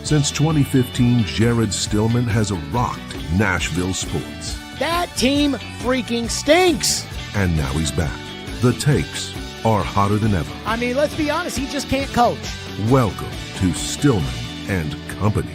Since 2015, Jared Stillman has rocked Nashville sports. That team freaking stinks. And now he's back. The takes are hotter than ever. I mean, let's be honest, he just can't coach. Welcome to Stillman and Company.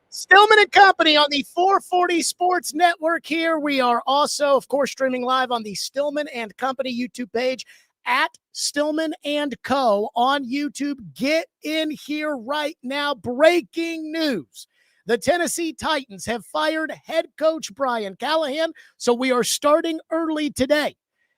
Stillman and Company on the 440 Sports Network here. We are also, of course, streaming live on the Stillman and Company YouTube page at Stillman and Co. on YouTube. Get in here right now. Breaking news. The Tennessee Titans have fired head coach Brian Callahan, so we are starting early today.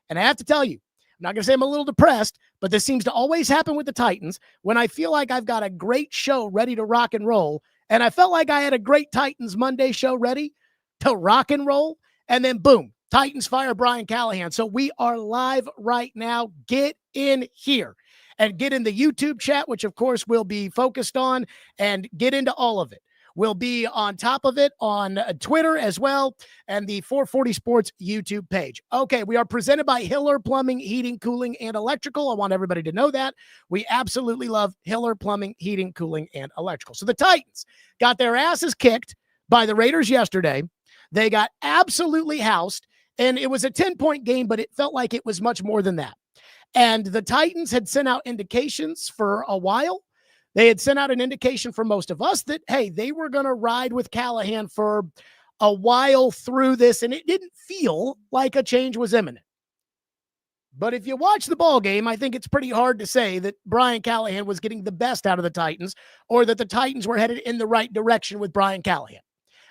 And I have to tell you, I'm not going to say I'm a little depressed, but this seems to always happen with the Titans when I feel like I've got a great show ready to rock and roll. And I felt like I had a great Titans Monday show ready to rock and roll. And then boom, Titans fire Brian Callahan. So we are live right now. Get in here and get in the YouTube chat, which of course we'll be focused on, and get into all of it. We'll be on top of it on Twitter as well, and the 440 Sports YouTube page. Okay, we are presented by Hiller Plumbing, Heating, Cooling, and Electrical. I want everybody to know that. We absolutely love Hiller Plumbing, Heating, Cooling, and Electrical. So the Titans got their asses kicked by the Raiders yesterday. They got absolutely housed, and it was a 10-point game, but it felt like it was much more than that. And the Titans had sent out indications for a while. They had sent out an indication for most of us that, hey, they were going to ride with Callahan for a while through this, and it didn't feel like a change was imminent. But if you watch the ball game, I think it's pretty hard to say that Brian Callahan was getting the best out of the Titans or that the Titans were headed in the right direction with Brian Callahan.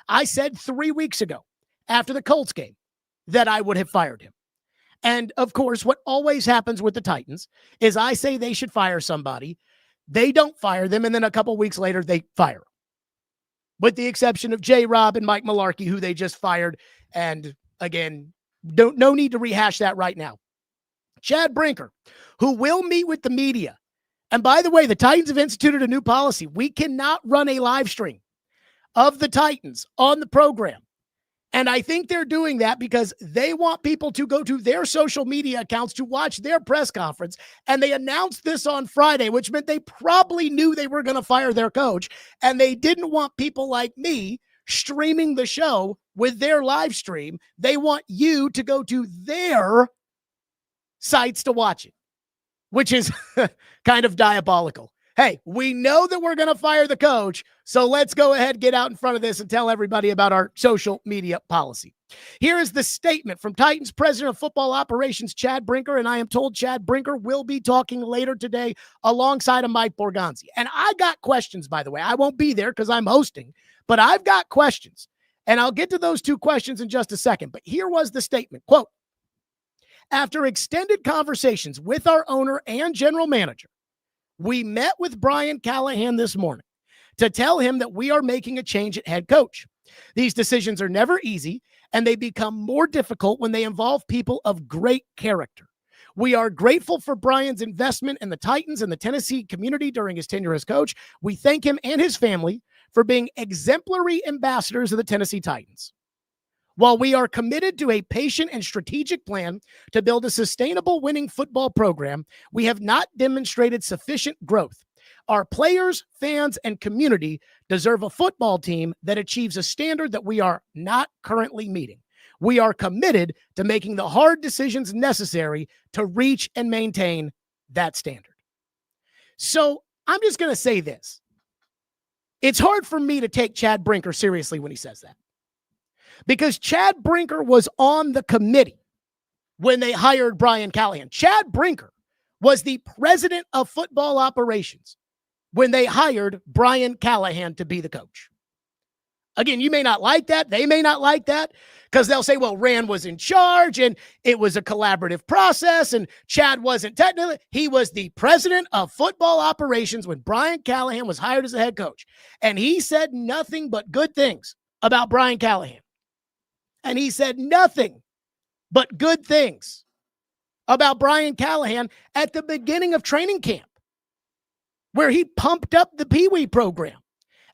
I said 3 weeks ago after the Colts game that I would have fired him. And, of course, what always happens with the Titans is I say they should fire somebody. They don't fire them, and then a couple weeks later, they fire them. With the exception of J-Rob and Mike Mularkey, who they just fired. And, again, no need to rehash that right now. Chad Brinker, who will meet with the media. And, by the way, the Titans have instituted a new policy. We cannot run a live stream of the Titans on the program. And I think they're doing that because they want people to go to their social media accounts to watch their press conference. And they announced this on Friday, which meant they probably knew they were going to fire their coach. And they didn't want people like me streaming the show with their live stream. They want you to go to their sites to watch it, which is kind of diabolical. Hey, we know that we're going to fire the coach, so let's go ahead, get out in front of this, and tell everybody about our social media policy. Here is the statement from Titans President of Football Operations, Chad Brinker, and I am told Chad Brinker will be talking later today alongside of Mike Borgonzi. And I got questions, by the way. I won't be there because I'm hosting, but I've got questions, and I'll get to those two questions in just a second. But here was the statement, quote, after extended conversations with our owner and general manager, we met with Brian Callahan this morning to tell him that we are making a change at head coach. These decisions are never easy, and they become more difficult when they involve people of great character. We are grateful for Brian's investment in the Titans and the Tennessee community during his tenure as coach. We thank him and his family for being exemplary ambassadors of the Tennessee Titans. While we are committed to a patient and strategic plan to build a sustainable winning football program, we have not demonstrated sufficient growth. Our players, fans, and community deserve a football team that achieves a standard that we are not currently meeting. We are committed to making the hard decisions necessary to reach and maintain that standard. So I'm just going to say this. It's hard for me to take Chad Brinker seriously when he says that. Because Chad Brinker was on the committee when they hired Brian Callahan. Chad Brinker was the president of football operations when they hired Brian Callahan to be the coach. Again, you may not like that. They may not like that because they'll say, well, Rand was in charge and it was a collaborative process and Chad wasn't technically. He was the president of football operations when Brian Callahan was hired as a head coach. And he said nothing but good things about Brian Callahan. And he said nothing but good things about Brian Callahan at the beginning of training camp, where he pumped up the Pee Wee program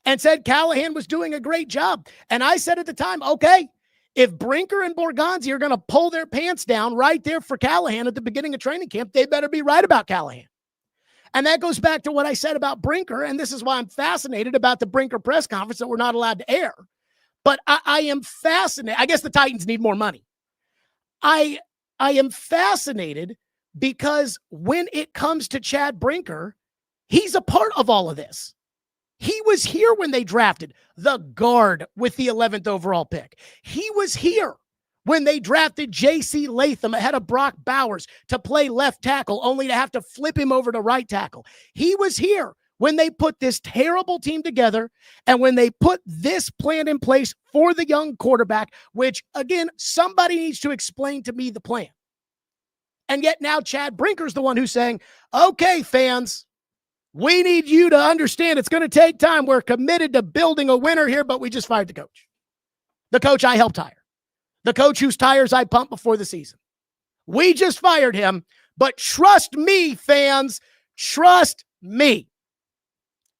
and said Callahan was doing a great job. And I said at the time, okay, If Brinker and Borgonzi are going to pull their pants down right there for Callahan at the beginning of training camp, they better be right about Callahan. And that goes back to what I said about Brinker, and this is why I'm fascinated about the Brinker press conference that we're not allowed to air. But I am fascinated. I guess the Titans need more money. I am fascinated because when it comes to Chad Brinker, he's a part of all of this. He was here when they drafted the guard with the 11th overall pick. He was here when they drafted J.C. Latham ahead of Brock Bowers to play left tackle, only to have to flip him over to right tackle. He was here when they put this terrible team together and when they put this plan in place for the young quarterback, which, again, somebody needs to explain to me the plan. And yet now Chad Brinker's the one who's saying, okay, fans, we need you to understand it's going to take time. We're committed to building a winner here, but we just fired the coach. The coach I helped hire. The coach whose tires I pumped before the season. We just fired him, but trust me, fans, trust me.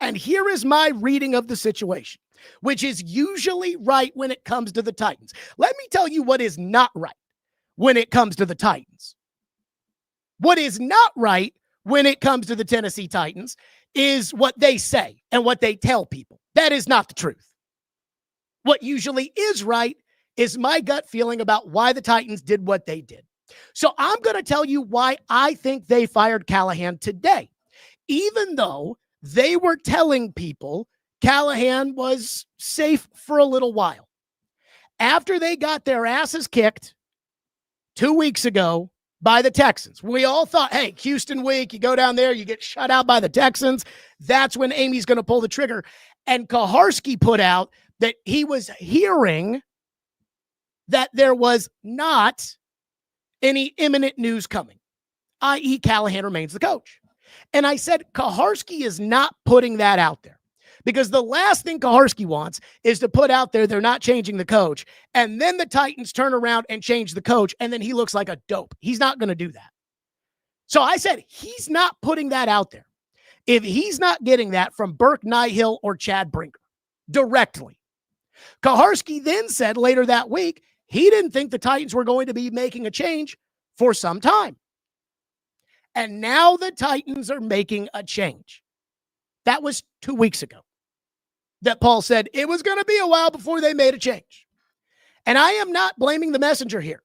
And here is my reading of the situation, which is usually right when it comes to the Titans. Let me tell you what is not right when it comes to the Titans. What is not right when it comes to the Tennessee Titans is what they say and what they tell people. That is not the truth. What usually is right is my gut feeling about why the Titans did what they did. So I'm going to tell you why I think they fired Callahan today, even though they were telling people Callahan was safe for a little while. After they got their asses kicked 2 weeks ago by the Texans. We all thought, hey, Houston week, you go down there, you get shut out by the Texans. That's when Amy's going to pull the trigger. And Kaharski put out that he was hearing that there was not any imminent news coming, i.e. Callahan remains the coach. And I said, Kaharski is not putting that out there because the last thing Kaharski wants is to put out there they're not changing the coach, and then the Titans turn around and change the coach, and then he looks like a dope. He's not going to do that. So I said, he's not putting that out there if he's not getting that from Burke Nihill or Chad Brinker directly. Kaharski then said later that week he didn't think the Titans were going to be making a change for some time. And now the Titans are making a change. That was 2 weeks ago that Paul said it was going to be a while before they made a change. And I am not blaming the messenger here.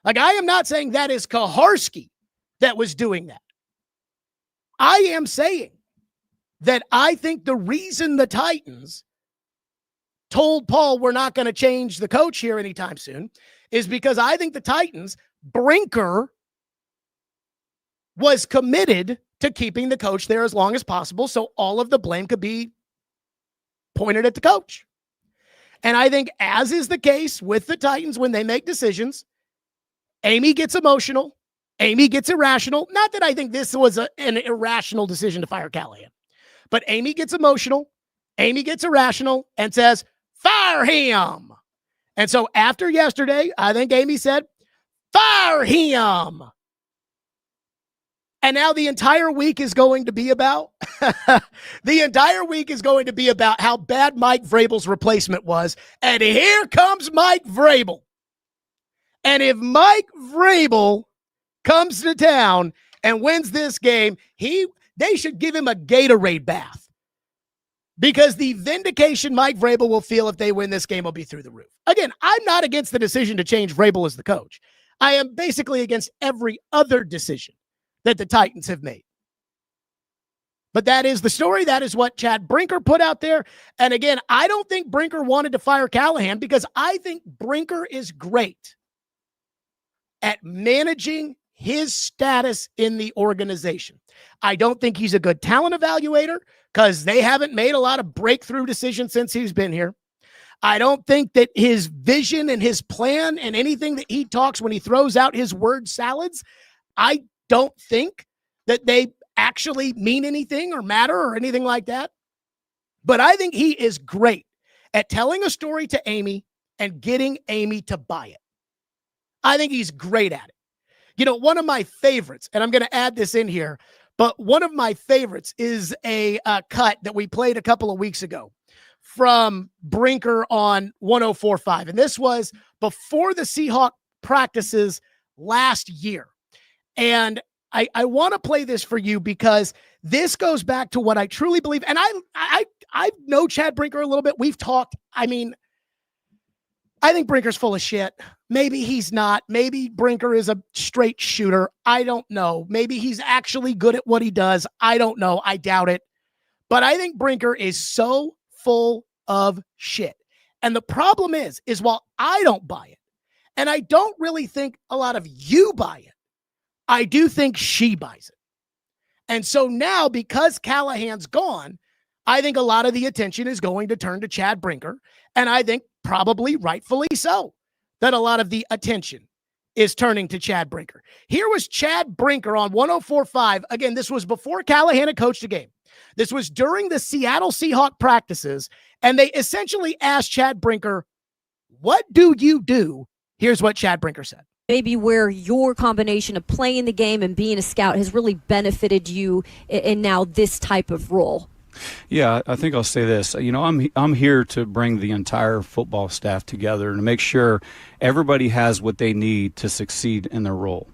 Like, I am not saying that is Kaharski that was doing that. I am saying that I think the reason the Titans told Paul we're not going to change the coach here anytime soon is because I think the Titans, Brinker, was committed to keeping the coach there as long as possible so all of the blame could be pointed at the coach. And I think, as is the case with the Titans when they make decisions, Amy gets emotional, Amy gets irrational. Not that I think this was an irrational decision to fire Callahan, but Amy gets emotional, Amy gets irrational, and says, fire him. And so after yesterday, I think Amy said, fire him. And now the entire week is going to be about how bad Mike Vrabel's replacement was. And here comes Mike Vrabel. And if Mike Vrabel comes to town and wins this game, they should give him a Gatorade bath. Because the vindication Mike Vrabel will feel if they win this game will be through the roof. Again, I'm not against the decision to change Vrabel as the coach. I am basically against every other decision that the Titans have made. But that is the story. That is what Chad Brinker put out there. And again, I don't think Brinker wanted to fire Callahan because I think Brinker is great at managing his status in the organization. I don't think he's a good talent evaluator because they haven't made a lot of breakthrough decisions since he's been here. I don't think that his vision and his plan and anything that he talks when he throws out his word salads, I don't think that they actually mean anything or matter or anything like that. But I think he is great at telling a story to Amy and getting Amy to buy it. I think he's great at it. You know, one of my favorites, and I'm going to add this in here, but one of my favorites is a cut that we played a couple of weeks ago from Brinker on 104.5. And this was before the Seahawk practices last year. And I want to play this for you because this goes back to what I truly believe. And I know Chad Brinker a little bit. We've talked. I mean, I think Brinker's full of shit. Maybe he's not. Maybe Brinker is a straight shooter. I don't know. Maybe he's actually good at what he does. I don't know. I doubt it. But I think Brinker is so full of shit. And the problem is while I don't buy it, and I don't really think a lot of you buy it, I do think she buys it. And so now, because Callahan's gone, I think a lot of the attention is going to turn to Chad Brinker. And I think probably rightfully so, that a lot of the attention is turning to Chad Brinker. Here was Chad Brinker on 104.5. Again, this was before Callahan had coached a game. This was during the Seattle Seahawks practices. And they essentially asked Chad Brinker, what do you do? Here's what Chad Brinker said. Maybe where your combination of playing the game and being a scout has really benefited you in now this type of role. Yeah, I think I'll say this. You know, I'm here to bring the entire football staff together and to make sure everybody has what they need to succeed in their role.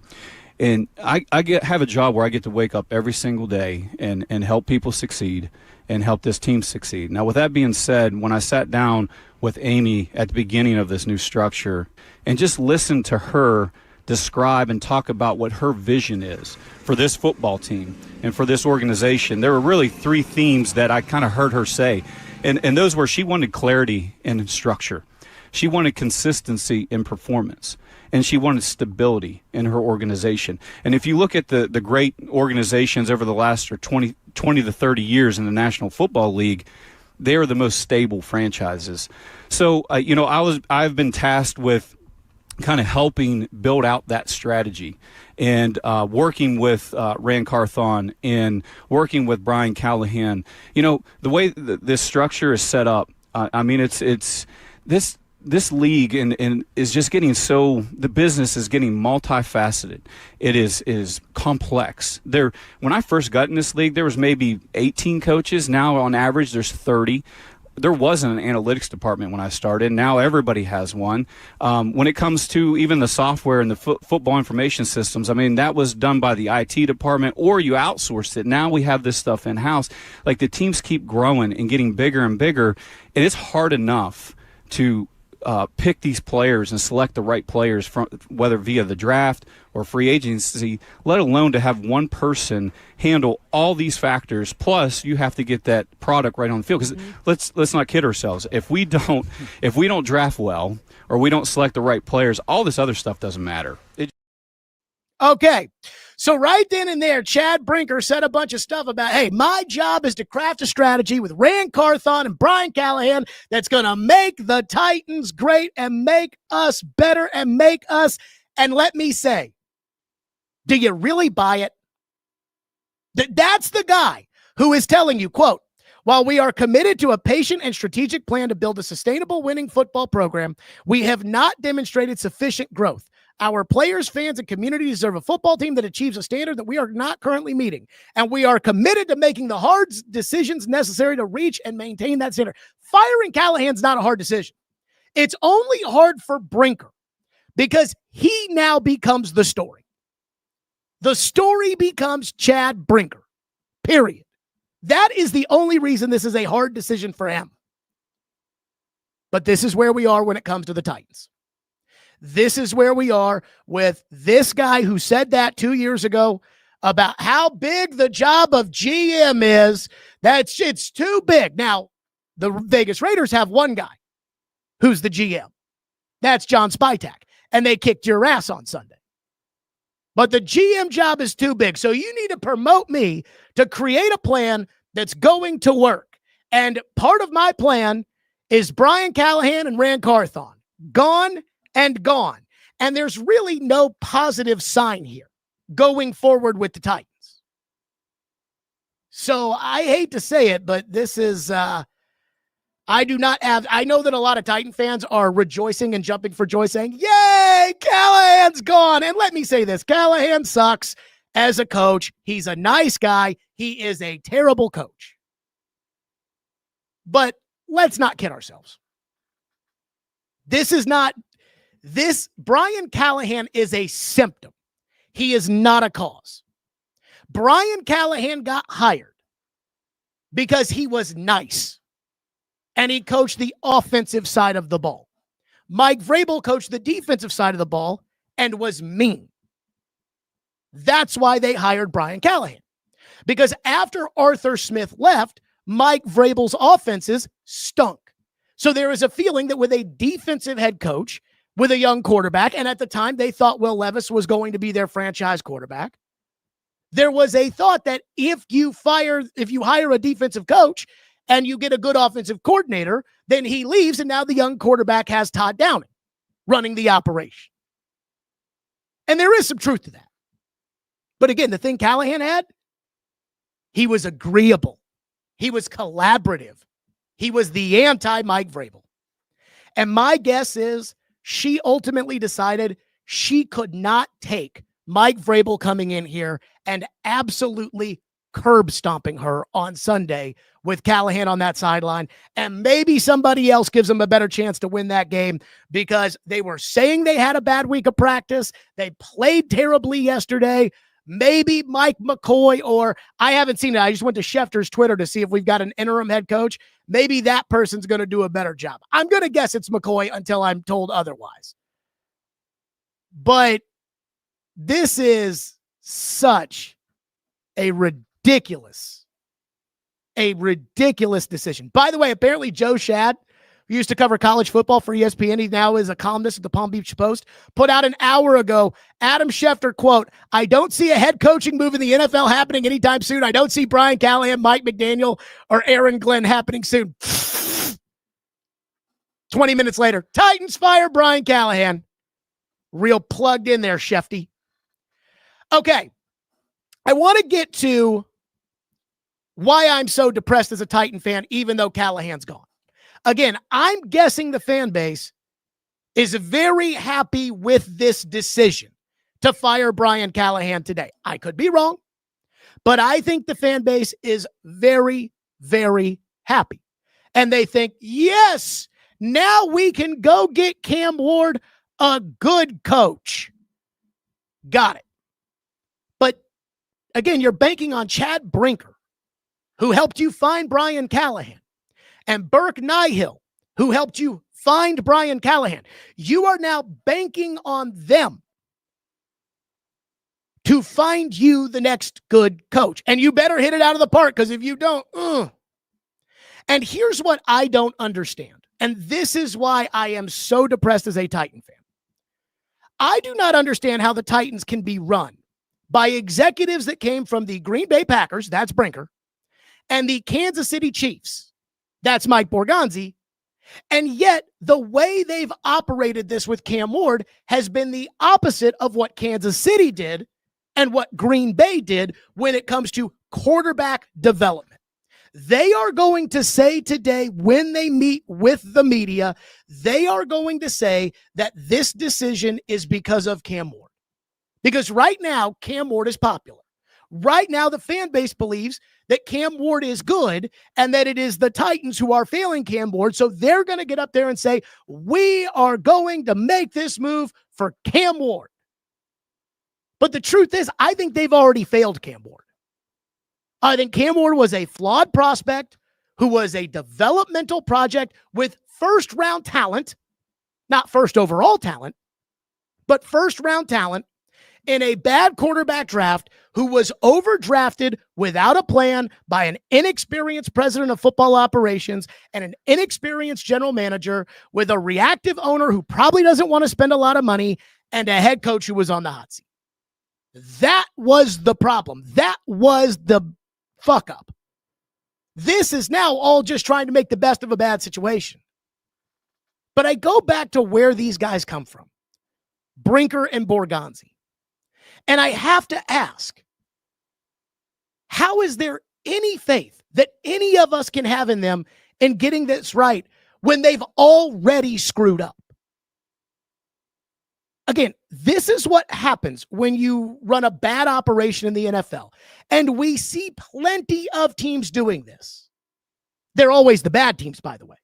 And I have a job where I get to wake up every single day and help people succeed and help this team succeed. Now, with that being said, when I sat down with Amy at the beginning of this new structure and just listened to her describe and talk about what her vision is for this football team and for this organization, there were really three themes that I kind of heard her say. And those were, she wanted clarity in structure. She wanted consistency in performance. And she wanted stability in her organization. And if you look at the great organizations over the last 20 to 30 years in the National Football League, they are the most stable franchises. So, I've been tasked with kind of helping build out that strategy and working with Rand Carthon and working with Brian Callahan. You know, the way this structure is set up, it's this league and is just getting the business is getting multifaceted. It is complex. When I first got in this league, there was maybe 18 coaches. Now on average, there's 30. There wasn't an analytics department when I started. Now everybody has one. When it comes to even the software and the football information systems, I mean, that was done by the IT department or you outsourced it. Now we have this stuff in-house. Like, the teams keep growing and getting bigger and bigger, and it's hard enough to pick these players and select the right players, from whether via the draft or free agency, let alone to have one person handle all these factors. Plus, you have to get that product right on the field. Because let's not kid ourselves. If we don't draft well or we don't select the right players, all this other stuff doesn't matter. Okay. So right then and there, Chad Brinker said a bunch of stuff about, hey, my job is to craft a strategy with Rand Carthon and Brian Callahan that's going to make the Titans great and make us better and make us. And let me say, do you really buy it? That's the guy who is telling you, quote, while we are committed to a patient and strategic plan to build a sustainable winning football program, we have not demonstrated sufficient growth. Our players, fans, and community deserve a football team that achieves a standard that we are not currently meeting. And we are committed to making the hard decisions necessary to reach and maintain that standard. Firing Callahan's not a hard decision. It's only hard for Brinker because he now becomes the story. The story becomes Chad Brinker, period. That is the only reason this is a hard decision for him. But this is where we are when it comes to the Titans. This is where we are with this guy who said that 2 years ago about how big the job of GM is. It's too big. Now, the Vegas Raiders have one guy who's the GM. That's John Spytak. And they kicked your ass on Sunday. But the GM job is too big. So you need to promote me to create a plan that's going to work. And part of my plan is Brian Callahan and Rand Carthon. Gone and gone. And there's really no positive sign here going forward with the Titans. So I hate to say it, but this is, I know that a lot of Titan fans are rejoicing and jumping for joy saying, yay, Callahan's gone. And let me say this, Callahan sucks as a coach. He's a nice guy. He is a terrible coach. But let's not kid ourselves. Brian Callahan is a symptom. He is not a cause. Brian Callahan got hired because he was nice and he coached the offensive side of the ball. Mike Vrabel coached the defensive side of the ball and was mean. That's why they hired Brian Callahan. Because after Arthur Smith left, Mike Vrabel's offenses stunk. So there is a feeling that with a defensive head coach, with a young quarterback, and at the time they thought Will Levis was going to be their franchise quarterback, there was a thought that if you hire a defensive coach and you get a good offensive coordinator, then he leaves and now the young quarterback has Todd Downing running the operation. And there is some truth to that. But again, the thing Callahan had, he was agreeable. He was collaborative. He was the anti-Mike Vrabel. And my guess is she ultimately decided she could not take Mike Vrabel coming in here and absolutely curb stomping her on Sunday with Callahan on that sideline. And maybe somebody else gives them a better chance to win that game because they were saying they had a bad week of practice. They played terribly yesterday. Maybe Mike McCoy, or I haven't seen it. I just went to Schefter's Twitter to see if we've got an interim head coach. Maybe that person's going to do a better job. I'm going to guess it's McCoy until I'm told otherwise. But this is such a ridiculous decision. By the way, apparently Joe Shad, who used to cover college football for ESPN, he now is a columnist at the Palm Beach Post, put out an hour ago, Adam Schefter, quote, "I don't see a head coaching move in the NFL happening anytime soon. I don't see Brian Callahan, Mike McDaniel, or Aaron Glenn happening soon." 20 minutes later, Titans fire Brian Callahan. Real plugged in there, Shefty. Okay, I want to get to why I'm so depressed as a Titan fan, even though Callahan's gone. Again, I'm guessing the fan base is very happy with this decision to fire Brian Callahan today. I could be wrong, but I think the fan base is very, very happy. And they think, yes, now we can go get Cam Ward a good coach. Got it. But again, you're banking on Chad Brinker, who helped you find Brian Callahan, and Burke Nihill, who helped you find Brian Callahan. You are now banking on them to find you the next good coach. And you better hit it out of the park, because if you don't, And here's what I don't understand. And this is why I am so depressed as a Titan fan. I do not understand how the Titans can be run by executives that came from the Green Bay Packers, that's Brinker, and the Kansas City Chiefs, that's Mike Borgonzi. And yet the way they've operated this with Cam Ward has been the opposite of what Kansas City did and what Green Bay did when it comes to quarterback development. They are going to say today, when they meet with the media, they are going to say that this decision is because of Cam Ward. Because right now, Cam Ward is popular. Right now, the fan base believes that Cam Ward is good and that it is the Titans who are failing Cam Ward. So they're going to get up there and say, we are going to make this move for Cam Ward. But the truth is, I think they've already failed Cam Ward. I think Cam Ward was a flawed prospect who was a developmental project with first-round talent, not first overall talent, but first-round talent in a bad quarterback draft who was overdrafted without a plan by an inexperienced president of football operations and an inexperienced general manager with a reactive owner who probably doesn't want to spend a lot of money and a head coach who was on the hot seat. That was the problem. That was the fuck up. This is now all just trying to make the best of a bad situation. But I go back to where these guys come from, Brinker and Borgonzi. And I have to ask, how is there any faith that any of us can have in them in getting this right when they've already screwed up? Again, this is what happens when you run a bad operation in the NFL. And we see plenty of teams doing this. They're always the bad teams, by the way.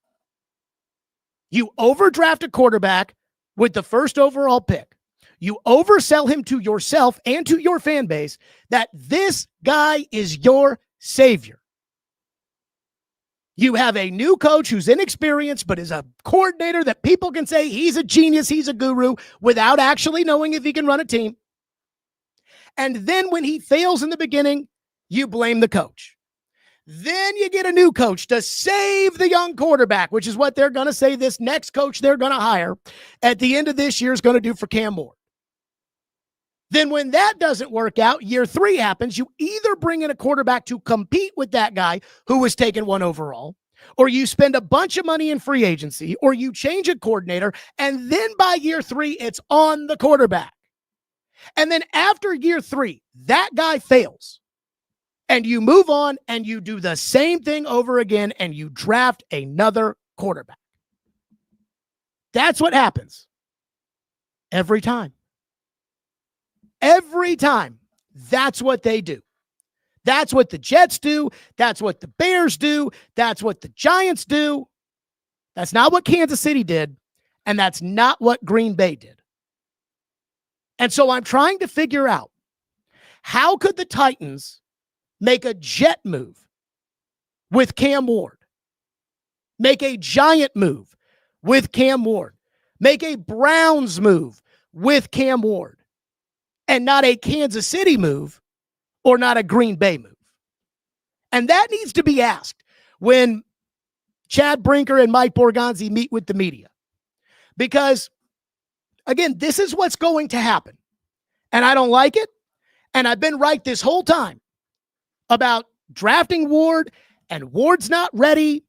You overdraft a quarterback with the first overall pick. You oversell him to yourself and to your fan base that this guy is your savior. You have a new coach who's inexperienced, but is a coordinator that people can say he's a genius, he's a guru, without actually knowing if he can run a team. And then when he fails in the beginning, you blame the coach. Then you get a new coach to save the young quarterback, which is what they're going to say this next coach they're going to hire at the end of this year is going to do for Cam Ward. Then when that doesn't work out, year 3 happens. You either bring in a quarterback to compete with that guy who was taken 1 overall, or you spend a bunch of money in free agency, or you change a coordinator, and then by year 3, it's on the quarterback. And then after year 3, that guy fails. And you move on and you do the same thing over again and you draft another quarterback. That's what happens every time. Every time. That's what they do. That's what the Jets do. That's what the Bears do. That's what the Giants do. That's not what Kansas City did. And that's not what Green Bay did. And so I'm trying to figure out, how could the Titans make a jet move with Cam Ward, make a giant move with Cam Ward, make a Browns move with Cam Ward, and not a Kansas City move or not a Green Bay move? And that needs to be asked when Chad Brinker and Mike Borgonzi meet with the media. Because, again, this is what's going to happen. And I don't like it. And I've been right this whole time about drafting Ward, and Ward's not ready,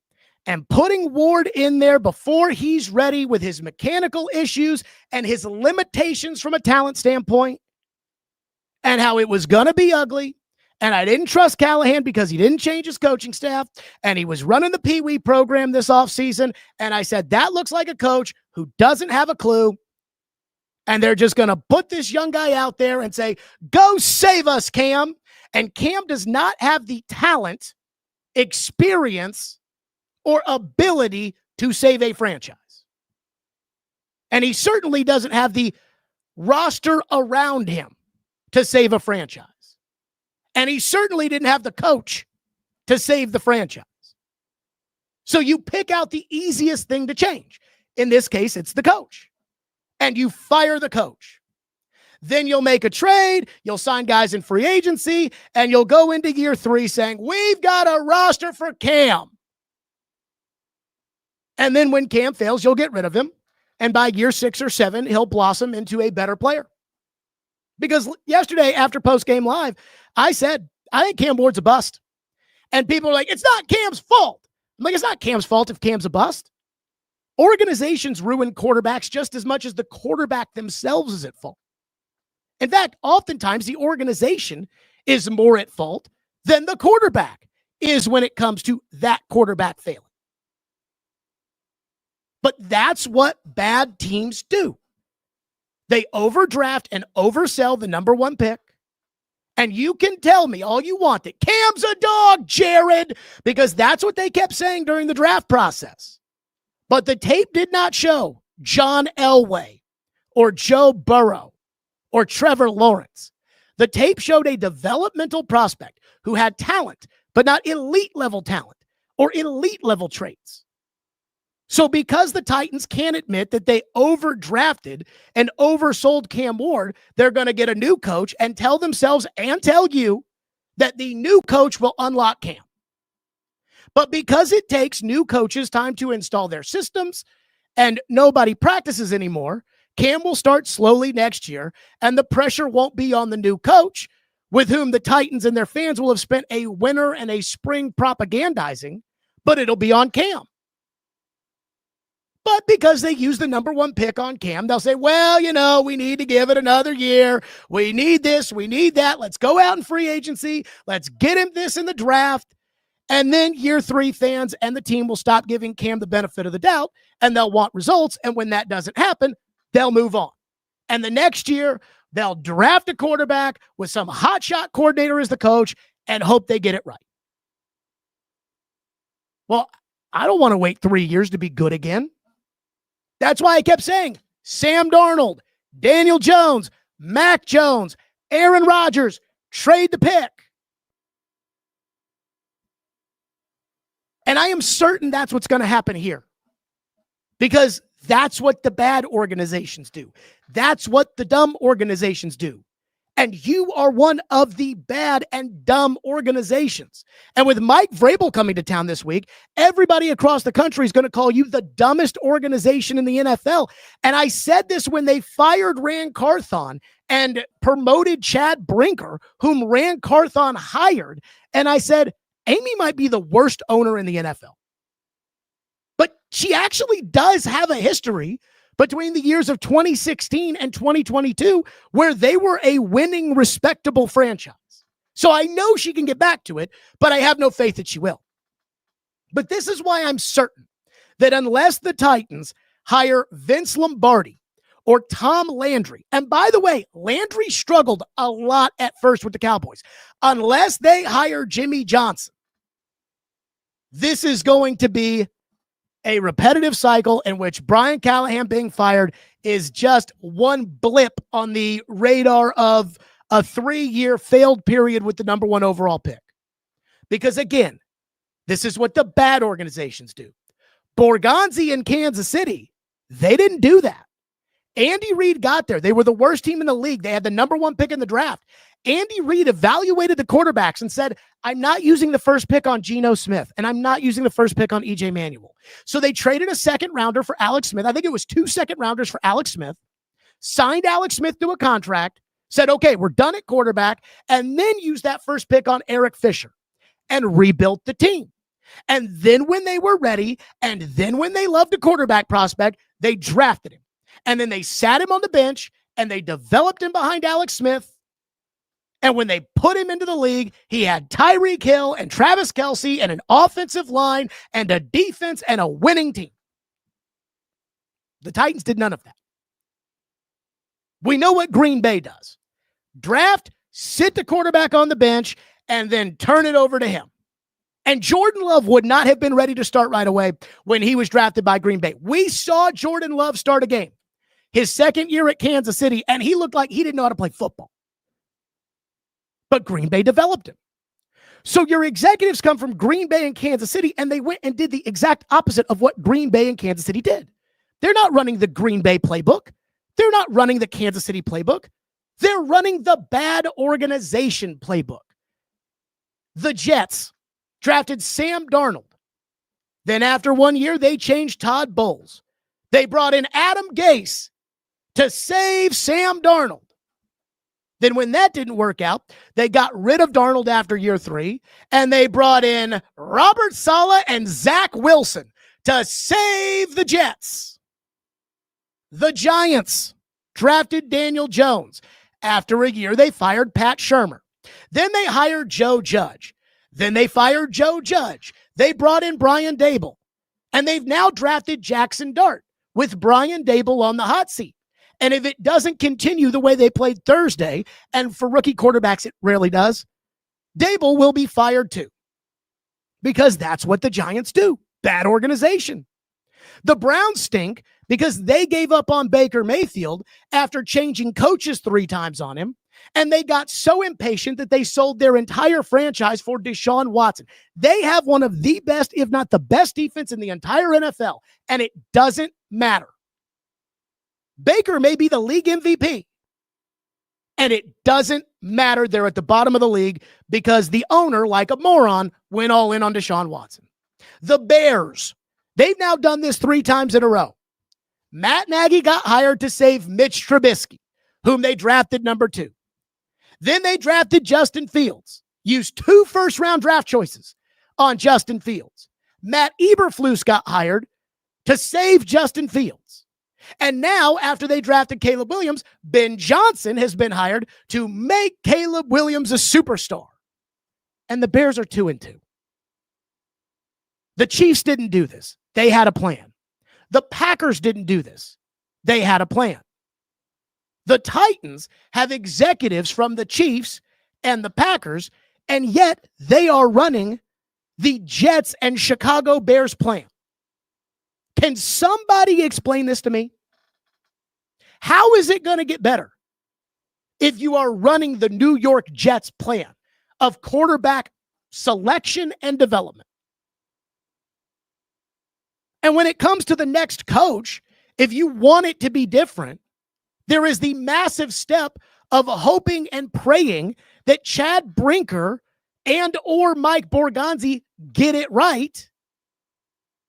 and putting Ward in there before he's ready with his mechanical issues and his limitations from a talent standpoint, and how it was going to be ugly. And I didn't trust Callahan because he didn't change his coaching staff, and he was running the Pee Wee program this offseason. And I said, that looks like a coach who doesn't have a clue. And they're just going to put this young guy out there and say, go save us, Cam. And Cam does not have the talent, experience, or ability to save a franchise. And he certainly doesn't have the roster around him to save a franchise. And he certainly didn't have the coach to save the franchise. So you pick out the easiest thing to change. In this case, it's the coach. And you fire the coach. Then you'll make a trade, you'll sign guys in free agency, and you'll go into year 3 saying, we've got a roster for Cam. And then when Cam fails, you'll get rid of him. And by year 6 or 7, he'll blossom into a better player. Because yesterday, after post-game live, I said, I think Cam Ward's a bust. And people are like, it's not Cam's fault. I'm like, it's not Cam's fault if Cam's a bust. Organizations ruin quarterbacks just as much as the quarterback themselves is at fault. In fact, oftentimes the organization is more at fault than the quarterback is when it comes to that quarterback failing. But that's what bad teams do. They overdraft and oversell the number 1 pick. And you can tell me all you want that Cam's a dog, Jared, because that's what they kept saying during the draft process. But the tape did not show John Elway or Joe Burrow or Trevor Lawrence. The tape showed a developmental prospect who had talent, but not elite level talent or elite level traits. So because the Titans can't admit that they overdrafted and oversold Cam Ward, they're going to get a new coach and tell themselves and tell you that the new coach will unlock Cam. But because it takes new coaches time to install their systems and nobody practices anymore, Cam will start slowly next year, and the pressure won't be on the new coach, with whom the Titans and their fans will have spent a winter and a spring propagandizing, but it'll be on Cam. But because they use the number 1 pick on Cam, they'll say, well, you know, we need to give it another year. We need this. We need that. Let's go out in free agency. Let's get him this in the draft. And then year 3 fans and the team will stop giving Cam the benefit of the doubt, and they'll want results. And when that doesn't happen, they'll move on. And the next year, they'll draft a quarterback with some hotshot coordinator as the coach and hope they get it right. Well, I don't want to wait 3 years to be good again. That's why I kept saying Sam Darnold, Daniel Jones, Mac Jones, Aaron Rodgers, trade the pick. And I am certain that's what's going to happen here, because that's what the bad organizations do. That's what the dumb organizations do. And you are one of the bad and dumb organizations. And with Mike Vrabel coming to town this week, everybody across the country is going to call you the dumbest organization in the NFL. And I said this when they fired Ran Carthon and promoted Chad Brinker, whom Ran Carthon hired. And I said, Amy might be the worst owner in the NFL. But she actually does have a history between the years of 2016 and 2022, where they were a winning, respectable franchise. So I know she can get back to it, but I have no faith that she will. But this is why I'm certain that unless the Titans hire Vince Lombardi or Tom Landry, and by the way, Landry struggled a lot at first with the Cowboys, unless they hire Jimmy Johnson, this is going to be a repetitive cycle in which Brian Callahan being fired is just one blip on the radar of a 3-year failed period with the number 1 overall pick. Because again, this is what the bad organizations do. Borgonzi in Kansas City, they didn't do that. Andy Reid got there. They were the worst team in the league. They had the number 1 pick in the draft. Andy Reid evaluated the quarterbacks and said, I'm not using the first pick on Geno Smith, and I'm not using the first pick on EJ Manuel. So they traded a second rounder for Alex Smith. I think it was 2 second rounders for Alex Smith, signed Alex Smith to a contract, said, okay, we're done at quarterback, and then used that first pick on Eric Fisher and rebuilt the team. And then when they were ready, and then when they loved a quarterback prospect, they drafted him. And then they sat him on the bench, and they developed him behind Alex Smith. And when they put him into the league, he had Tyreek Hill and Travis Kelce and an offensive line and a defense and a winning team. The Titans did none of that. We know what Green Bay does. Draft, sit the quarterback on the bench, and then turn it over to him. And Jordan Love would not have been ready to start right away when he was drafted by Green Bay. We saw Jordan Love start a game his second year at Kansas City, and he looked like he didn't know how to play football. But Green Bay developed him. So your executives come from Green Bay and Kansas City, and they went and did the exact opposite of what Green Bay and Kansas City did. They're not running the Green Bay playbook. They're not running the Kansas City playbook. They're running the bad organization playbook. The Jets drafted Sam Darnold. Then after 1 year, they changed Todd Bowles. They brought in Adam Gase to save Sam Darnold. Then when that didn't work out, they got rid of Darnold after year 3, and they brought in Robert Saleh and Zach Wilson to save the Jets. The Giants drafted Daniel Jones. After a year, they fired Pat Shurmur. Then they hired Joe Judge. Then they fired Joe Judge. They brought in Brian Dable. And they've now drafted Jackson Dart with Brian Dable on the hot seat. And if it doesn't continue the way they played Thursday, and for rookie quarterbacks it rarely does, Dable will be fired too. Because that's what the Giants do. Bad organization. The Browns stink because they gave up on Baker Mayfield after changing coaches 3 times on him, and they got so impatient that they sold their entire franchise for Deshaun Watson. They have one of the best, if not the best defense in the entire NFL, and it doesn't matter. Baker may be the league MVP, and it doesn't matter. They're at the bottom of the league because the owner, like a moron, went all in on Deshaun Watson. The Bears, they've now done this 3 times in a row. Matt Nagy got hired to save Mitch Trubisky, whom they drafted number 2. Then they drafted Justin Fields, used 2 first-round draft choices on Justin Fields. Matt Eberflus got hired to save Justin Fields. And now, after they drafted Caleb Williams, Ben Johnson has been hired to make Caleb Williams a superstar. And the Bears are 2-2. The Chiefs didn't do this. They had a plan. The Packers didn't do this. They had a plan. The Titans have executives from the Chiefs and the Packers, and yet they are running the Jets and Chicago Bears plan. Can somebody explain this to me? How is it going to get better if you are running the New York Jets plan of quarterback selection and development? And when it comes to the next coach, if you want it to be different, there is the massive step of hoping and praying that Chad Brinker and or Mike Borgonzi get it right,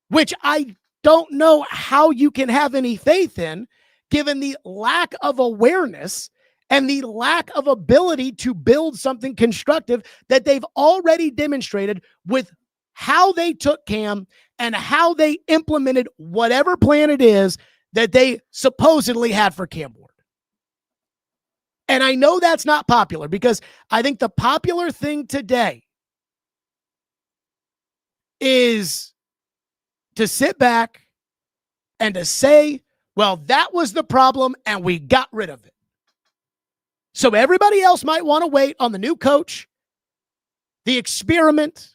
which I don't know how you can have any faith in, given the lack of awareness and the lack of ability to build something constructive that they've already demonstrated with how they took Cam and how they implemented whatever plan it is that they supposedly had for Cam Ward. And I know that's not popular, because I think the popular thing today is to sit back and to say, well, that was the problem and we got rid of it. So everybody else might want to wait on the new coach, the experiment.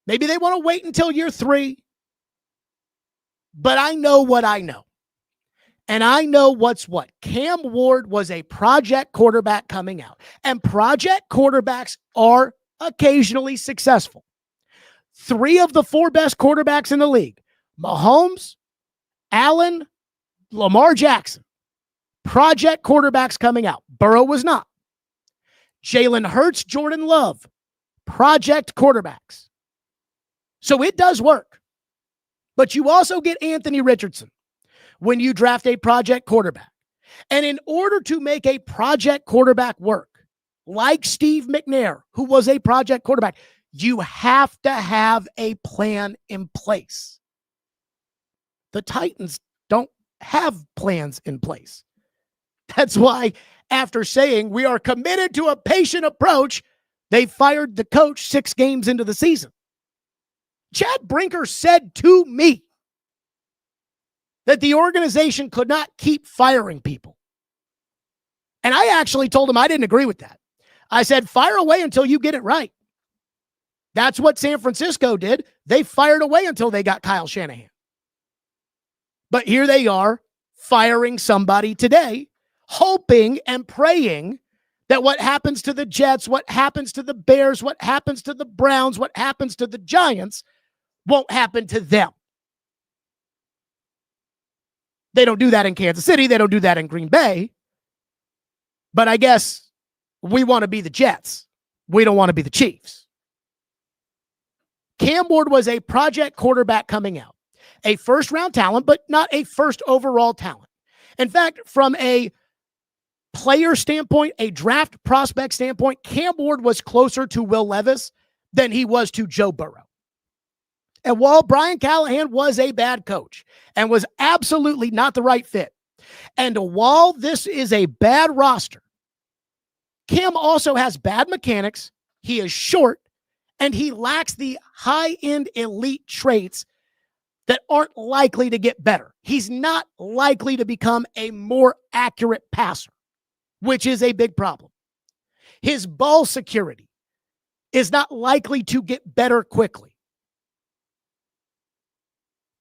Maybe they want to wait until year 3. But I know what I know. And I know what's what. Cam Ward was a project quarterback coming out. And project quarterbacks are occasionally successful. 3 of the 4 best quarterbacks in the league, Mahomes, Allen, Lamar Jackson, project quarterbacks coming out. Burrow was not. Jalen Hurts, Jordan Love, project quarterbacks. So it does work. But you also get Anthony Richardson when you draft a project quarterback. And in order to make a project quarterback work, like Steve McNair, who was a project quarterback, you have to have a plan in place. The Titans don't have plans in place. That's why, after saying we are committed to a patient approach, they fired the coach 6 games into the season. Chad Brinker said to me that the organization could not keep firing people. And I actually told him I didn't agree with that. I said, fire away until you get it right. That's what San Francisco did. They fired away until they got Kyle Shanahan. But here they are firing somebody today, hoping and praying that what happens to the Jets, what happens to the Bears, what happens to the Browns, what happens to the Giants won't happen to them. They don't do that in Kansas City. They don't do that in Green Bay. But I guess we want to be the Jets. We don't want to be the Chiefs. Cam Ward was a project quarterback coming out. A first-round talent, but not a first overall talent. In fact, from a player standpoint, a draft prospect standpoint, Cam Ward was closer to Will Levis than he was to Joe Burrow. And while Brian Callahan was a bad coach and was absolutely not the right fit, and while this is a bad roster, Cam also has bad mechanics, he is short, and he lacks the high-end elite traits that aren't likely to get better. He's not likely to become a more accurate passer, which is a big problem. His ball security is not likely to get better quickly.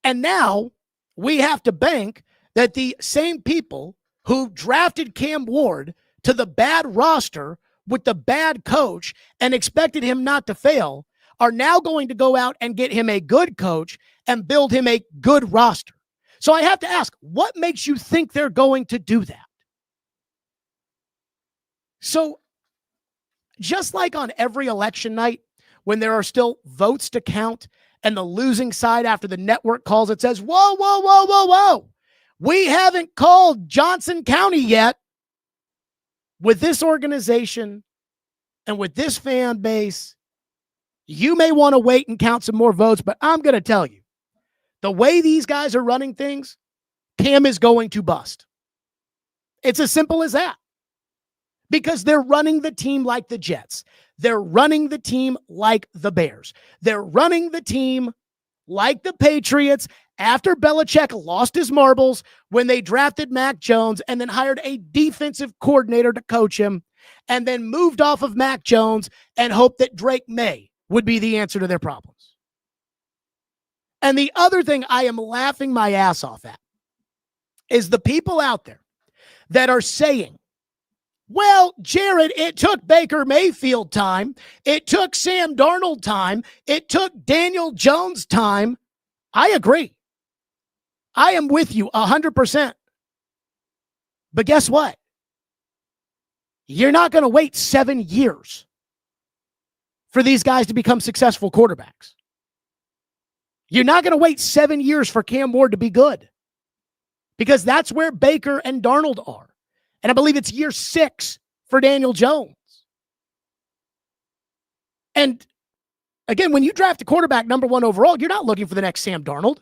And now we have to bank that the same people who drafted Cam Ward to the bad roster with the bad coach and expected him not to fail are now going to go out and get him a good coach and build him a good roster. So I have to ask, what makes you think they're going to do that? So just like on every election night, when there are still votes to count and the losing side after the network calls, it says, whoa, whoa, whoa, whoa, whoa. We haven't called Johnson County yet. With this organization and with this fan base, you may want to wait and count some more votes, but I'm going to tell you, the way these guys are running things, Cam is going to bust. It's as simple as that. Because they're running the team like the Jets. They're running the team like the Bears. They're running the team like the Patriots after Belichick lost his marbles when they drafted Mac Jones and then hired a defensive coordinator to coach him and then moved off of Mac Jones and hoped that Drake May would be the answer to their problems. And the other thing I am laughing my ass off at is the people out there that are saying, well, Jared, it took Baker Mayfield time. It took Sam Darnold time. It took Daniel Jones time. I agree. I am with you 100%. But guess what? You're not going to wait 7 years for these guys to become successful quarterbacks. You're not going to wait 7 years for Cam Ward to be good, because that's where Baker and Darnold are. And I believe it's year 6 for Daniel Jones. And again, when you draft a quarterback number 1 overall, you're not looking for the next Sam Darnold.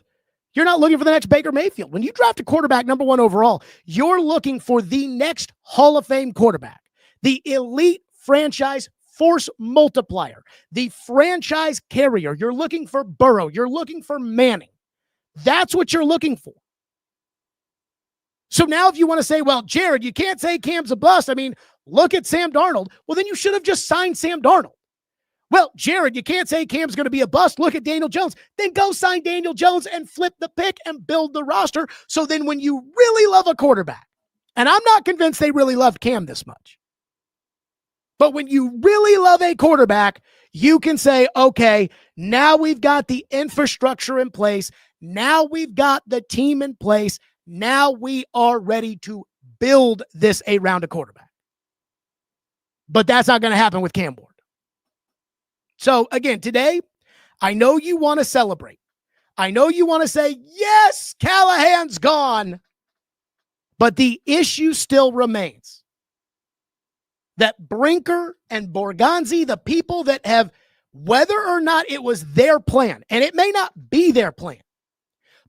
You're not looking for the next Baker Mayfield. When you draft a quarterback number 1 overall, you're looking for the next Hall of Fame quarterback, the elite franchise force multiplier, the franchise carrier. You're looking for Burrow. You're looking for Manning. That's what you're looking for. So now if you want to say, well, Jared, you can't say Cam's a bust. I mean, look at Sam Darnold. Well, then you should have just signed Sam Darnold. Well, Jared, you can't say Cam's going to be a bust. Look at Daniel Jones. Then go sign Daniel Jones and flip the pick and build the roster. So then when you really love a quarterback, and I'm not convinced they really loved Cam this much, but when you really love a quarterback, you can say, okay, now we've got the infrastructure in place. Now we've got the team in place. Now we are ready to build this around a quarterback. But that's not going to happen with Cam Ward. So again, today, I know you want to celebrate. I know you want to say, yes, Callahan's gone. But the issue still remains that Brinker and Borgonzi, the people that have, whether or not it was their plan, and it may not be their plan,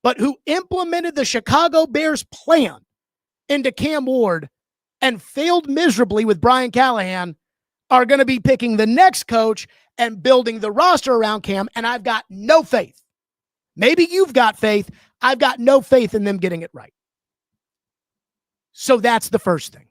but who implemented the Chicago Bears plan into Cam Ward and failed miserably with Brian Callahan, are going to be picking the next coach and building the roster around Cam, and I've got no faith. Maybe you've got faith. I've got no faith in them getting it right. So that's the first thing.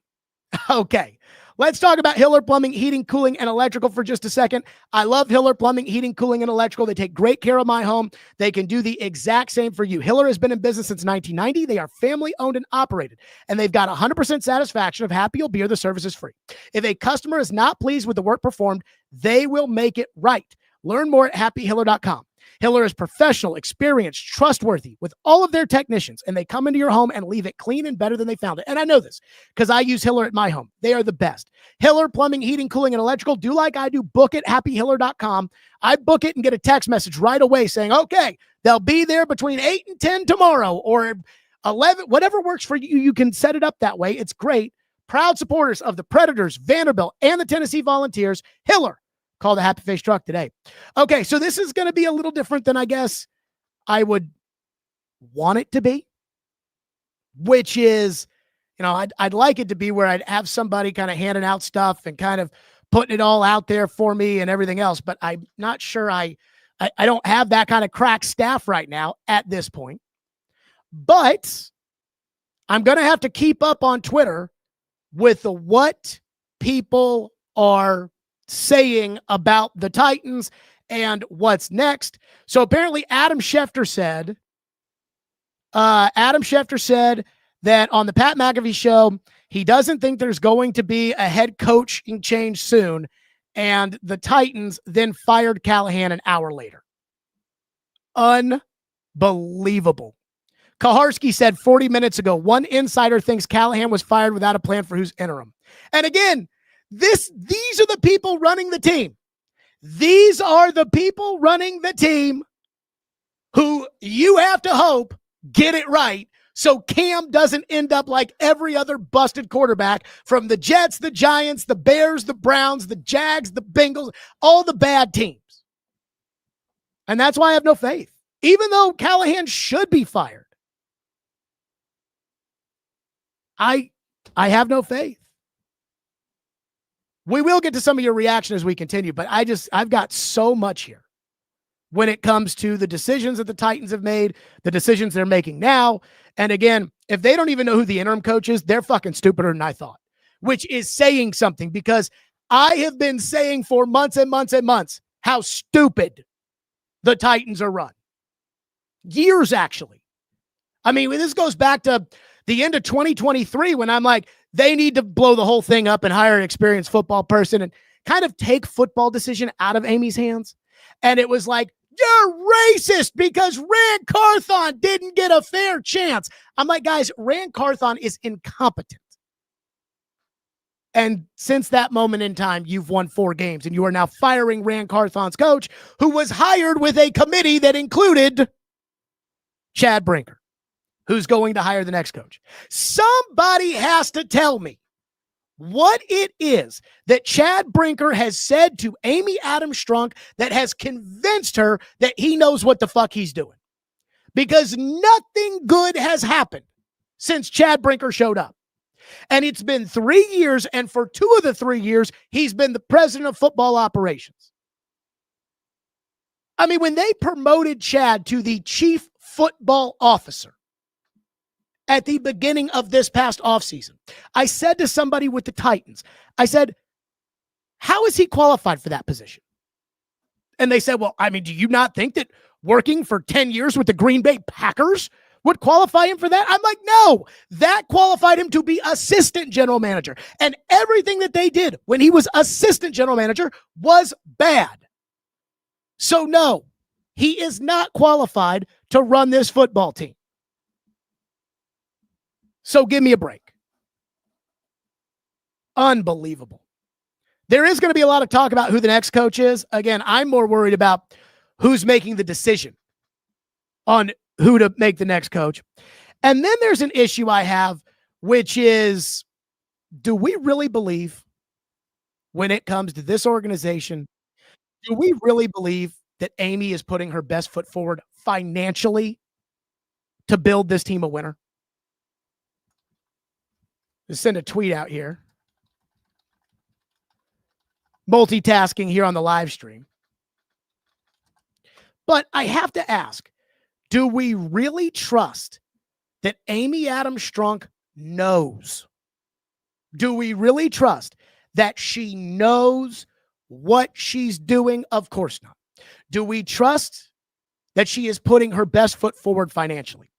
Okay. Let's talk about Hiller Plumbing, Heating, Cooling, and Electrical for just a second. I love Hiller Plumbing, Heating, Cooling, and Electrical. They take great care of my home. They can do the exact same for you. Hiller has been in business since 1990. They are family-owned and operated, and they've got 100% satisfaction. If happy, you'll be here. The service is free. If a customer is not pleased with the work performed, they will make it right. Learn more at happyhiller.com. Hiller is professional, experienced, trustworthy with all of their technicians, and they come into your home and leave it clean and better than they found it. And I know this because I use Hiller at my home. They are the best. Hiller Plumbing, Heating, Cooling, and Electrical. Do like I do. Book it, happyhiller.com. I book it and get a text message right away saying, okay, they'll be there between 8 and 10 tomorrow or 11, whatever works for you. You can set it up that way. It's great. Proud supporters of the Predators, Vanderbilt, and the Tennessee Volunteers. Hiller. Call the Happy Face Truck today. Okay, so this is going to be a little different than I guess I would want it to be, which is, you know, I'd like it to be where I'd have somebody kind of handing out stuff and kind of putting it all out there for me and everything else, but I'm not sure I don't have that kind of crack staff right now at this point. But I'm going to have to keep up on Twitter with what people are saying about the Titans and what's next. So apparently Adam Schefter said that on the Pat McAfee show, he doesn't think there's going to be a head coaching change soon. And the Titans then fired Callahan an hour later. Unbelievable. Kaharski said 40 minutes ago, one insider thinks Callahan was fired without a plan for who's interim. And again, these are the people running the team. These are the people running the team who you have to hope get it right so Cam doesn't end up like every other busted quarterback from the Jets, the Giants, the Bears, the Browns, the Jags, the Bengals, all the bad teams. And that's why I have no faith. Even though Callahan should be fired, I have no faith. We will get to some of your reaction as we continue, but I've got so much here when it comes to the decisions that the Titans have made, the decisions they're making now. And again, if they don't even know who the interim coach is, they're fucking stupider than I thought, which is saying something because I have been saying for months and months and months how stupid the Titans are run. Years, actually. I mean, this goes back to the end of 2023 when I'm like, they need to blow the whole thing up and hire an experienced football person and kind of take football decision out of Amy's hands. And it was like, you're racist because Rand Carthon didn't get a fair chance. I'm like, guys, Rand Carthon is incompetent. And since that moment in time, you've won 4 games, and you are now firing Rand Carthon's coach, who was hired with a committee that included Chad Brinker, who's going to hire the next coach. Somebody has to tell me what it is that Chad Brinker has said to Amy Adams Strunk that has convinced her that he knows what the fuck he's doing. Because nothing good has happened since Chad Brinker showed up. And it's been 3 years, and for 2 of the 3 years, he's been the president of football operations. I mean, when they promoted Chad to the chief football officer at the beginning of this past offseason, I said to somebody with the Titans, I said, how is he qualified for that position? And they said, well, I mean, do you not think that working for 10 years with the Green Bay Packers would qualify him for that? I'm like, no, that qualified him to be assistant general manager. And everything that they did when he was assistant general manager was bad. So no, he is not qualified to run this football team. So give me a break. Unbelievable. There is going to be a lot of talk about who the next coach is. Again, I'm more worried about who's making the decision on who to make the next coach. And then there's an issue I have, which is, do we really believe when it comes to this organization, do we really believe that Amy is putting her best foot forward financially to build this team a winner? Just send a tweet out here. Multitasking here on the live stream. But I have to ask, do we really trust that Amy Adams Strunk knows? Do we really trust that she knows what she's doing? Of course not. Do we trust that she is putting her best foot forward financially?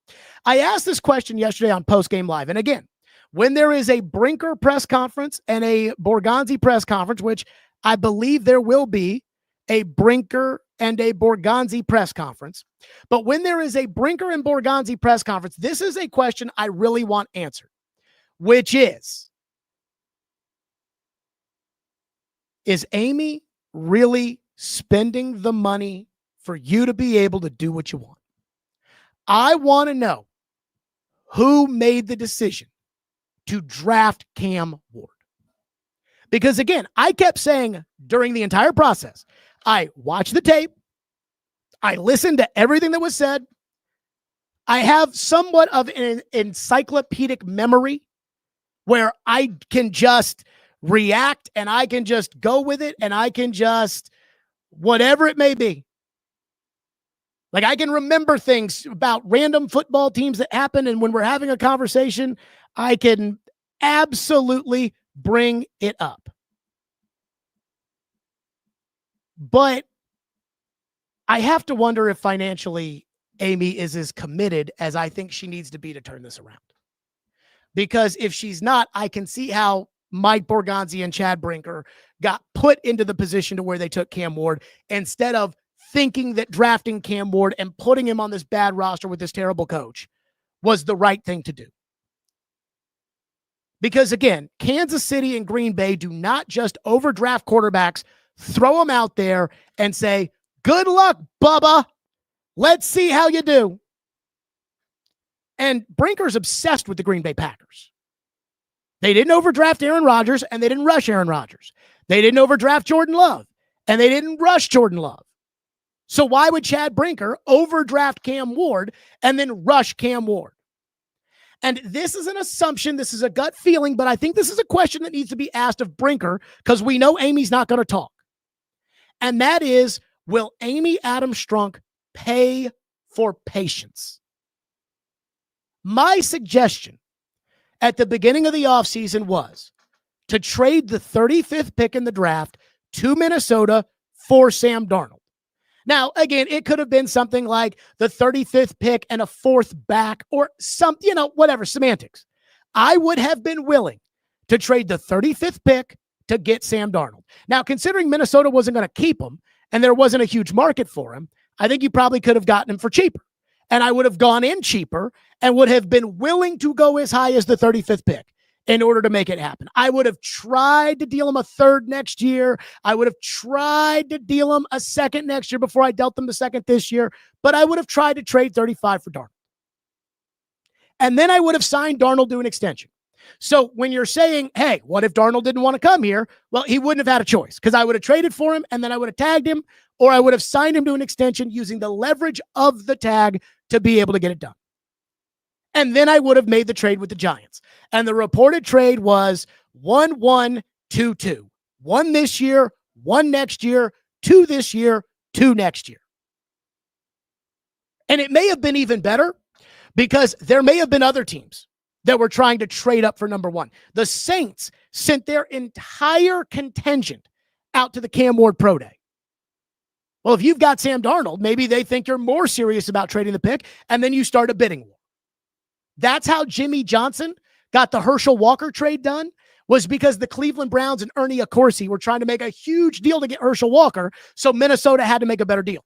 I asked this question yesterday on Post Game Live. And again, when there is a Brinker press conference and a Borgonzi press conference, which I believe there will be a Brinker and a Borgonzi press conference. But when there is a Brinker and Borgonzi press conference, this is a question I really want answered, which is Amy really spending the money for you to be able to do what you want? I want to know who made the decision to draft Cam Ward. Because again, I kept saying during the entire process, I watched the tape, I listened to everything that was said, I have somewhat of an encyclopedic memory where I can just react and I can just go with it and I can just, whatever it may be. Like I can remember things about random football teams that happen, and when we're having a conversation, I can absolutely bring it up. But I have to wonder if financially Amy is as committed as I think she needs to be to turn this around. Because if she's not, I can see how Mike Borgonzi and Chad Brinker got put into the position to where they took Cam Ward instead of thinking that drafting Cam Ward and putting him on this bad roster with this terrible coach was the right thing to do. Because again, Kansas City and Green Bay do not just overdraft quarterbacks, throw them out there and say, good luck, Bubba. Let's see how you do. And Brinker's obsessed with the Green Bay Packers. They didn't overdraft Aaron Rodgers and they didn't rush Aaron Rodgers. They didn't overdraft Jordan Love and they didn't rush Jordan Love. So why would Chad Brinker overdraft Cam Ward and then rush Cam Ward? And this is an assumption. This is a gut feeling, but I think this is a question that needs to be asked of Brinker because we know Amy's not going to talk. And that is, will Amy Adams Strunk pay for patience? My suggestion at the beginning of the offseason was to trade the 35th pick in the draft to Minnesota for Sam Darnold. Now, again, it could have been something like the 35th pick and a 4th back or some, whatever, semantics. I would have been willing to trade the 35th pick to get Sam Darnold. Now, considering Minnesota wasn't going to keep him and there wasn't a huge market for him, I think you probably could have gotten him for cheaper. And I would have gone in cheaper and would have been willing to go as high as the 35th pick in order to make it happen. I would have tried to deal him a 3rd next year. I would have tried to deal him a 2nd next year before I dealt him the 2nd this year. But I would have tried to trade 35 for Darnold. And then I would have signed Darnold to an extension. So when you're saying, hey, what if Darnold didn't want to come here? Well, he wouldn't have had a choice because I would have traded for him and then I would have tagged him, or I would have signed him to an extension using the leverage of the tag to be able to get it done. And then I would have made the trade with the Giants. And the reported trade was 1-1-2-2. 1 this year, 1 next year, 2 this year, 2 next year. And it may have been even better because there may have been other teams that were trying to trade up for number 1. The Saints sent their entire contingent out to the Cam Ward Pro Day. Well, if you've got Sam Darnold, maybe they think you're more serious about trading the pick, and then you start a bidding war. That's how Jimmy Johnson got the Herschel Walker trade done, was because the Cleveland Browns and Ernie Accorsi were trying to make a huge deal to get Herschel Walker, so Minnesota had to make a better deal.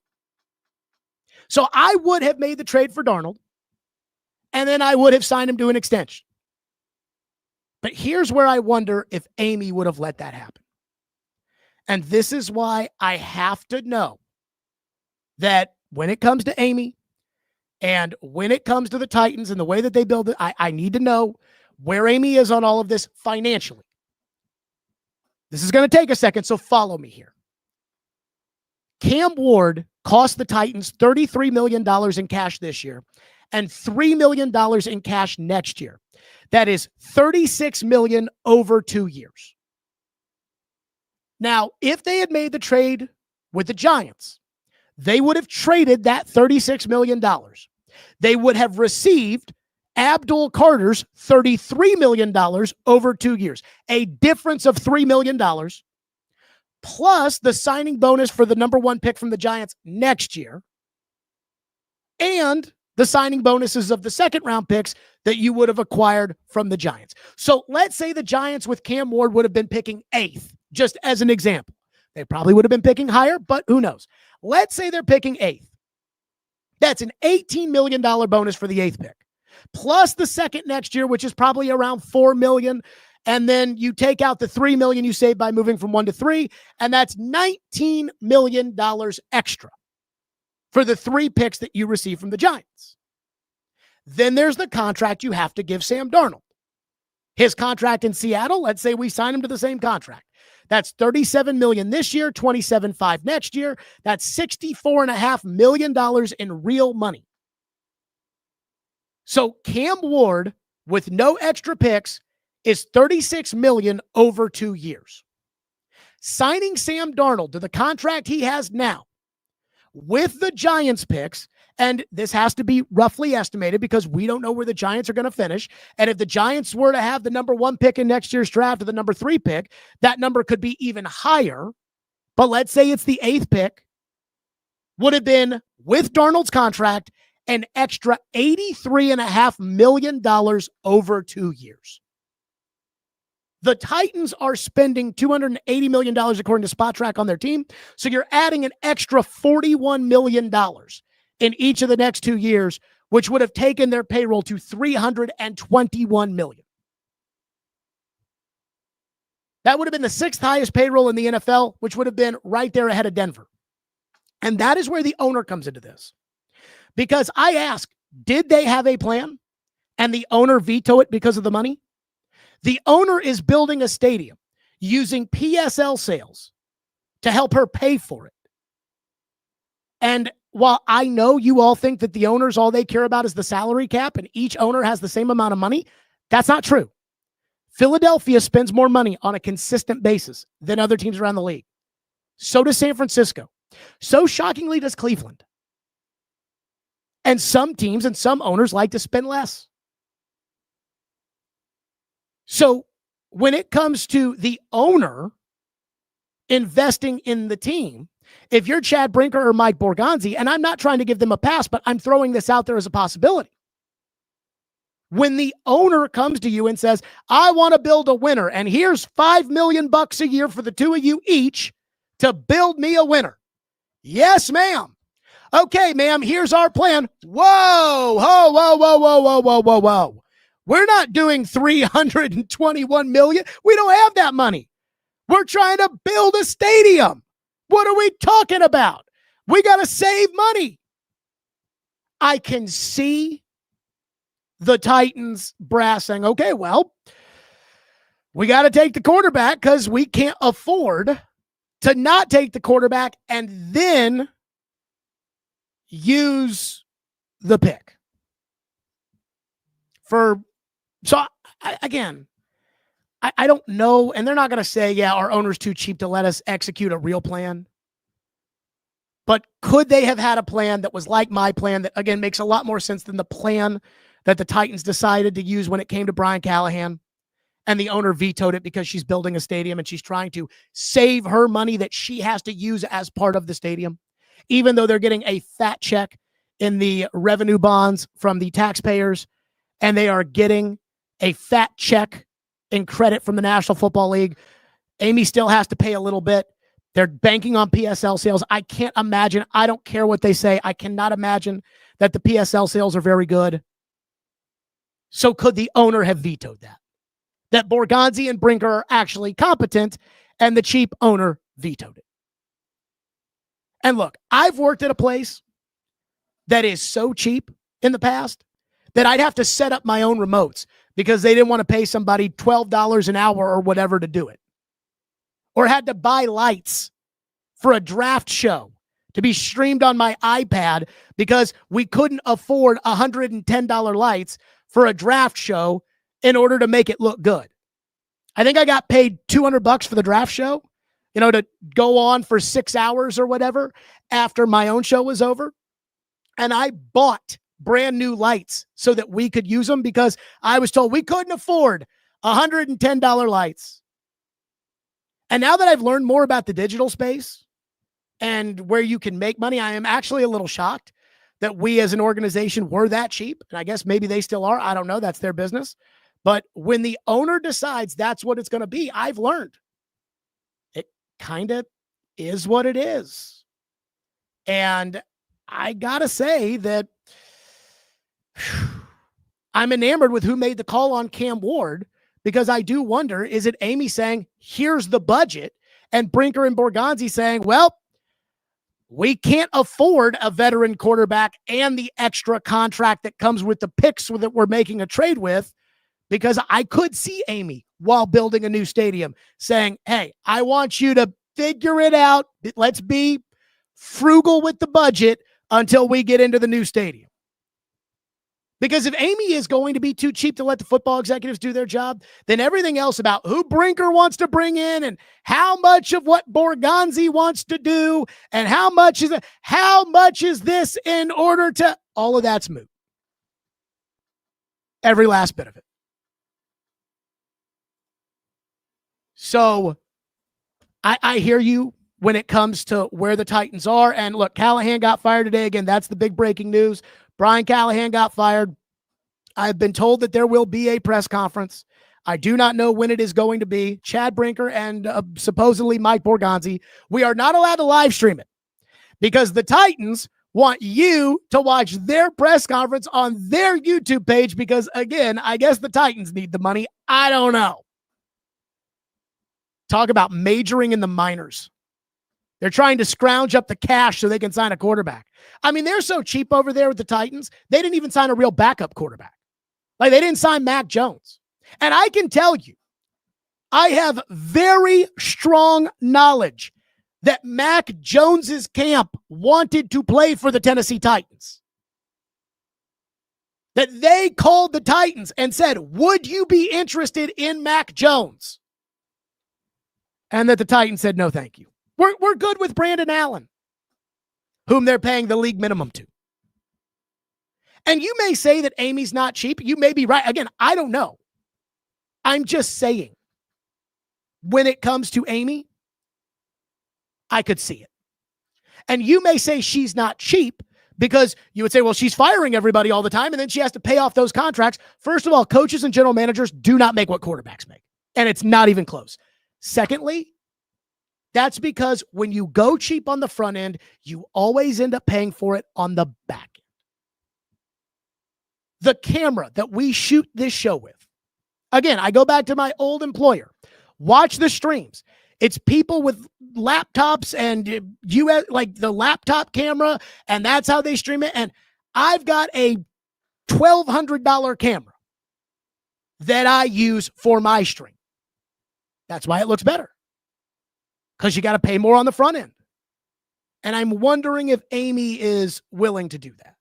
So I would have made the trade for Darnold, and then I would have signed him to an extension. But here's where I wonder if Amy would have let that happen. And this is why I have to know that when it comes to Amy and when it comes to the Titans and the way that they build it, I need to know where Amy is on all of this financially. This is going to take a second, so follow me here. Cam Ward cost the Titans $33 million in cash this year and $3 million in cash next year. That is $36 million over 2 years. Now, if they had made the trade with the Giants, they would have traded that $36 million. They would have received Abdul Carter's $33 million over 2 years, a difference of $3 million, plus the signing bonus for the number 1 pick from the Giants next year, and the signing bonuses of the 2nd round picks that you would have acquired from the Giants. So let's say the Giants with Cam Ward would have been picking 8th, just as an example. They probably would have been picking higher, but who knows? Let's say they're picking 8th. That's an $18 million bonus for the 8th pick, plus the 2nd next year, which is probably around $4 million. And then you take out the $3 million you saved by moving from 1 to 3, and that's $19 million extra for the 3 picks that you receive from the Giants. Then there's the contract you have to give Sam Darnold. His contract in Seattle, let's say we sign him to the same contract. That's $37 million this year, $27.5 million next year. That's $64.5 million in real money. So Cam Ward, with no extra picks, is $36 million over 2 years. Signing Sam Darnold to the contract he has now with the Giants picks, and this has to be roughly estimated because we don't know where the Giants are going to finish. And if the Giants were to have the number 1 pick in next year's draft or the number 3 pick, that number could be even higher. But let's say it's the 8th pick, would have been with Darnold's contract an extra $83.5 million over 2 years. The Titans are spending $280 million according to SpotTrack on their team. So you're adding an extra $41 million in each of the next 2 years, which would have taken their payroll to $321 million. That would have been the 6th highest payroll in the NFL, which would have been right there ahead of Denver. And that is where the owner comes into this. Because I ask, did they have a plan and the owner veto it because of the money? The owner is building a stadium using PSL sales to help her pay for it. And while I know you all think that the owners, all they care about is the salary cap and each owner has the same amount of money, that's not true. Philadelphia spends more money on a consistent basis than other teams around the league. So does San Francisco. So shockingly does Cleveland. And some teams and some owners like to spend less. So when it comes to the owner investing in the team, If you're Chad Brinker or Mike Borgonzi, and I'm not trying to give them a pass, but I'm throwing this out there as a possibility. When the owner comes to you and says, I want to build a winner, and here's $5 million a year for the two of you each to build me a winner. Yes, ma'am. Okay, ma'am, here's our plan. Whoa, whoa, whoa, whoa, whoa, whoa, whoa, whoa, whoa. We're not doing $321 million. We don't have that money. We're trying to build a stadium. What are we talking about? We got to save money. I can see the Titans brass saying, okay, well, we got to take the quarterback because we can't afford to not take the quarterback and then use the pick. I don't know, and they're not going to say, yeah, our owner's too cheap to let us execute a real plan. But could they have had a plan that was like my plan that, again, makes a lot more sense than the plan that the Titans decided to use when it came to Brian Callahan, and the owner vetoed it because she's building a stadium and she's trying to save her money that she has to use as part of the stadium, even though they're getting a fat check in the revenue bonds from the taxpayers, and they are getting a fat check in credit from the National Football League. Amy still has to pay a little bit. They're banking on PSL sales. I can't imagine. I don't care what they say. I cannot imagine that the PSL sales are very good. So could the owner have vetoed that? That Borgonzi and Brinker are actually competent, and the cheap owner vetoed it. And look, I've worked at a place that is so cheap in the past that I'd have to set up my own remotes because they didn't want to pay somebody $12 an hour or whatever to do it. Or had to buy lights for a draft show to be streamed on my iPad because we couldn't afford $110 lights for a draft show in order to make it look good. I think I got paid $200 for the draft show, to go on for 6 hours or whatever after my own show was over. And I bought brand new lights so that we could use them because I was told we couldn't afford $110 lights. And now that I've learned more about the digital space and where you can make money, I am actually a little shocked that we as an organization were that cheap. And I guess maybe they still are. I don't know. That's their business. But when the owner decides that's what it's going to be, I've learned it kind of is what it is. And I got to say that I'm enamored with who made the call on Cam Ward, because I do wonder, is it Amy saying, here's the budget, and Brinker and Borgonzi saying, well, we can't afford a veteran quarterback and the extra contract that comes with the picks that we're making a trade with, because I could see Amy, while building a new stadium, saying, hey, I want you to figure it out. Let's be frugal with the budget until we get into the new stadium. Because if Amy is going to be too cheap to let the football executives do their job, then everything else about who Brinker wants to bring in and how much of what Borgonzi wants to do and how much is this in order to, all of that's moot. Every last bit of it. So I hear you when it comes to where the Titans are. And look, Callahan got fired today. Again, that's the big breaking news. Brian Callahan got fired. I've been told that there will be a press conference. I do not know when it is going to be. Chad Brinker and supposedly Mike Borgonzi. We are not allowed to live stream it because the Titans want you to watch their press conference on their YouTube page because, again, I guess the Titans need the money. I don't know. Talk about majoring in the minors. They're trying to scrounge up the cash so they can sign a quarterback. I mean, they're so cheap over there with the Titans, they didn't even sign a real backup quarterback. Like, they didn't sign Mac Jones. And I can tell you, I have very strong knowledge that Mac Jones's camp wanted to play for the Tennessee Titans. That they called the Titans and said, would you be interested in Mac Jones? And that the Titans said, no, thank you. We're good with Brandon Allen, whom they're paying the league minimum to. And you may say that Amy's not cheap. You may be right. Again, I don't know. I'm just saying, when it comes to Amy, I could see it. And you may say she's not cheap because you would say, well, she's firing everybody all the time, and then she has to pay off those contracts. First of all, coaches and general managers do not make what quarterbacks make, and it's not even close. Secondly, that's because when you go cheap on the front end, you always end up paying for it on the back end. The camera that we shoot this show with, again, I go back to my old employer. Watch the streams. It's people with laptops and like the laptop camera, and that's how they stream it. And I've got a $1,200 camera that I use for my stream. That's why it looks better, because you got to pay more on the front end. And I'm wondering if Amy is willing to do that.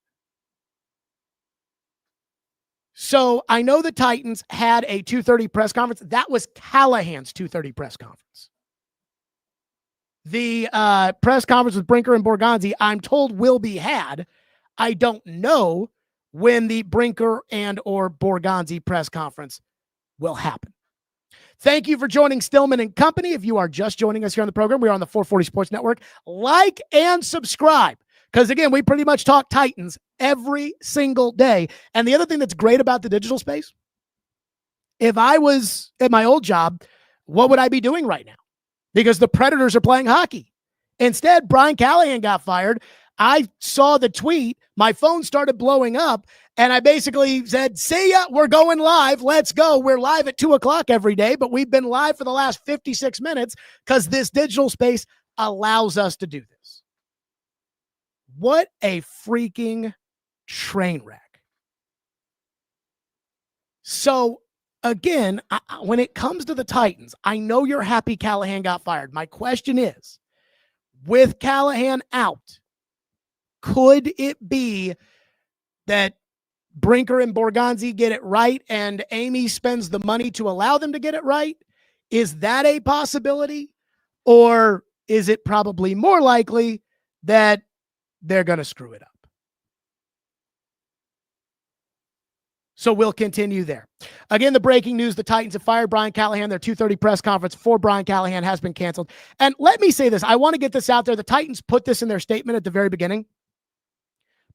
So I know the Titans had a 2:30 press conference. That was Callahan's 2:30 press conference. The press conference with Brinker and Borgonzi, I'm told, will be had. I don't know when the Brinker and or Borgonzi press conference will happen. Thank you for joining Stillman and Company. If you are just joining us here on the program, we are on the 440 Sports Network. Like and subscribe, because, again, we pretty much talk Titans every single day. And the other thing that's great about the digital space, if I was at my old job, what would I be doing right now? Because the Predators are playing hockey. Instead, Brian Callahan got fired. I saw the tweet. My phone started blowing up, and I basically said, see ya, we're going live. Let's go. We're live at 2 o'clock every day, but we've been live for the last 56 minutes because this digital space allows us to do this. What a freaking train wreck. So, again, when it comes to the Titans, I know you're happy Callahan got fired. My question is, with Callahan out, could it be that Brinker and Borgonzi get it right and Amy spends the money to allow them to get it right? Is that a possibility? Or is it probably more likely that they're going to screw it up? So we'll continue there. Again, the breaking news, the Titans have fired Brian Callahan. Their 2:30 press conference for Brian Callahan has been canceled. And let me say this. I want to get this out there. The Titans put this in their statement at the very beginning.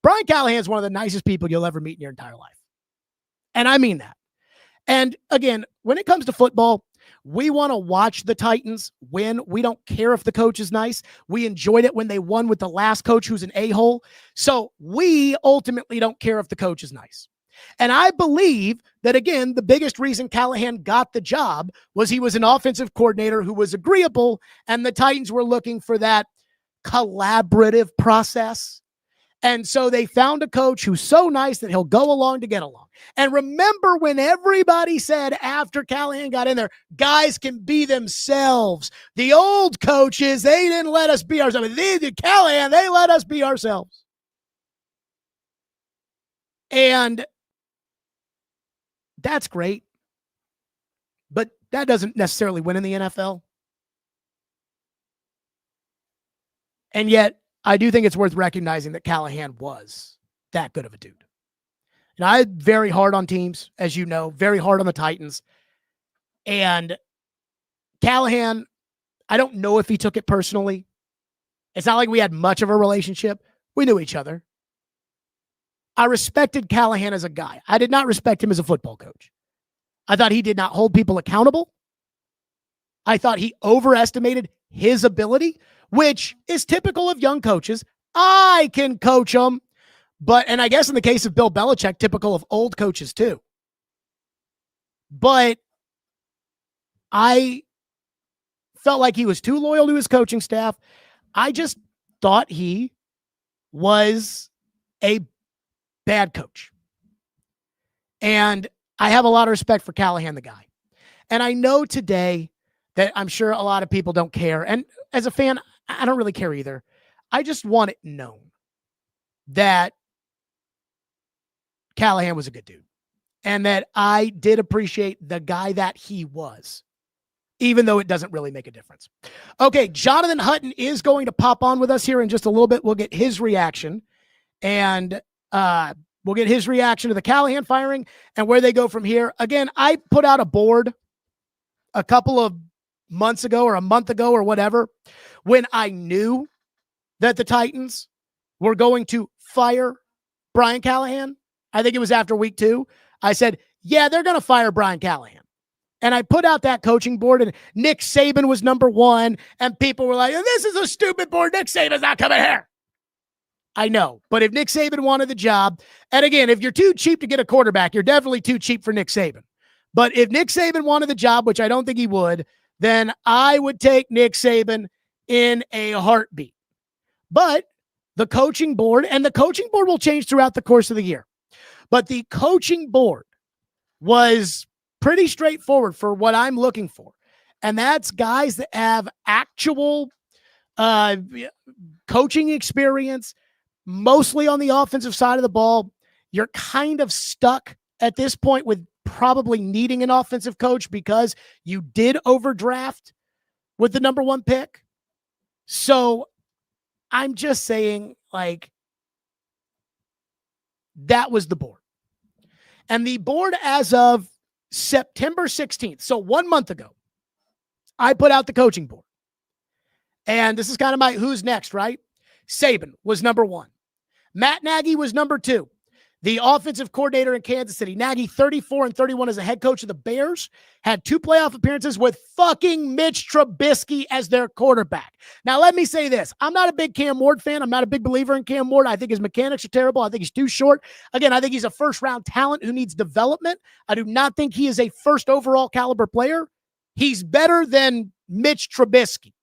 Brian Callahan is one of the nicest people you'll ever meet in your entire life. And I mean that. And again, when it comes to football, we want to watch the Titans win. We don't care if the coach is nice. We enjoyed it when they won with the last coach who's an a-hole. So we ultimately don't care if the coach is nice. And I believe that, again, the biggest reason Callahan got the job was he was an offensive coordinator who was agreeable, and the Titans were looking for that collaborative process. And so they found a coach who's so nice that he'll go along to get along. And remember when everybody said after Callahan got in there, guys can be themselves. The old coaches, they didn't let us be ourselves. Callahan, they let us be ourselves. And that's great. But that doesn't necessarily win in the NFL. And yet, I do think it's worth recognizing that Callahan was that good of a dude. And I'm very hard on teams, as you know, very hard on the Titans. And Callahan, I don't know if he took it personally. It's not like we had much of a relationship. We knew each other. I respected Callahan as a guy. I did not respect him as a football coach. I thought he did not hold people accountable. I thought he overestimated his ability, which is typical of young coaches. I can coach them, and I guess in the case of Bill Belichick, typical of old coaches too. But I felt like he was too loyal to his coaching staff. I just thought he was a bad coach. And I have a lot of respect for Callahan, the guy. And I know today that I'm sure a lot of people don't care. And as a fan, I don't really care either. I just want it known that Callahan was a good dude and that I did appreciate the guy that he was, even though it doesn't really make a difference. Okay, Jonathan Hutton is going to pop on with us here in just a little bit. We'll get his reaction, and we'll get his reaction to the Callahan firing and where they go from here. Again, I put out a board a couple of months ago or a month ago or whatever when I knew that the Titans were going to fire Brian Callahan. I think it was after week 2. I said, yeah, they're going to fire Brian Callahan. And I put out that coaching board, and Nick Saban was number 1, and people were like, this is a stupid board. Nick Saban's not coming here. I know, but if Nick Saban wanted the job, and again, if you're too cheap to get a quarterback, you're definitely too cheap for Nick Saban. But if Nick Saban wanted the job, which I don't think he would, then I would take Nick Saban in a heartbeat. But the coaching board, and the coaching board will change throughout the course of the year, but the coaching board was pretty straightforward for what I'm looking for. And that's guys that have actual coaching experience, mostly on the offensive side of the ball. You're kind of stuck at this point with probably needing an offensive coach because you did overdraft with the number 1 pick. So I'm just saying, like, that was the board. And the board as of September 16th, so 1 month ago, I put out the coaching board. And this is kind of my who's next, right? Saban was number 1. Matt Nagy was number 2. The offensive coordinator in Kansas City. Nagy, 34-31 as a head coach of the Bears, had 2 playoff appearances with fucking Mitch Trubisky as their quarterback. Now, let me say this. I'm not a big Cam Ward fan. I'm not a big believer in Cam Ward. I think his mechanics are terrible. I think he's too short. Again, I think he's a first-round talent who needs development. I do not think he is a first overall caliber player. He's better than Mitch Trubisky.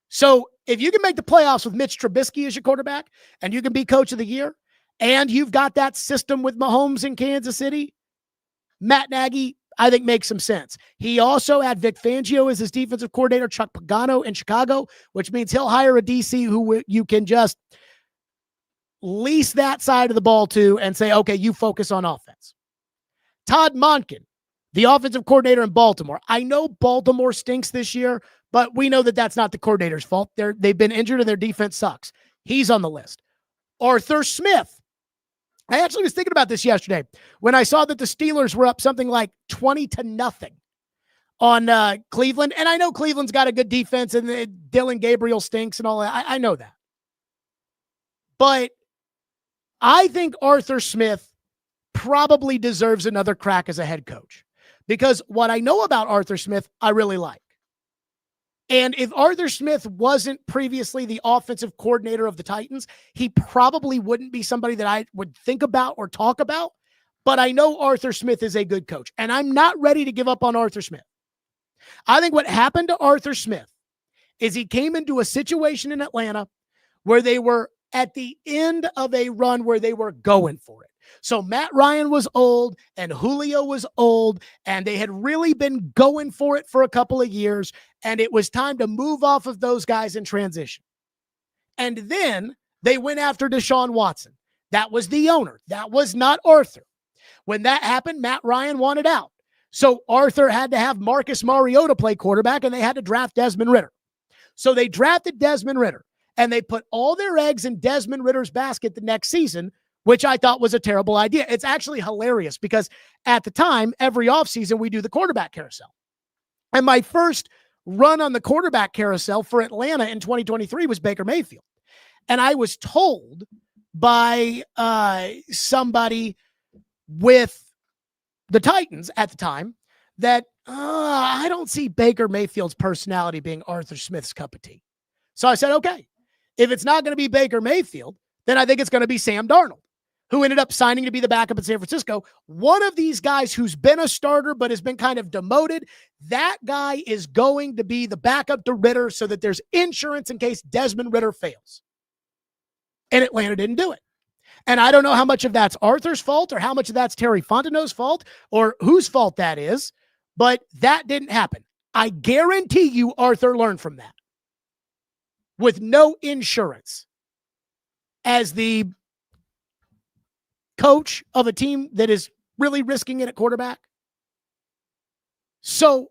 So if you can make the playoffs with Mitch Trubisky as your quarterback and you can be coach of the year, and you've got that system with Mahomes in Kansas City, Matt Nagy, I think, makes some sense. He also had Vic Fangio as his defensive coordinator, Chuck Pagano in Chicago, which means he'll hire a DC who you can just lease that side of the ball to and say, okay, you focus on offense. Todd Monken, the offensive coordinator in Baltimore. I know Baltimore stinks this year, but we know that that's not the coordinator's fault. They've been injured and their defense sucks. He's on the list. Arthur Smith. I actually was thinking about this yesterday when I saw that the Steelers were up something like 20-0 on Cleveland. And I know Cleveland's got a good defense and Dylan Gabriel stinks and all that. I know that. But I think Arthur Smith probably deserves another crack as a head coach because what I know about Arthur Smith, I really like. And if Arthur Smith wasn't previously the offensive coordinator of the Titans, he probably wouldn't be somebody that I would think about or talk about. But I know Arthur Smith is a good coach, and I'm not ready to give up on Arthur Smith. I think what happened to Arthur Smith is he came into a situation in Atlanta where they were at the end of a run where they were going for it. So Matt Ryan was old and Julio was old and they had really been going for it for a couple of years and it was time to move off of those guys in transition. And then they went after Deshaun Watson. That was the owner. That was not Arthur. When that happened, Matt Ryan wanted out. So Arthur had to have Marcus Mariota play quarterback and they had to draft Desmond Ridder. So they drafted Desmond Ridder and they put all their eggs in Desmond Ridder's basket the next season, which I thought was a terrible idea. It's actually hilarious because at the time, every offseason, we do the quarterback carousel. And my first run on the quarterback carousel for Atlanta in 2023 was Baker Mayfield. And I was told by somebody with the Titans at the time that I don't see Baker Mayfield's personality being Arthur Smith's cup of tea. So I said, okay, if it's not going to be Baker Mayfield, then I think it's going to be Sam Darnold, who ended up signing to be the backup in San Francisco. One of these guys who's been a starter but has been kind of demoted, that guy is going to be the backup to Ridder so that there's insurance in case Desmond Ridder fails. And Atlanta didn't do it. And I don't know how much of that's Arthur's fault or how much of that's Terry Fontenot's fault or whose fault that is, but that didn't happen. I guarantee you Arthur learned from that. With no insurance as the coach of a team that is really risking it at quarterback. So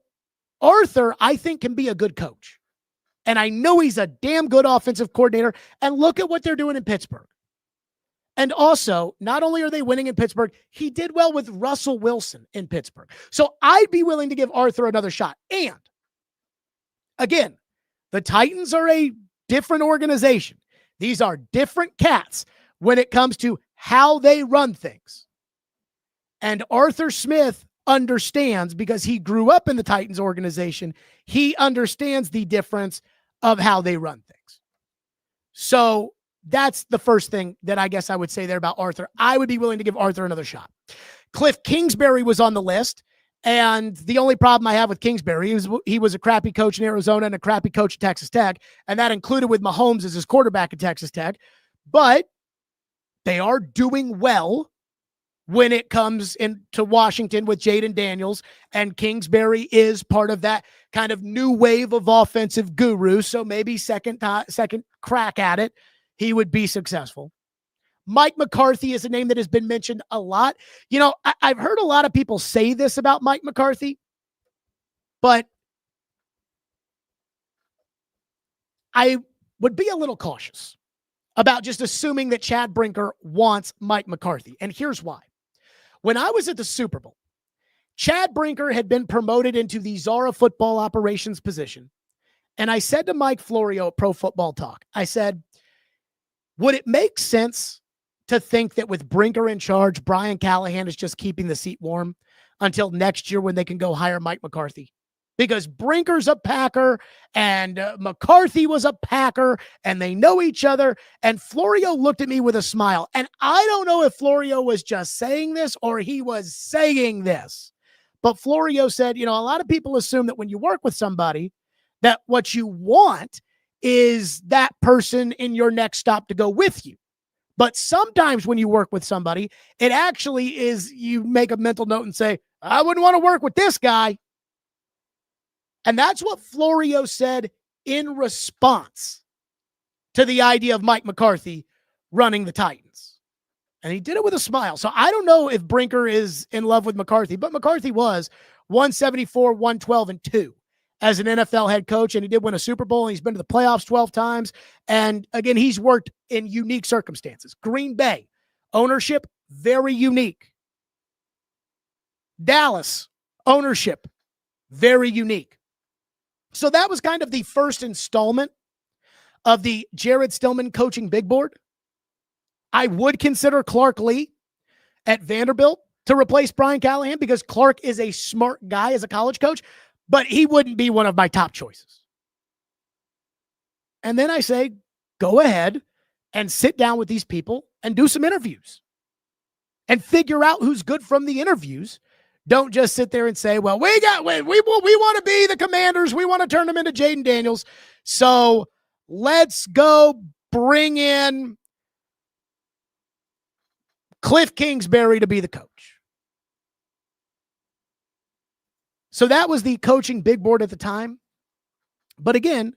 Arthur, I think, can be a good coach. And I know he's a damn good offensive coordinator. And look at what they're doing in Pittsburgh. And also, not only are they winning in Pittsburgh, he did well with Russell Wilson in Pittsburgh. So I'd be willing to give Arthur another shot. And again, the Titans are a different organization. These are different cats when it comes to how they run things. And Arthur Smith understands, because he grew up in the Titans organization, he understands the difference of how they run things. So that's the first thing that I guess I would say there about Arthur. I would be willing to give Arthur another shot. Cliff Kingsbury was on the list. And the only problem I have with Kingsbury is he was a crappy coach in Arizona and a crappy coach at Texas Tech. And that included with Mahomes as his quarterback at Texas Tech. But they are doing well when it comes into Washington with Jaden Daniels. And Kingsbury is part of that kind of new wave of offensive gurus. So maybe second crack at it, he would be successful. Mike McCarthy is a name that has been mentioned a lot. You know, I've heard a lot of people say this about Mike McCarthy, but I would be a little cautious about just assuming that Chad Brinker wants Mike McCarthy. And here's why. When I was at the Super Bowl, Chad Brinker had been promoted into the Zara football operations position. And I said to Mike Florio at Pro Football Talk, I said, would it make sense to think that with Brinker in charge, Brian Callahan is just keeping the seat warm until next year when they can go hire Mike McCarthy? Because Brinker's a Packer and McCarthy was a Packer and they know each other. And Florio looked at me with a smile. And I don't know if Florio was just saying this or he was saying this. But Florio said, you know, a lot of people assume that when you work with somebody, that what you want is that person in your next stop to go with you. But sometimes when you work with somebody, it actually is you make a mental note and say, I wouldn't want to work with this guy. And that's what Florio said in response to the idea of Mike McCarthy running the Titans. And he did it with a smile. So I don't know if Brinker is in love with McCarthy, but McCarthy was 174, 112, and 2 as an NFL head coach, and he did win a Super Bowl, and he's been to the playoffs 12 times. And again, he's worked in unique circumstances. Green Bay, ownership, very unique. Dallas, ownership, very unique. So that was kind of the first installment of the Jared Stillman coaching big board. I would consider Clark Lee at Vanderbilt to replace Brian Callahan because Clark is a smart guy as a college coach, but he wouldn't be one of my top choices. And then I say, go ahead and sit down with these people and do some interviews and figure out who's good from the interviews. Don't just sit there and say, well, we want to be the Commanders. We want to turn them into Jaden Daniels. So let's go bring in Cliff Kingsbury to be the coach. So that was the coaching big board at the time. But again,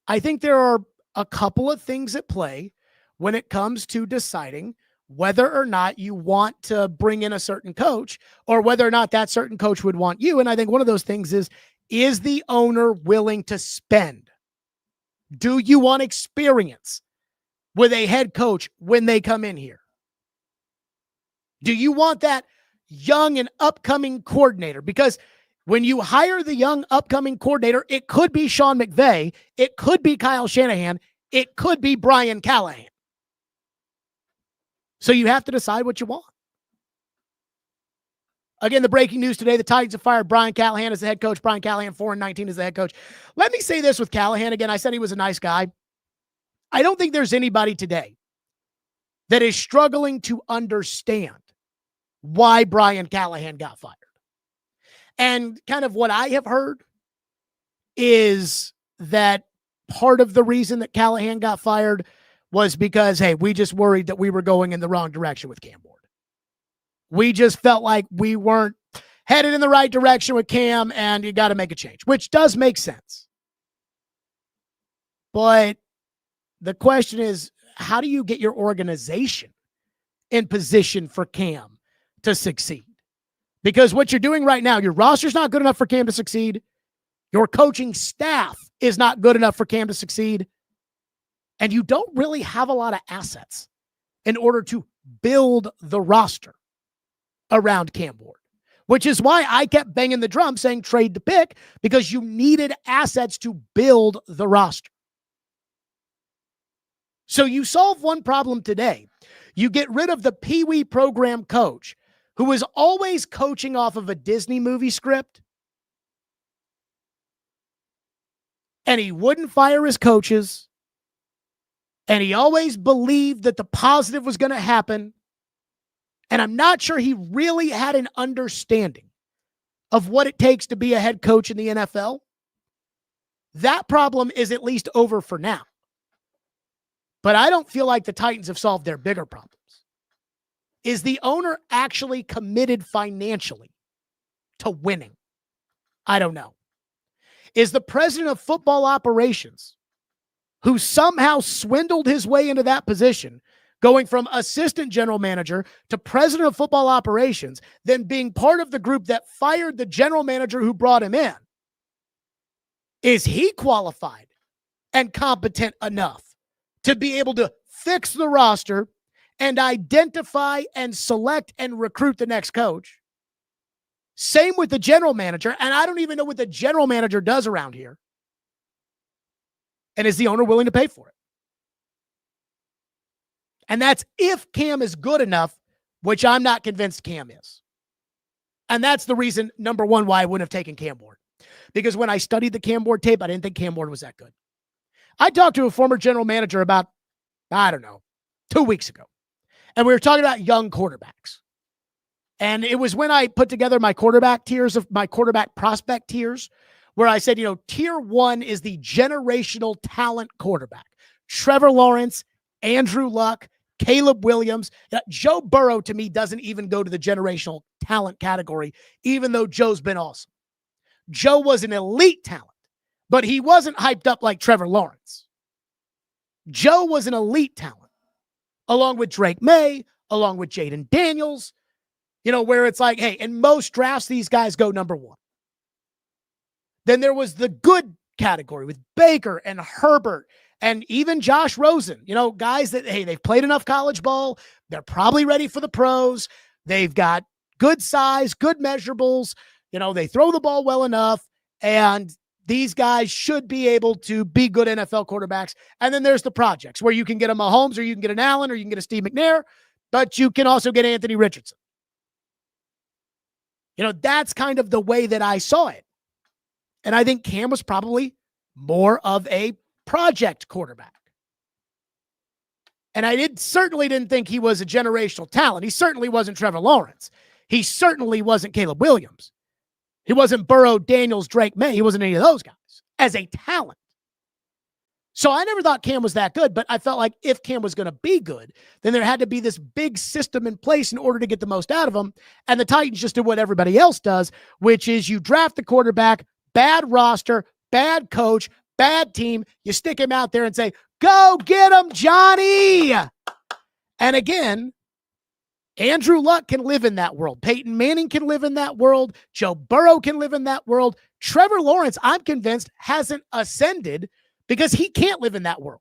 I think there are a couple of things at play when it comes to deciding whether or not you want to bring in a certain coach or whether or not that certain coach would want you. And I think one of those things is the owner willing to spend? Do you want experience with a head coach when they come in here? Do you want that young and upcoming coordinator? Because when you hire the young upcoming coordinator, it could be Sean McVay, it could be Kyle Shanahan, it could be Brian Callahan. So you have to decide what you want. Again, the breaking news today, the Titans have fired Brian Callahan as the head coach. Brian Callahan, 4-19 as the head coach. Let me say this with Callahan. Again, I said he was a nice guy. I don't think there's anybody today that is struggling to understand why Brian Callahan got fired. And kind of what I have heard is that part of the reason that Callahan got fired was because, hey, we just worried that we were going in the wrong direction with Cam Ward. We just felt like we weren't headed in the right direction with Cam, and you got to make a change, which does make sense. But the question is, how do you get your organization in position for Cam to succeed? Because what you're doing right now, your roster's not good enough for Cam to succeed. Your coaching staff is not good enough for Cam to succeed. And you don't really have a lot of assets in order to build the roster around Cam Ward, which is why I kept banging the drum saying trade the pick, because you needed assets to build the roster. So you solve one problem today. You get rid of the Pee Wee program coach who was always coaching off of a Disney movie script. And he wouldn't fire his coaches. And he always believed that the positive was going to happen. And I'm not sure he really had an understanding of what it takes to be a head coach in the NFL. That problem is at least over for now. But I don't feel like the Titans have solved their bigger problems. Is the owner actually committed financially to winning? I don't know. Is the president of football operations, who somehow swindled his way into that position, going from assistant general manager to president of football operations, then being part of the group that fired the general manager who brought him in, is he qualified and competent enough to be able to fix the roster and identify and select and recruit the next coach? Same with the general manager, and I don't even know what the general manager does around here. And is the owner willing to pay for it? And that's if Cam is good enough, which I'm not convinced Cam is. And that's the reason, number one, why I wouldn't have taken Cam Ward. Because when I studied the Cam Ward tape, I didn't think Cam Ward was that good. I talked to a former general manager about, 2 weeks ago. And we were talking about young quarterbacks. And it was when I put together my quarterback tiers of my quarterback prospect tiers, where I said, tier 1 is the generational talent quarterback. Trevor Lawrence, Andrew Luck, Caleb Williams. Joe Burrow, to me, doesn't even go to the generational talent category, even though Joe's been awesome. Joe was an elite talent, but he wasn't hyped up like Trevor Lawrence. Joe was an elite talent, along with Drake May, along with Jaden Daniels, where it's like, hey, in most drafts, these guys go number 1. Then there was the good category with Baker and Herbert and even Josh Rosen, guys that, hey, they've played enough college ball. They're probably ready for the pros. They've got good size, good measurables. They throw the ball well enough, and these guys should be able to be good NFL quarterbacks. And then there's the projects where you can get a Mahomes or you can get an Allen or you can get a Steve McNair, but you can also get Anthony Richardson. That's kind of the way that I saw it. And I think Cam was probably more of a project quarterback. And I certainly didn't think he was a generational talent. He certainly wasn't Trevor Lawrence. He certainly wasn't Caleb Williams. He wasn't Burrow, Daniels, Drake May. He wasn't any of those guys as a talent. So I never thought Cam was that good, but I felt like if Cam was going to be good, then there had to be this big system in place in order to get the most out of him. And the Titans just did what everybody else does, which is you draft the quarterback, bad roster, bad coach, bad team. You stick him out there and say, go get him, Johnny. And again, Andrew Luck can live in that world. Peyton Manning can live in that world. Joe Burrow can live in that world. Trevor Lawrence, I'm convinced, hasn't ascended because he can't live in that world.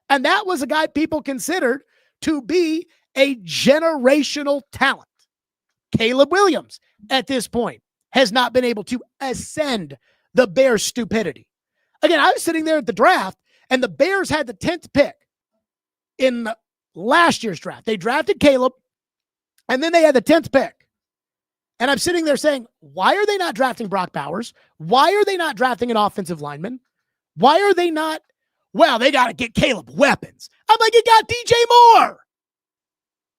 And that was a guy people considered to be a generational talent. Caleb Williams, at this point, has not been able to ascend the Bears' stupidity. Again, I was sitting there at the draft, and the Bears had the 10th pick in last year's draft. They drafted Caleb, and then they had the 10th pick. And I'm sitting there saying, why are they not drafting Brock Bowers? Why are they not drafting an offensive lineman? Why are they not? Well, they got to get Caleb weapons. I'm like, you got DJ Moore.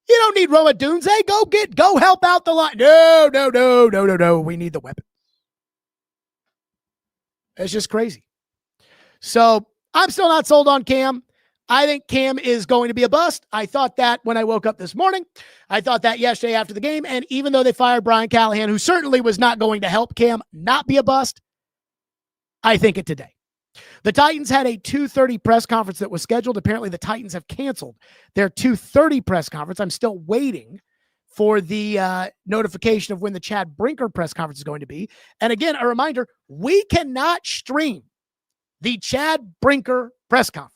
You don't need Roma Dunze. Go help out the line. No. We need the weapon. It's just crazy. So I'm still not sold on Cam. I think Cam is going to be a bust. I thought that when I woke up this morning. I thought that yesterday after the game. And even though they fired Brian Callahan, who certainly was not going to help Cam not be a bust, I think it today. The Titans had a 2:30 press conference that was scheduled. Apparently, the Titans have canceled their 2:30 press conference. I'm still waiting for the notification of when the Chad Brinker press conference is going to be. And again, a reminder, we cannot stream the Chad Brinker press conference.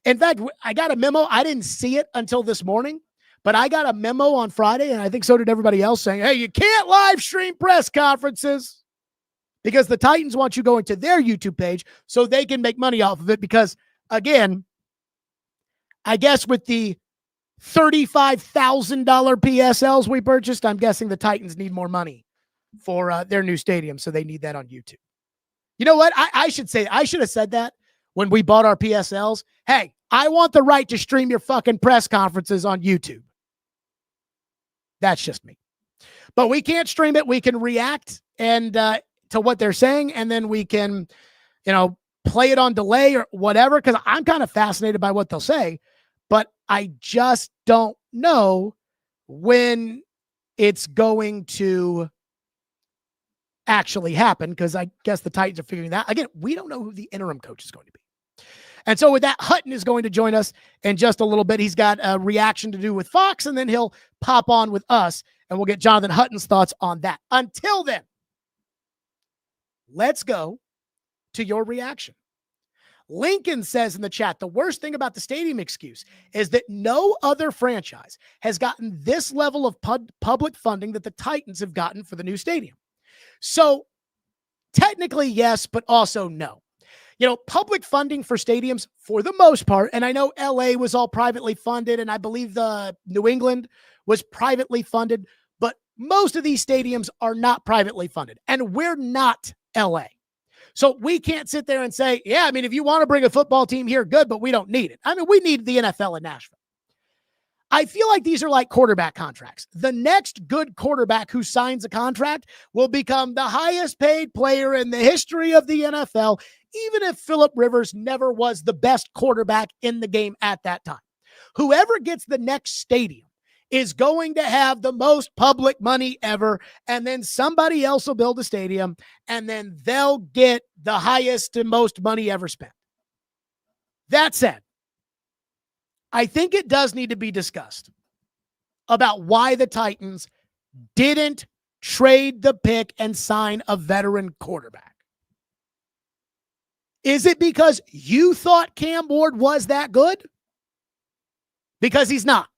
In fact, I got a memo. I didn't see it until this morning, but I got a memo on Friday, and I think so did everybody else, saying, hey, you can't live stream press conferences because the Titans want you going to their YouTube page so they can make money off of it. Because, again, I guess with the $35,000 PSLs we purchased, I'm guessing the Titans need more money for their new stadium, so they need that on YouTube. You know what? I should have said that when we bought our PSLs. Hey, I want the right to stream your fucking press conferences on YouTube. That's just me. But we can't stream it. We can react and to what they're saying, and then we can, play it on delay or whatever, because I'm kind of fascinated by what they'll say, but I just don't know when it's going to actually happen, because I guess the Titans are figuring that. Again, we don't know who the interim coach is going to be. And so with that, Hutton is going to join us in just a little bit. He's got a reaction to do with Fox, and then he'll pop on with us, and we'll get Jonathan Hutton's thoughts on that. Until then, let's go to your reaction. Lincoln says in the chat, the worst thing about the stadium excuse is that no other franchise has gotten this level of public funding that the Titans have gotten for the new stadium. So technically, yes, but also no. Public funding for stadiums for the most part, and I know LA was all privately funded, and I believe the New England was privately funded, but most of these stadiums are not privately funded, and we're not LA. So we can't sit there and say, yeah, I mean, if you want to bring a football team here, good, but we don't need it. I mean, we need the NFL in Nashville. I feel like these are like quarterback contracts. The next good quarterback who signs a contract will become the highest paid player in the history of the NFL, even if Phillip Rivers never was the best quarterback in the game at that time. Whoever gets the next stadium is going to have the most public money ever, and then somebody else will build a stadium, and then they'll get the highest and most money ever spent. That said, I think it does need to be discussed about why the Titans didn't trade the pick and sign a veteran quarterback. Is it because you thought Cam Ward was that good? Because he's not.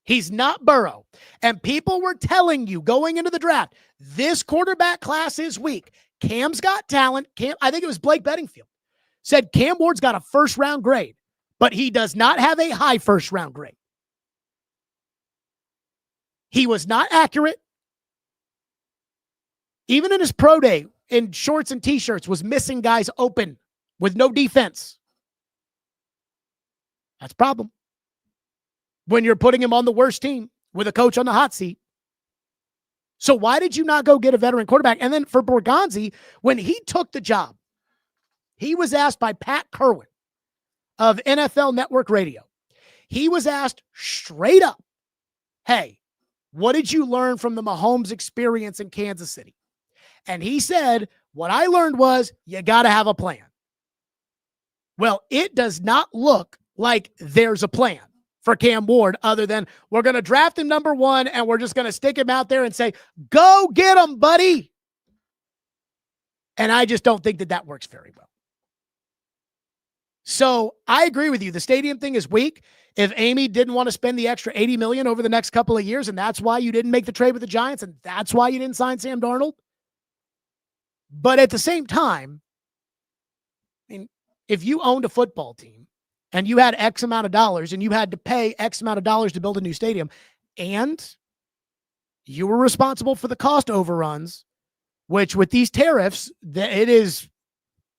He's not Burrow. And people were telling you going into the draft, this quarterback class is weak. Cam's got talent. I think it was Blake Bedingfield, said Cam Ward's got a first-round grade, but he does not have a high first-round grade. He was not accurate. Even in his pro day, in shorts and T-shirts, was missing guys open with no defense. That's a problem when you're putting him on the worst team with a coach on the hot seat. So why did you not go get a veteran quarterback? And then for Borgonzi, when he took the job, he was asked by Pat Kerwin of NFL Network Radio. He was asked straight up, hey, what did you learn from the Mahomes experience in Kansas City? And he said, what I learned was you got to have a plan. Well, it does not look like there's a plan for Cam Ward other than we're going to draft him number one and we're just going to stick him out there and say, go get him, buddy. And I just don't think that works very well. So I agree with you. The stadium thing is weak. If Amy didn't want to spend the extra $80 million over the next couple of years, and that's why you didn't make the trade with the Giants, and that's why you didn't sign Sam Darnold. But at the same time, I mean, if you owned a football team and you had X amount of dollars and you had to pay X amount of dollars to build a new stadium, and you were responsible for the cost overruns, which with these tariffs, it is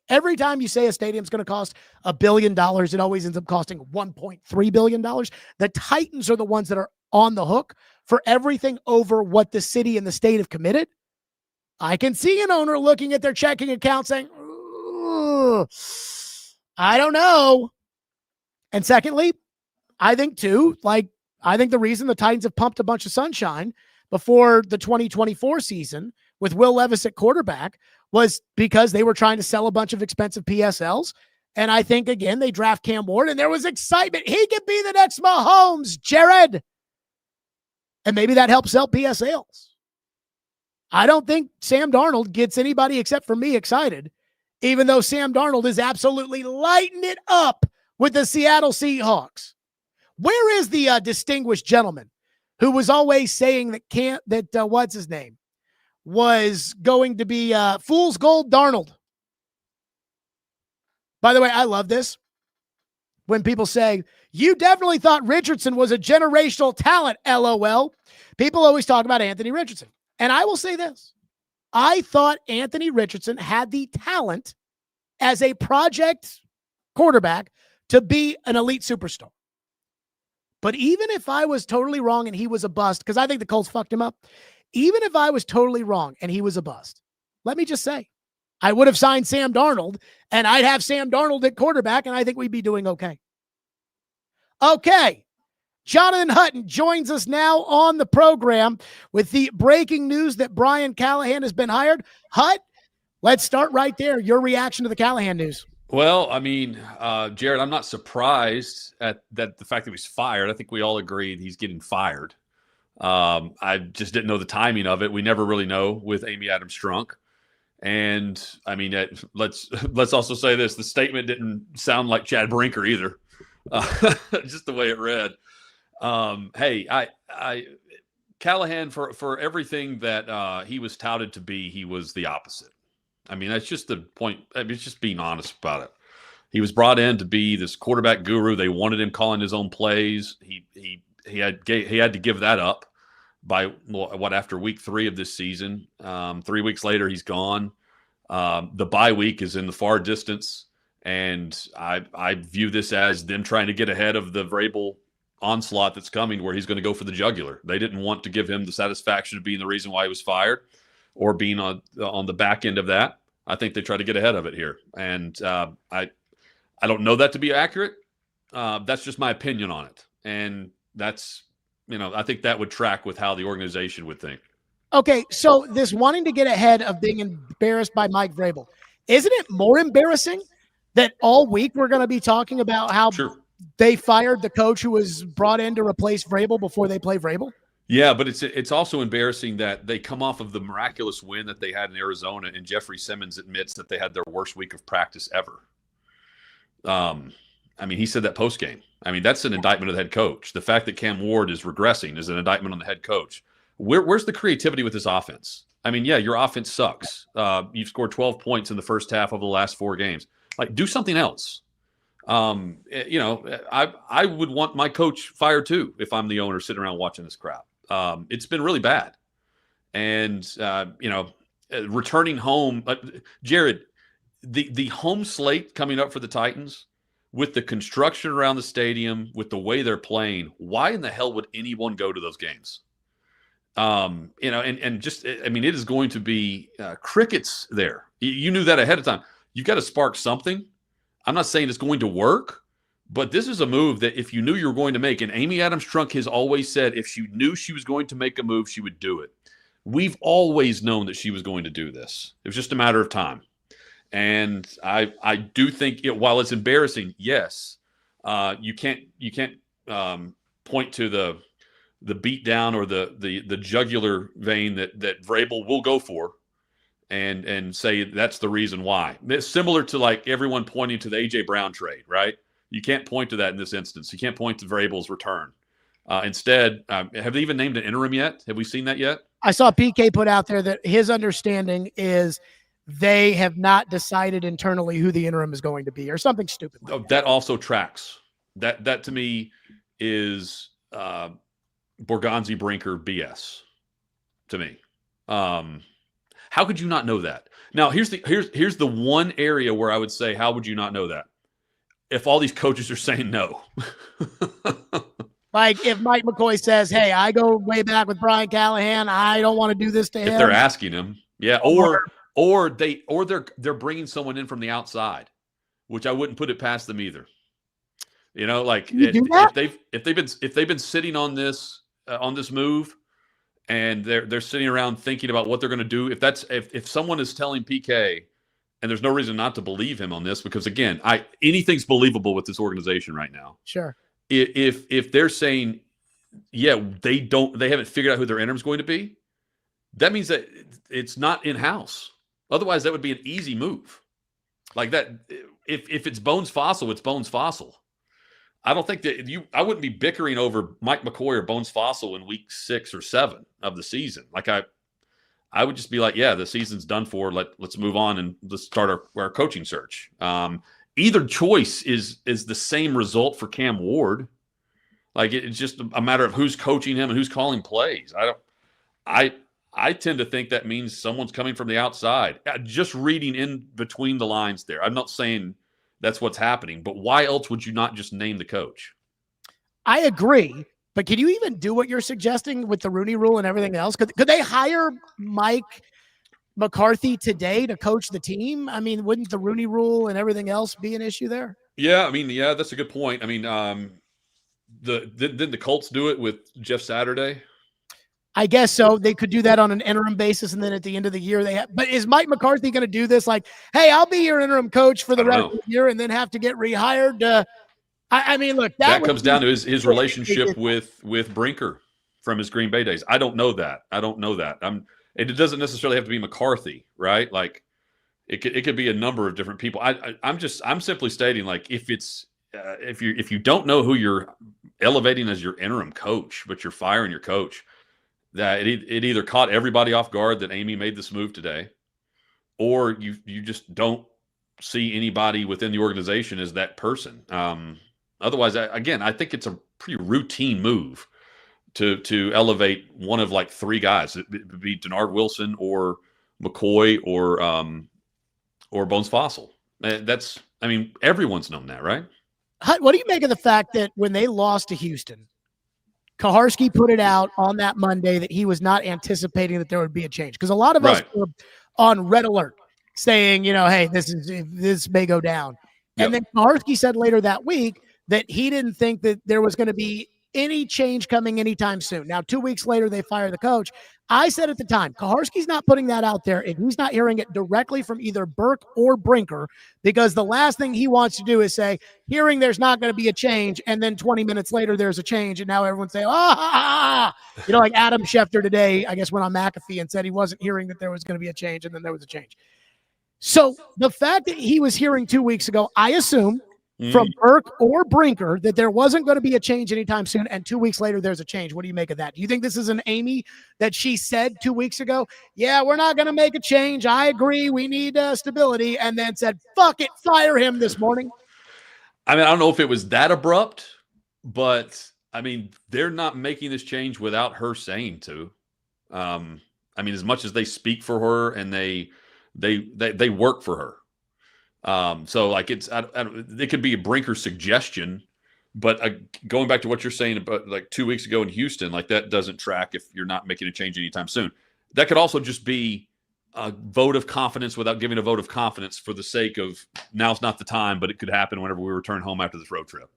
every time you say a stadium's going to cost $1 billion, it always ends up costing $1.3 billion. The Titans are the ones that are on the hook for everything over what the city and the state have committed. I can see an owner looking at their checking account saying, I don't know. And secondly, I think too, I think the reason the Titans have pumped a bunch of sunshine before the 2024 season with Will Levis at quarterback was because they were trying to sell a bunch of expensive PSLs. And I think, again, they draft Cam Ward and there was excitement. He could be the next Mahomes, Jared. And maybe that helps sell PSLs. I don't think Sam Darnold gets anybody except for me excited, even though Sam Darnold is absolutely lighting it up with the Seattle Seahawks. Where is the distinguished gentleman who was always saying that what's his name was going to be fool's gold Darnold? By the way, I love this when people say, You definitely thought Richardson was a generational talent, LOL. People always talk about Anthony Richardson. And I will say this. I thought Anthony Richardson had the talent as a project quarterback to be an elite superstar. But even if I was totally wrong and he was a bust, because I think the Colts fucked him up, even if I was totally wrong and he was a bust, let me just say, I would have signed Sam Darnold, and I'd have Sam Darnold at quarterback, and I think we'd be doing okay. Okay. Jonathan Hutton joins us now on the program with the breaking news that Brian Callahan has been hired. Hut, let's start right there. Your reaction to the Callahan news. Well, I mean, Jared, I'm not surprised at that the fact that he's fired. I think we all agreed he's getting fired. I just didn't know the timing of it. We never really know with Amy Adams Strunk. And I mean, let's also say this: the statement didn't sound like Chad Brinker either, just the way it read. Hey, I Callahan for everything that he was touted to be, he was the opposite. I mean, that's just the point. I mean, it's just being honest about it. He was brought in to be this quarterback guru. They wanted him calling his own plays. He had to give that up by after week 3 of this season. 3 weeks later, he's gone. The bye week is in the far distance, and I view this as them trying to get ahead of the Vrabel onslaught that's coming, where he's going to go for the jugular. They didn't want to give him the satisfaction of being the reason why he was fired, or being on the back end of that. I think they try to get ahead of it here, and I don't know that to be accurate. That's just my opinion on it, and that's I think that would track with how the organization would think. Okay, so this wanting to get ahead of being embarrassed by Mike Vrabel, isn't it more embarrassing that all week we're going to be talking about how they fired the coach who was brought in to replace Vrabel before they play Vrabel? Yeah, but it's also embarrassing that they come off of the miraculous win that they had in Arizona, and Jeffery Simmons admits that they had their worst week of practice ever. I mean, he said that post-game. I mean, that's an indictment of the head coach. The fact that Cam Ward is regressing is an indictment on the head coach. Where's the creativity with this offense? I mean, yeah, your offense sucks. You've scored 12 points in the first half of the last 4 games. Like, do something else. I would want my coach fired too if I'm the owner sitting around watching this crap. It's been really bad. And, returning home, Jared, the home slate coming up for the Titans, with the construction around the stadium, with the way they're playing, why in the hell would anyone go to those games? It is going to be crickets there. You knew that ahead of time. You've got to spark something. I'm not saying it's going to work, but this is a move that if you knew you were going to make, and Amy Adams Strunk has always said if she knew she was going to make a move, she would do it. We've always known that she was going to do this. It was just a matter of time. And I do think while it's embarrassing, yes, you can't point to the beat down or the jugular vein that Vrabel will go for and say that's the reason why. It's similar to like everyone pointing to the A.J. Brown trade, right? You can't point to that in this instance. You can't point to Vrabel's return. Instead, have they even named an interim yet? Have we seen that yet? I saw PK put out there that his understanding is they have not decided internally who the interim is going to be or something stupid like that. That also tracks. That to me is Borgonzi Brinker BS to me. How could you not know that? Now, here's the one area where I would say, how would you not know that? If all these coaches are saying no. Like if Mike McCoy says, hey, I go way back with Brian Callahan, I don't want to do this to him. If they're asking him. Yeah, or they're bringing someone in from the outside, which I wouldn't put it past them either. Like if they've been sitting on this move, and they're sitting around thinking about what they're going to do. If someone is telling PK, and there's no reason not to believe him on this, because again, anything's believable with this organization right now. Sure. If they're saying, yeah, they haven't figured out who their interim's going to be, that means that it's not in-house. Otherwise, that would be an easy move. Like that, if it's Bones Fossil, it's Bones Fossil. I don't think that I wouldn't be bickering over Mike McCoy or Bones Fossil in week 6 or 7 of the season. Like I would just be like, yeah, the season's done for. Let's move on and let's start our coaching search. either choice is the same result for Cam Ward. Like it's just a matter of who's coaching him and who's calling plays. I tend to think that means someone's coming from the outside. Just reading in between the lines there. I'm not saying that's what's happening, but why else would you not just name the coach? I agree, but can you even do what you're suggesting with the Rooney Rule and everything else? Could they hire Mike McCarthy today to coach the team? I mean, wouldn't the Rooney Rule and everything else be an issue there? Yeah, I mean, yeah, that's a good point. I mean, didn't the Colts do it with Jeff Saturday? I guess so. They could do that on an interim basis, and then at the end of the year, but is Mike McCarthy going to do this? Like, hey, I'll be your interim coach for the rest of the year, and then have to get rehired? I mean, look, that comes down to his relationship with Brinker from his Green Bay days. I don't know that. It doesn't necessarily have to be McCarthy, right? Like, it could be a number of different people. I'm simply stating, like, if you don't know who you're elevating as your interim coach, but you're firing your coach, that it either caught everybody off guard that Amy made this move today, or you just don't see anybody within the organization as that person. Otherwise, I think it's a pretty routine move to elevate one of like three guys. It would be Denard Wilson or McCoy or Bones Fossil. Everyone's known that, right? What do you make of the fact that when they lost to Houston, Kaharski put it out on that Monday that he was not anticipating that there would be a change? Because a lot of us were on red alert saying, hey, this may go down. Yep. And then Kaharski said later that week that he didn't think that there was going to be any change coming anytime soon. Now, 2 weeks later, they fire the coach. I said at the time, Kaharski's not putting that out there if he's not hearing it directly from either Burke or Brinker, because the last thing he wants to do is say, hearing there's not going to be a change, and then 20 minutes later there's a change, and now everyone's saying, like Adam Schefter today, I guess, went on McAfee and said he wasn't hearing that there was going to be a change, and then there was a change. So the fact that he was hearing 2 weeks ago, I assume, from Burke or Brinker that there wasn't going to be a change anytime soon, and 2 weeks later there's a change. What do you make of that? Do you think this is an Amy that she said 2 weeks ago, yeah, we're not going to make a change, I agree, we need stability, and then said, fuck it, fire him this morning? I mean, I don't know if it was that abrupt, but I mean, they're not making this change without her saying to. As much as they speak for her and they work for her. So like it could be a Brinker suggestion, but going back to what you're saying about like 2 weeks ago in Houston, like that doesn't track if you're not making a change anytime soon. That could also just be a vote of confidence without giving a vote of confidence for the sake of now's not the time, but it could happen whenever we return home after this road trip.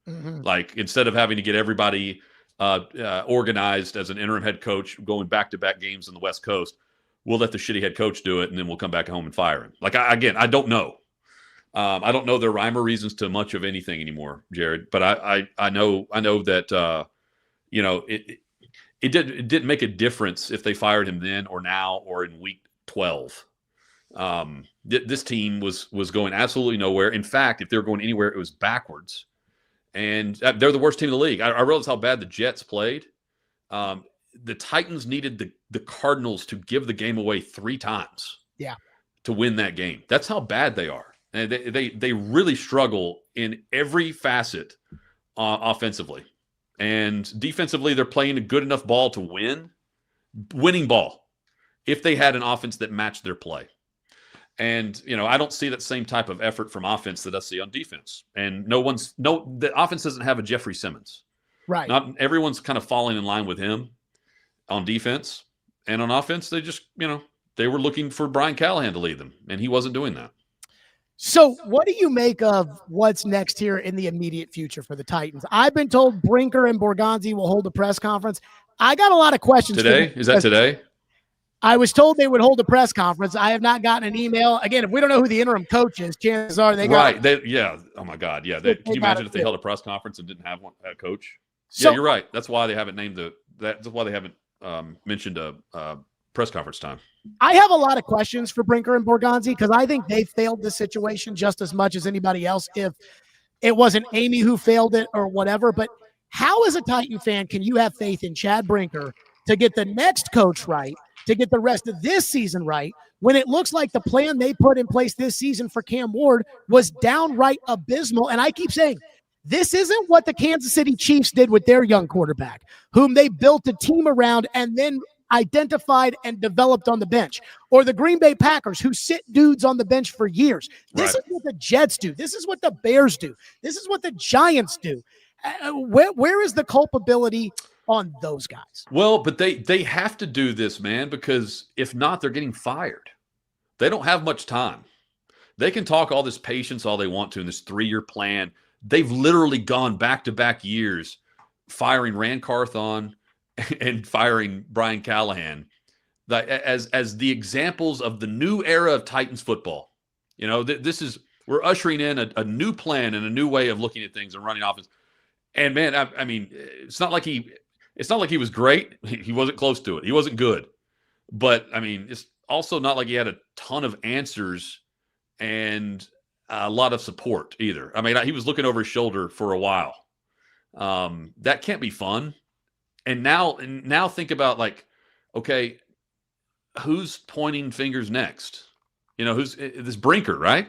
Mm-hmm. Like instead of having to get everybody organized as an interim head coach going back-to-back games on the West Coast, we'll let the shitty head coach do it, and then we'll come back home and fire him. Like I don't know. I don't know their rhyme or reasons to much of anything anymore, Jared. But I know that it didn't make a difference if they fired him then or now or in week 12. This team was going absolutely nowhere. In fact, if they were going anywhere, it was backwards. And they're the worst team in the league. I realize how bad the Jets played. The Titans needed the Cardinals to give the game away 3 times. Yeah, to win that game. That's how bad they are. And they really struggle in every facet offensively. And defensively, they're playing a good enough ball to winning ball, if they had an offense that matched their play. And, I don't see that same type of effort from offense that I see on defense. And the offense doesn't have a Jeffery Simmons. Right. Not everyone's kind of falling in line with him on defense. And on offense, they just, they were looking for Brian Callahan to lead them, and he wasn't doing that. So what do you make of what's next here in the immediate future for the Titans? I've been told Brinker and Borgonzi will hold a press conference. I got a lot of questions. Today? Is that today? I was told they would hold a press conference. I have not gotten an email. Again, if we don't know who the interim coach is, chances are they got right. Oh my God. Yeah. Can you imagine if they held a press conference and didn't have a coach? So, yeah, you're right. That's why they haven't that's why they haven't mentioned a press conference time. I have a lot of questions for Brinker and Borgonzi because I think they failed the situation just as much as anybody else. If it wasn't Amy who failed it or whatever, but how as a Titan fan can you have faith in Chad Brinker to get the next coach right, to get the rest of this season right when it looks like the plan they put in place this season for Cam Ward was downright abysmal. And I keep saying, this isn't what the Kansas City Chiefs did with their young quarterback, whom they built a team around and then identified and developed on the bench, or the Green Bay Packers, who sit dudes on the bench for years. This is what the Jets do. This is what the Bears do. This is what the Giants do. Where is the culpability on those guys? Well, but they have to do this, man, because if not, they're getting fired. They don't have much time. They can talk all this patience all they want to in this 3-year plan. They've literally gone back-to-back years firing Rand Carthon and firing Brian Callahan as the examples of the new era of Titans football. You know, we're ushering in a new plan and a new way of looking at things and running offense. And man, I mean, it's not like he was great. He wasn't close to it. He wasn't good. But I mean, it's also not like he had a ton of answers and a lot of support either. I mean, he was looking over his shoulder for a while. That can't be fun. And now think about, like, okay, who's pointing fingers next? You know, who's this Brinker, right?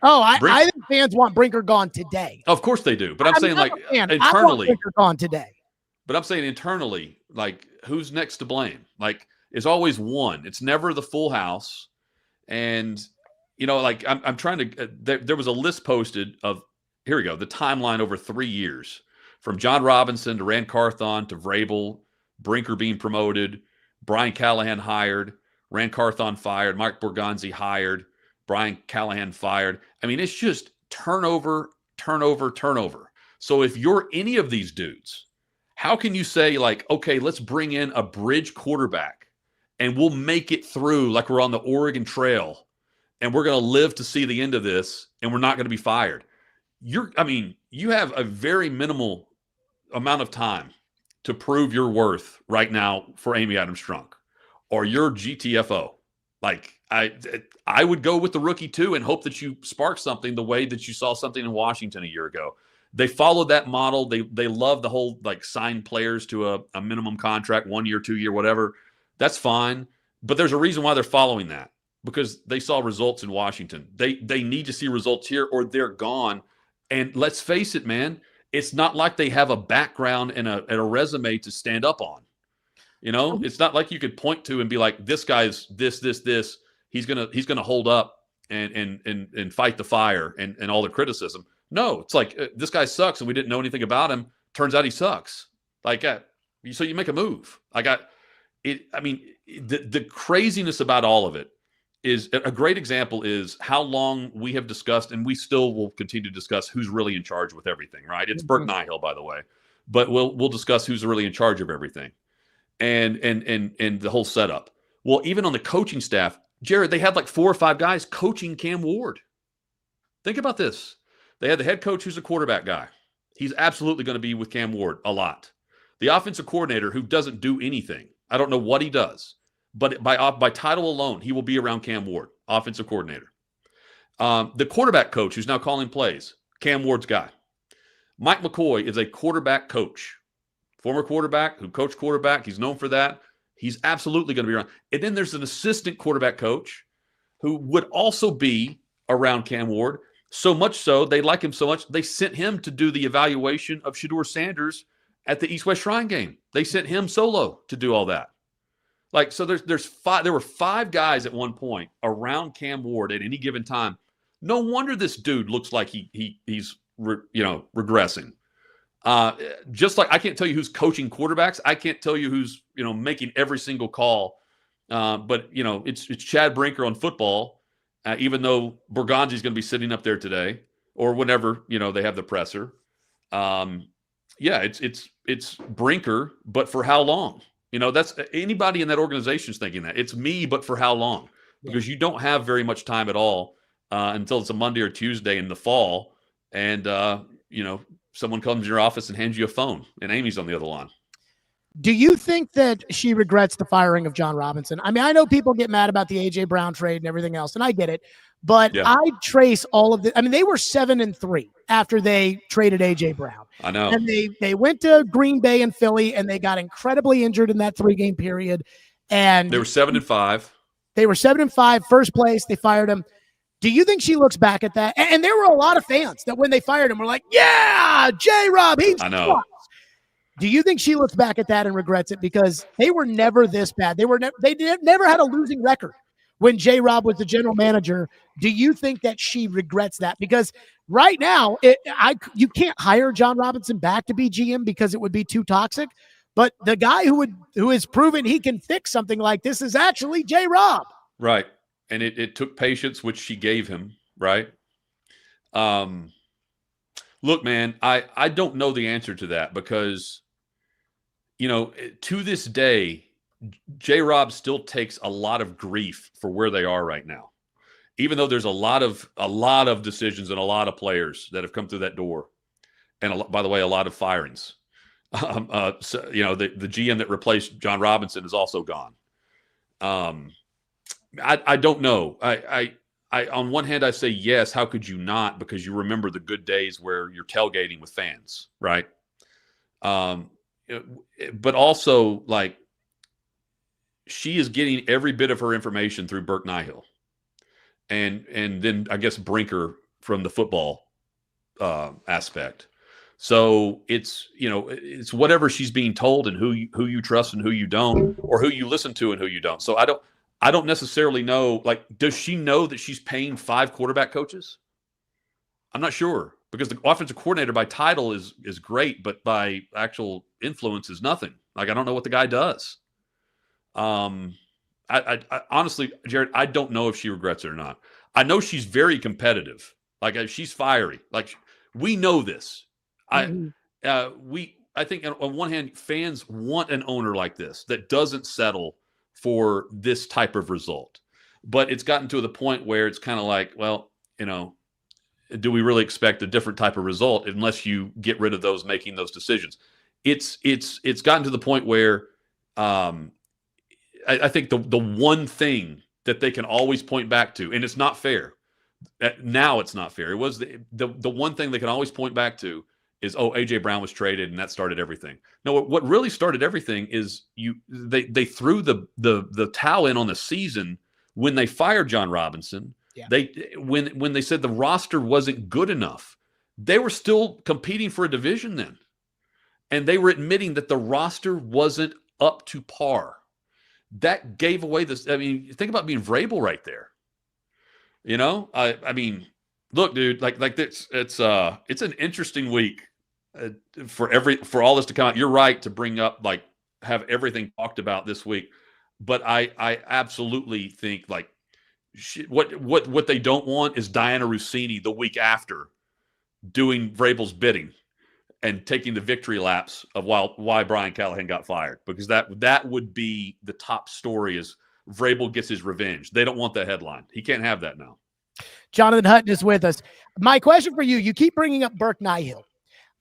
Oh, I think fans want Brinker gone today. Of course they do. But I'm saying, like, internally, I want Brinker gone today. But I'm saying internally, like, who's next to blame? Like, it's always one. It's never the full house. And, you know, like, I'm trying to there was a list posted of, here we go, the timeline over 3 years. From John Robinson to Rand Carthon to Vrabel, Brinker being promoted, Brian Callahan hired, Rand Carthon fired, Mike Borgonzi hired, Brian Callahan fired. I mean, it's just turnover. So if you're any of these dudes, how can you say, like, okay, let's bring in a bridge quarterback and we'll make it through like we're on the Oregon Trail and we're going to live to see the end of this and we're not going to be fired? You have a very minimal amount of time to prove your worth right now for Amy Adams Strunk or your GTFO. Like, I would go with the rookie too and hope that you spark something the way that you saw something in Washington a year ago. They followed that model. They love the whole, like, sign players to a minimum contract, 1 year, 2 year, whatever. That's fine. But there's a reason why they're following that, because they saw results in Washington. They need to see results here or they're gone. And let's face it, man, it's not like they have a background and a resume to stand up on. You know, it's not like you could point to and be like, this guy's this. He's gonna hold up and fight the fire and all the criticism. No, it's like, this guy sucks and we didn't know anything about him. Turns out he sucks. Like, so you make a move. The craziness about all of it is a great example is how long we have discussed, and we still will continue to discuss who's really in charge with everything, right? It's Burke Nihill, by the way, but we'll discuss who's really in charge of everything and the whole setup. Well, even on the coaching staff, Jared, they had like 4 or 5 guys coaching Cam Ward. Think about this. They had the head coach who's a quarterback guy. He's absolutely going to be with Cam Ward a lot. The offensive coordinator who doesn't do anything. I don't know what he does. But by title alone, he will be around Cam Ward, offensive coordinator. The quarterback coach who's now calling plays, Cam Ward's guy. Mike McCoy is a quarterback coach. Former quarterback who coached quarterback. He's known for that. He's absolutely going to be around. And then there's an assistant quarterback coach who would also be around Cam Ward. So much so, they like him so much, they sent him to do the evaluation of Shedeur Sanders at the East-West Shrine game. They sent him solo to do all that. Like, so there were 5 guys at one point around Cam Ward at any given time. No wonder this dude looks like he's regressing. Just like I can't tell you who's coaching quarterbacks. I can't tell you who's, making every single call. But it's Chad Brinker on football, even though Borgonzi's going to be sitting up there today or whenever, they have the presser. It's Brinker, but for how long? That's anybody in that organization is thinking that. It's me, but for how long? Because you don't have very much time at all until it's a Monday or Tuesday in the fall. And, someone comes to your office and hands you a phone and Amy's on the other line. Do you think that she regrets the firing of John Robinson? I mean, I know people get mad about the A.J. Brown trade and everything else, and I get it. But I trace all of the – I mean, they were 7-3 after they traded A.J. Brown. I know. And they went to Green Bay and Philly, and they got incredibly injured in that 3-game period. And They were 7-5. They were 7-5, first place. They fired him. Do you think she looks back at that? And there were a lot of fans that when they fired him were like, yeah, J-Rob, he's I know. Do you think she looks back at that and regrets it? Because they were never this bad. They never had a losing record when J-Rob was the general manager. Do you think that she regrets that? Because right now, you can't hire John Robinson back to be GM because it would be too toxic. But the guy who has proven he can fix something like this is actually J-Rob. Right. And it took patience, which she gave him, right? Look, man, I don't know the answer to that because, to this day, J-Rob still takes a lot of grief for where they are right now. Even though there's a lot of decisions and a lot of players that have come through that door. And by the way, a lot of firings. The GM that replaced John Robinson is also gone. I don't know. I on one hand I say yes. How could you not? Because you remember the good days where you're tailgating with fans, right? But also like she is getting every bit of her information through Burke Nihill, and then I guess Brinker from the football aspect. So it's whatever she's being told and who you trust and who you don't, or who you listen to and who you don't. So I don't necessarily know. Like, does she know that she's paying 5 quarterback coaches? I'm not sure, because the offensive coordinator by title is great, but by actual influence is nothing. Like, I don't know what the guy does. I honestly, Jared, I don't know if she regrets it or not. I know she's very competitive. Like, she's fiery. Like, we know this. I think on one hand, fans want an owner like this that doesn't settle for this type of result. But it's gotten to the point where it's kind of like, well, do we really expect a different type of result unless you get rid of those making those decisions? It's gotten to the point where I think the one thing that they can always point back to, and it's not fair. Now it's not fair. It was the one thing they can always point back to is, A.J. Brown was traded and that started everything. No, what really started everything is they threw the towel in on the season when they fired John Robinson. Yeah. When they said the roster wasn't good enough, they were still competing for a division then. And they were admitting that the roster wasn't up to par. That gave away this. I mean, think about being Vrabel right there. I mean, look, dude, like it's an interesting week for all this to come out. You're right to bring up, like, have everything talked about this week, but I absolutely think like what they don't want is Diana Rossini the week after doing Vrabel's bidding and taking the victory laps of why Brian Callahan got fired, because that would be the top story is Vrabel gets his revenge. They don't want that headline. He can't have that now. Jonathan Hutton is with us. My question for you keep bringing up Burke Nihill.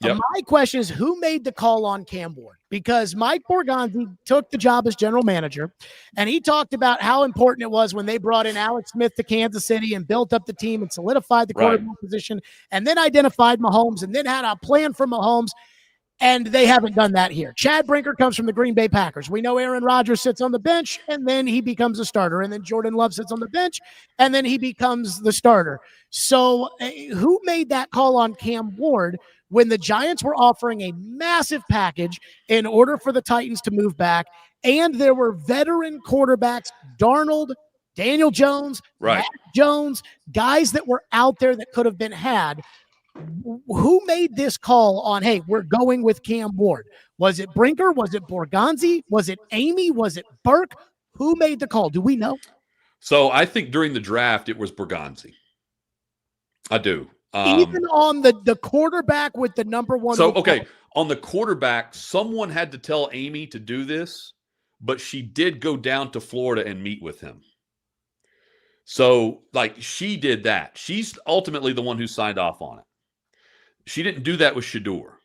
Yep. My question is, who made the call on Cam Ward? Because Mike Borgonzi took the job as general manager, and he talked about how important it was when they brought in Alex Smith to Kansas City and built up the team and solidified the quarterback position, and then identified Mahomes, and then had a plan for Mahomes, and they haven't done that here. Chad Brinker comes from the Green Bay Packers. We know Aaron Rodgers sits on the bench, and then he becomes a starter, and then Jordan Love sits on the bench, and then he becomes the starter. So who made that call on Cam Ward when the Giants were offering a massive package in order for the Titans to move back, and there were veteran quarterbacks, Darnold, Daniel Jones, Matt Jones, guys that were out there that could have been had? Who made this call on, hey, we're going with Cam Ward? Was it Brinker? Was it Borgonzi? Was it Amy? Was it Burke? Who made the call? Do we know? So I think during the draft, it was Borgonzi. I do. Even on the quarterback with the number one. So, okay, on the quarterback, someone had to tell Amy to do this, but she did go down to Florida and meet with him. So, like, she did that. She's ultimately the one who signed off on it. She didn't do that with Shedeur.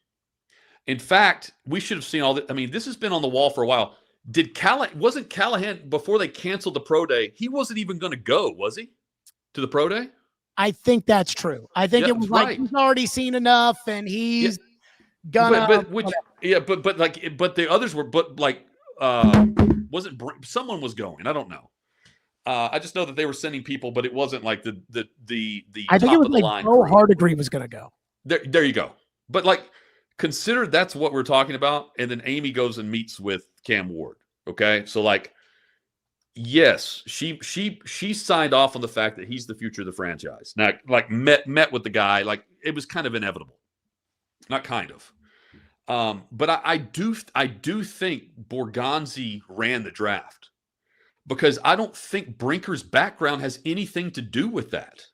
In fact, we should have seen all that. I mean, this has been on the wall for a while. Wasn't Callahan, before they canceled the pro day, he wasn't even going to go, was he, to the pro day? I think that's true. I think it was like he's already seen enough, and he's gonna. But the others were. But like someone was going. I don't know. I just know that they were sending people, but it wasn't like the I think top it was of the like line. Bo Hardigree was going to go. There you go. But like, consider that's what we're talking about, and then Amy goes and meets with Cam Ward. Okay, so like, yes, she signed off on the fact that he's the future of the franchise. Now, like met with the guy, like it was kind of inevitable, not kind of. But I do think Borgonzi ran the draft, because I don't think Brinker's background has anything to do with that.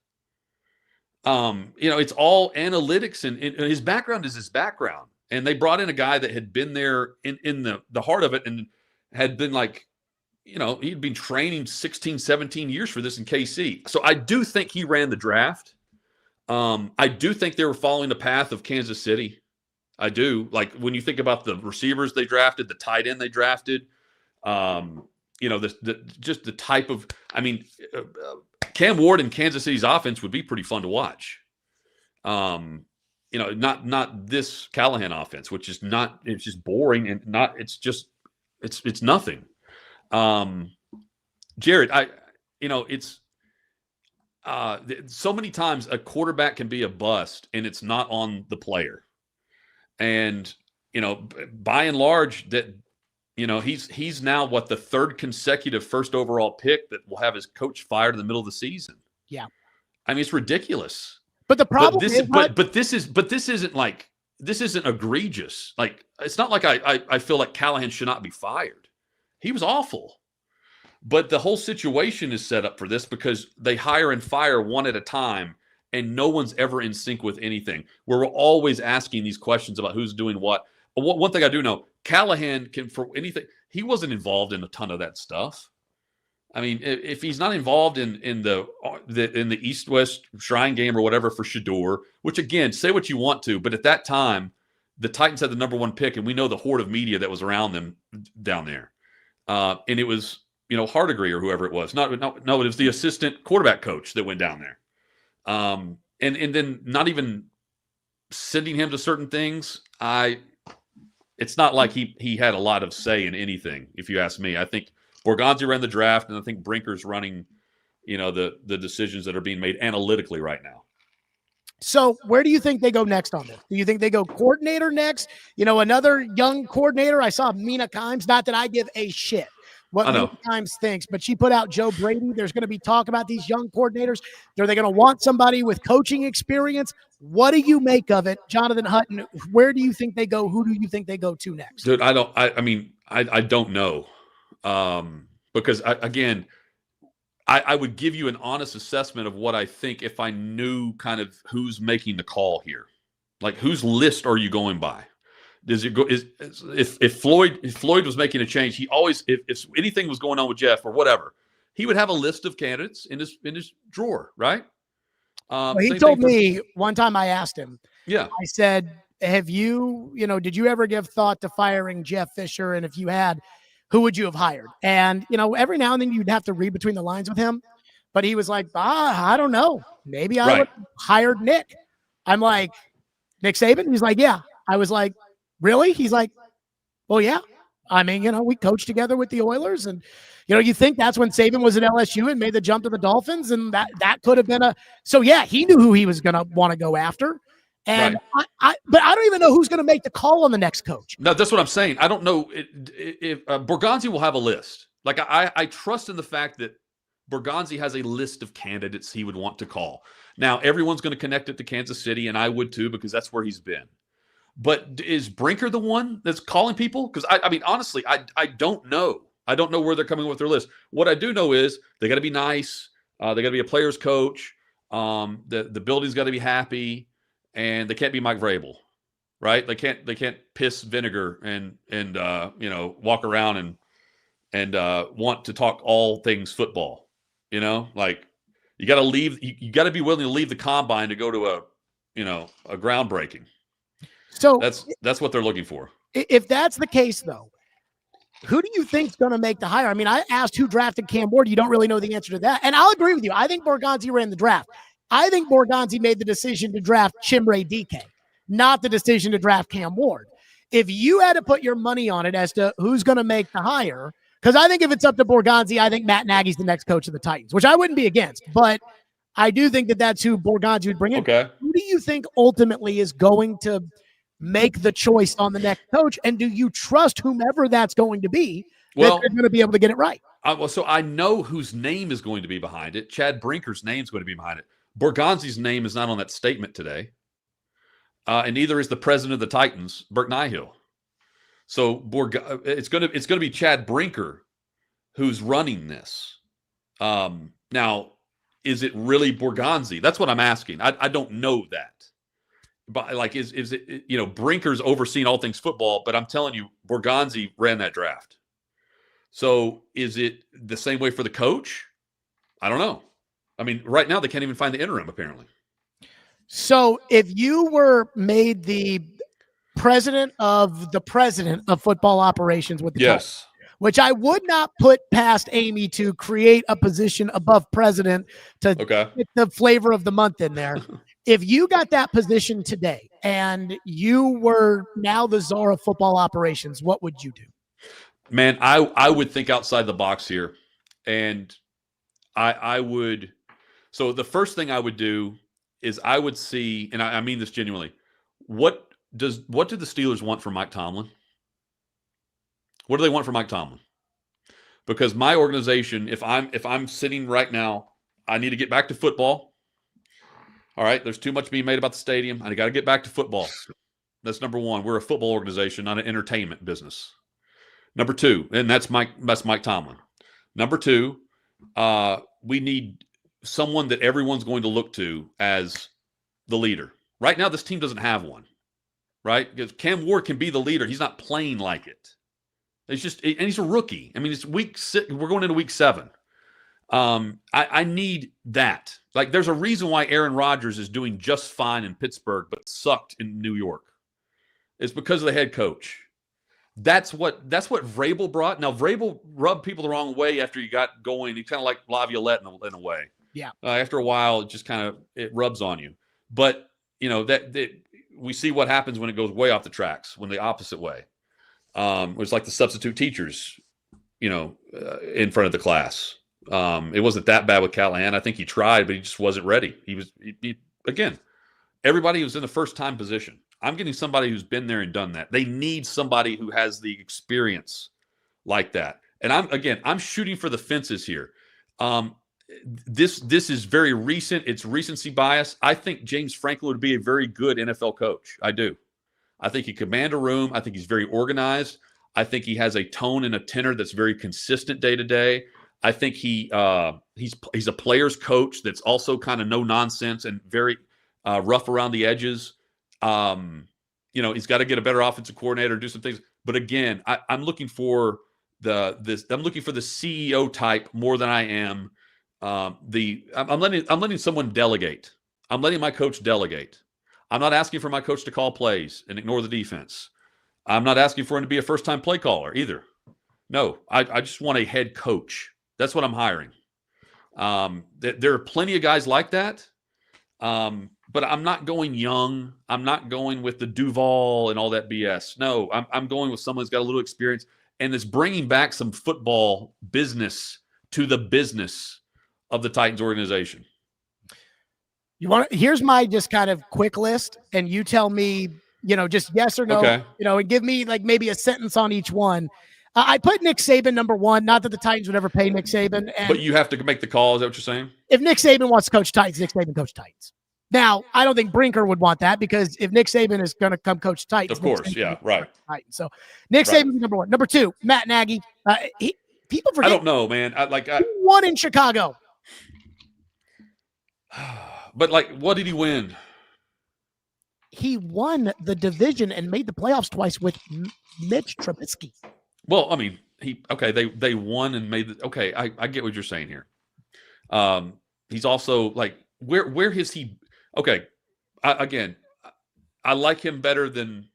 It's all analytics, and his background is his background. And they brought in a guy that had been there in the heart of it, and had been like, he'd been training 16, 17 years for this in KC. So I do think he ran the draft. I do think they were following the path of Kansas City. I do. Like, when you think about the receivers they drafted, the tight end they drafted, just the type of, Cam Ward in Kansas City's offense would be pretty fun to watch. Not this Callahan offense, which is not, it's just boring and it's nothing. Jared, so many times a quarterback can be a bust and it's not on the player. And, by and large, that, he's now the third consecutive first overall pick that will have his coach fired in the middle of the season. Yeah. It's ridiculous. But the problem this isn't egregious. Like, it's not like I feel like Callahan should not be fired. He was awful. But the whole situation is set up for this because they hire and fire one at a time, and no one's ever in sync with anything. We're always asking these questions about who's doing what. One thing I do know, Callahan can, for anything, he wasn't involved in a ton of that stuff. If he's not involved in the East-West Shrine game or whatever for Shedeur, which, again, say what you want to, but at that time, the Titans had the number one pick, and we know the horde of media that was around them down there. And it was, Hardigree or whoever it was. No, it was the assistant quarterback coach that went down there. And then not even sending him to certain things. It's not like he had a lot of say in anything, if you ask me. I think Borgonzi ran the draft, and I think Brinker's running, the decisions that are being made analytically right now. So where do you think they go next on this? Do you think they go coordinator next? Another young coordinator. I saw Mina Kimes. Not that I give a shit what Mina Kimes thinks, but she put out Joe Brady. There's going to be talk about these young coordinators. Are they going to want somebody with coaching experience? What do you make of it, Jonathan Hutton? Where do you think they go? Who do you think they go to next? Dude, I don't know. Because I would give you an honest assessment of what I think if I knew kind of who's making the call here. Like, whose list are you going by? Does it go? If Floyd was making a change, he always, if anything was going on with Jeff or whatever, he would have a list of candidates in his drawer, right? He told me one time, I asked him. Yeah, I said, "Have you, did you ever give thought to firing Jeff Fisher? And if you had, who would you have hired?" And every now and then you'd have to read between the lines with him, but he was like, "I don't know. Maybe I would have hired Nick." I'm like, "Nick Saban?" He's like, "Yeah." I was like, "Really?" He's like, "Well, yeah. We coached together with the Oilers, and you think that's when Saban was at LSU and made the jump to the Dolphins, and that could have been so yeah, he knew who he was going to want to go after." And but I don't even know who's going to make the call on the next coach. No, that's what I'm saying. I don't know if Borgonzi will have a list. Like, I trust in the fact that Borgonzi has a list of candidates he would want to call. Now, everyone's going to connect it to Kansas City, and I would too, because that's where he's been. But is Brinker the one that's calling people? Because honestly, I don't know. I don't know where they're coming with their list. What I do know is they got to be nice. They got to be a player's coach. The building's got to be happy. And they can't be Mike Vrabel, right? They can't piss vinegar and walk around and want to talk all things football. Like, you got to leave. You got to be willing to leave the combine to go to a groundbreaking. So that's what they're looking for. If that's the case, though, who do you think's going to make the hire? I asked who drafted Cam Ward. You don't really know the answer to that, and I'll agree with you. I think Borgonzi ran the draft. I think Borgonzi made the decision to draft Chimere Dike, not the decision to draft Cam Ward. If you had to put your money on it as to who's going to make the hire, because I think if it's up to Borgonzi, I think Matt Nagy's the next coach of the Titans, which I wouldn't be against. But I do think that that's who Borgonzi would bring in. Okay. Who do you think ultimately is going to make the choice on the next coach? And do you trust whomever that's going to be that they're going to be able to get it right? So I know whose name is going to be behind it. Chad Brinker's name is going to be behind it. Borgonzi's name is not on that statement today. And neither is the president of the Titans, Bert Nihill. So it's going to be Chad Brinker who's running this. Now, is it really Borgonzi? That's what I'm asking. I don't know that. But like, is it, Brinker's overseeing all things football, but I'm telling you, Borgonzi ran that draft. So is it the same way for the coach? I don't know. I mean, right now they can't even find the interim, apparently. So if you were made the president of football operations with the Titans, which I would not put past Amy to create a position above president to get the flavor of the month in there. If you got that position today and you were now the czar of football operations, what would you do? Man, I would think outside the box here. And I would – so the first thing I would do is I would see – and I mean this genuinely – what do the Steelers want from Mike Tomlin? What do they want from Mike Tomlin? Because my organization, if I'm sitting right now, I need to get back to football. All right, there's too much being made about the stadium. I got to get back to football. That's number one. We're a football organization, not an entertainment business. Number two, and that's Mike Tomlin. Number two, we need someone that everyone's going to look to as the leader. Right now, this team doesn't have one. Right? Because Cam Ward can be the leader. He's not playing like it. It's just, and he's a rookie. I mean, it's week 6. We're going into week 7. I need that. Like, there's a reason why Aaron Rodgers is doing just fine in Pittsburgh, but sucked in New York. It's because of the head coach. That's what Vrabel brought. Now, Vrabel rubbed people the wrong way after he got going. He kind of like Laviolette in a way. Yeah. After a while, it just kind of it rubs on you. But that we see what happens when it goes way off the tracks, when the opposite way. It was like the substitute teachers, in front of the class. It wasn't that bad with Callahan. I think he tried, but he just wasn't ready. Again, everybody was in the first-time position. I'm getting somebody who's been there and done that. They need somebody who has the experience like that. And I'm shooting for the fences here. This is very recent. It's recency bias. I think James Franklin would be a very good NFL coach. I do. I think he can command a room. I think he's very organized. I think he has a tone and a tenor that's very consistent day to day. I think he's a player's coach that's also kind of no nonsense and very rough around the edges. He's got to get a better offensive coordinator, do some things. But again, I'm looking for I'm looking for the CEO type more than I am. I'm letting someone delegate. I'm letting my coach delegate. I'm not asking for my coach to call plays and ignore the defense. I'm not asking for him to be a first-time play caller either. No, I just want a head coach. That's what I'm hiring. There are plenty of guys like that, but I'm not going young. I'm not going with the Duval and all that BS. No, I'm going with someone who's got a little experience and is bringing back some football business to the business of the Titans organization. Here's my just kind of quick list, and you tell me, just yes or no, okay. And give me like maybe a sentence on each one. I put Nick Saban number 1. Not that the Titans would ever pay Nick Saban. But you have to make the call. Is that what you're saying? If Nick Saban wants to coach Titans, Nick Saban coach Titans. Now, I don't think Brinker would want that because if Nick Saban is going to come coach Titans. Of course, yeah, right. Titans. So Nick Saban number 1. Number 2, Matt Nagy. People forget. I don't know, man. He won in Chicago. But, what did he win? He won the division and made the playoffs twice with Mitch Trubisky. Well, I mean, they won and made – okay, I get what you're saying here. He's also, where is he – okay, I like him better than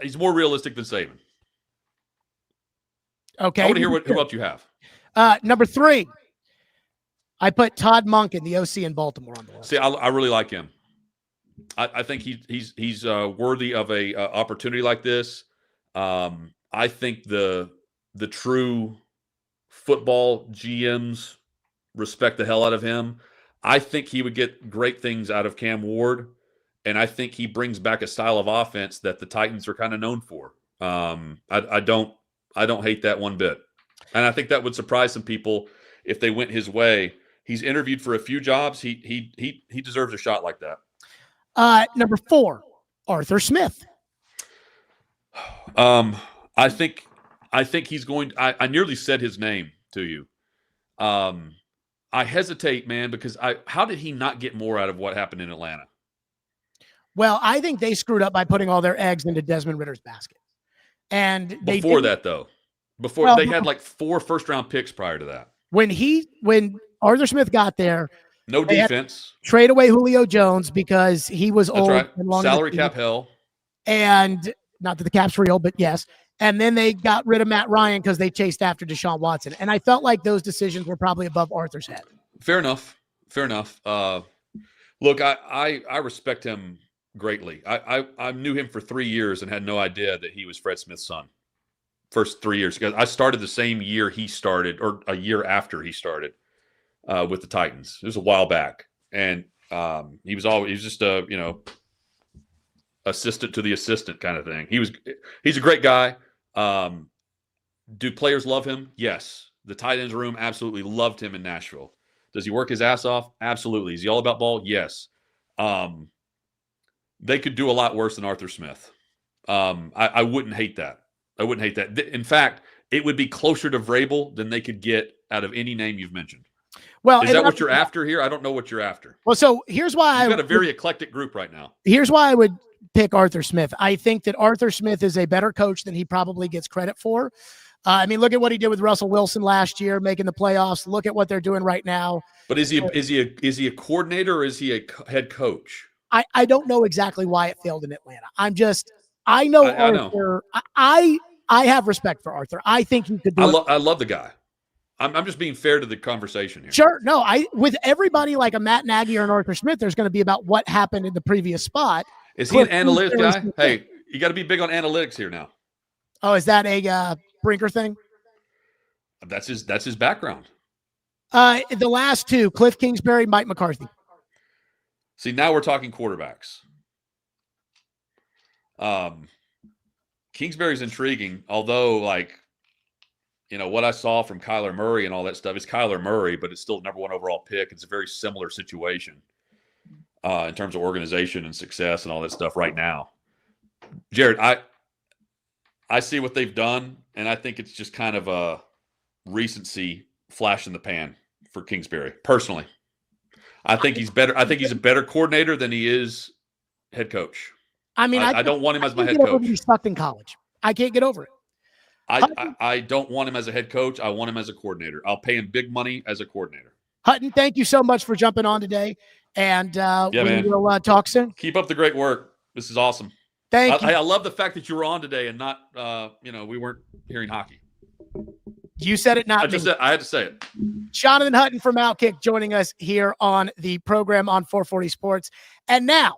he's more realistic than Saban. Okay. I want to hear who else you have. Number 3. I put Todd Monken, the OC in Baltimore, on the list. See, I really like him. I think he's worthy of a opportunity like this. I think the true football GMs respect the hell out of him. I think he would get great things out of Cam Ward, and I think he brings back a style of offense that the Titans are kind of known for. I don't hate that one bit, and I think that would surprise some people if they went his way. He's interviewed for a few jobs. He deserves a shot like that. Number 4, Arthur Smith. I think he's going. I nearly said his name to you. I hesitate, man, because how did he not get more out of what happened in Atlanta? Well, I think they screwed up by putting all their eggs into Desmond Ritter's basket. And they before that, though, they had like 4 first-round picks prior to that. When Arthur Smith got there, no defense. Trade away Julio Jones because he was That's old. right. And long Salary cap hell. And not that the cap's real, but yes. And then they got rid of Matt Ryan because they chased after Deshaun Watson. And I felt like those decisions were probably above Arthur's head. Fair enough. Look, I respect him greatly. I knew him for 3 years and had no idea that he was Fred Smith's son. First 3 years. Because I started the same year he started, or a year after he started with the Titans. It was a while back. And he was just a, assistant to the assistant kind of thing. He's a great guy. Do players love him? Yes. The tight ends room absolutely loved him in Nashville. Does he work his ass off? Absolutely. Is he all about ball? Yes. They could do a lot worse than Arthur Smith. I wouldn't hate that. In fact, it would be closer to Vrabel than they could get out of any name you've mentioned. Well, is that what you're after here? I don't know what you're after. Well, so here's why You've got a very eclectic group right now. Here's why I would pick Arthur Smith. I think that Arthur Smith is a better coach than he probably gets credit for. Look at what he did with Russell Wilson last year, making the playoffs. Look at what they're doing right now. But is he a coordinator or is he a head coach? I don't know exactly why it failed in Atlanta. I know Arthur. I have respect for Arthur. I think he could do I love the guy. I'm just being fair to the conversation here. Sure. No, with everybody like a Matt Nagy or an Arthur Smith, there's going to be about what happened in the previous spot. Is he an analytics guy? Hey, you got to be big on analytics here now. Oh, is that a Brinker thing? That's his background. The last 2, Cliff Kingsbury, Mike McCarthy. See, now we're talking quarterbacks. Kingsbury's intriguing, although what I saw from Kyler Murray and all that stuff is Kyler Murray, but it's still number 1 overall pick. It's a very similar situation in terms of organization and success and all that stuff right now. Jared, I see what they've done, and I think it's just kind of a recency flash in the pan for Kingsbury. Personally, I think he's better. I think he's a better coordinator than he is head coach. I don't want him as my head coach. He's stuck in college. I can't get over it. I don't want him as a head coach. I want him as a coordinator. I'll pay him big money as a coordinator. Hutton, thank you so much for jumping on today, and we'll talk soon. Keep up the great work. This is awesome. Thank you. I love the fact that you were on today and not, we weren't hearing hockey. You said it, not me. I had to say it. Jonathan Hutton from Outkick joining us here on the program on 440 Sports. And now,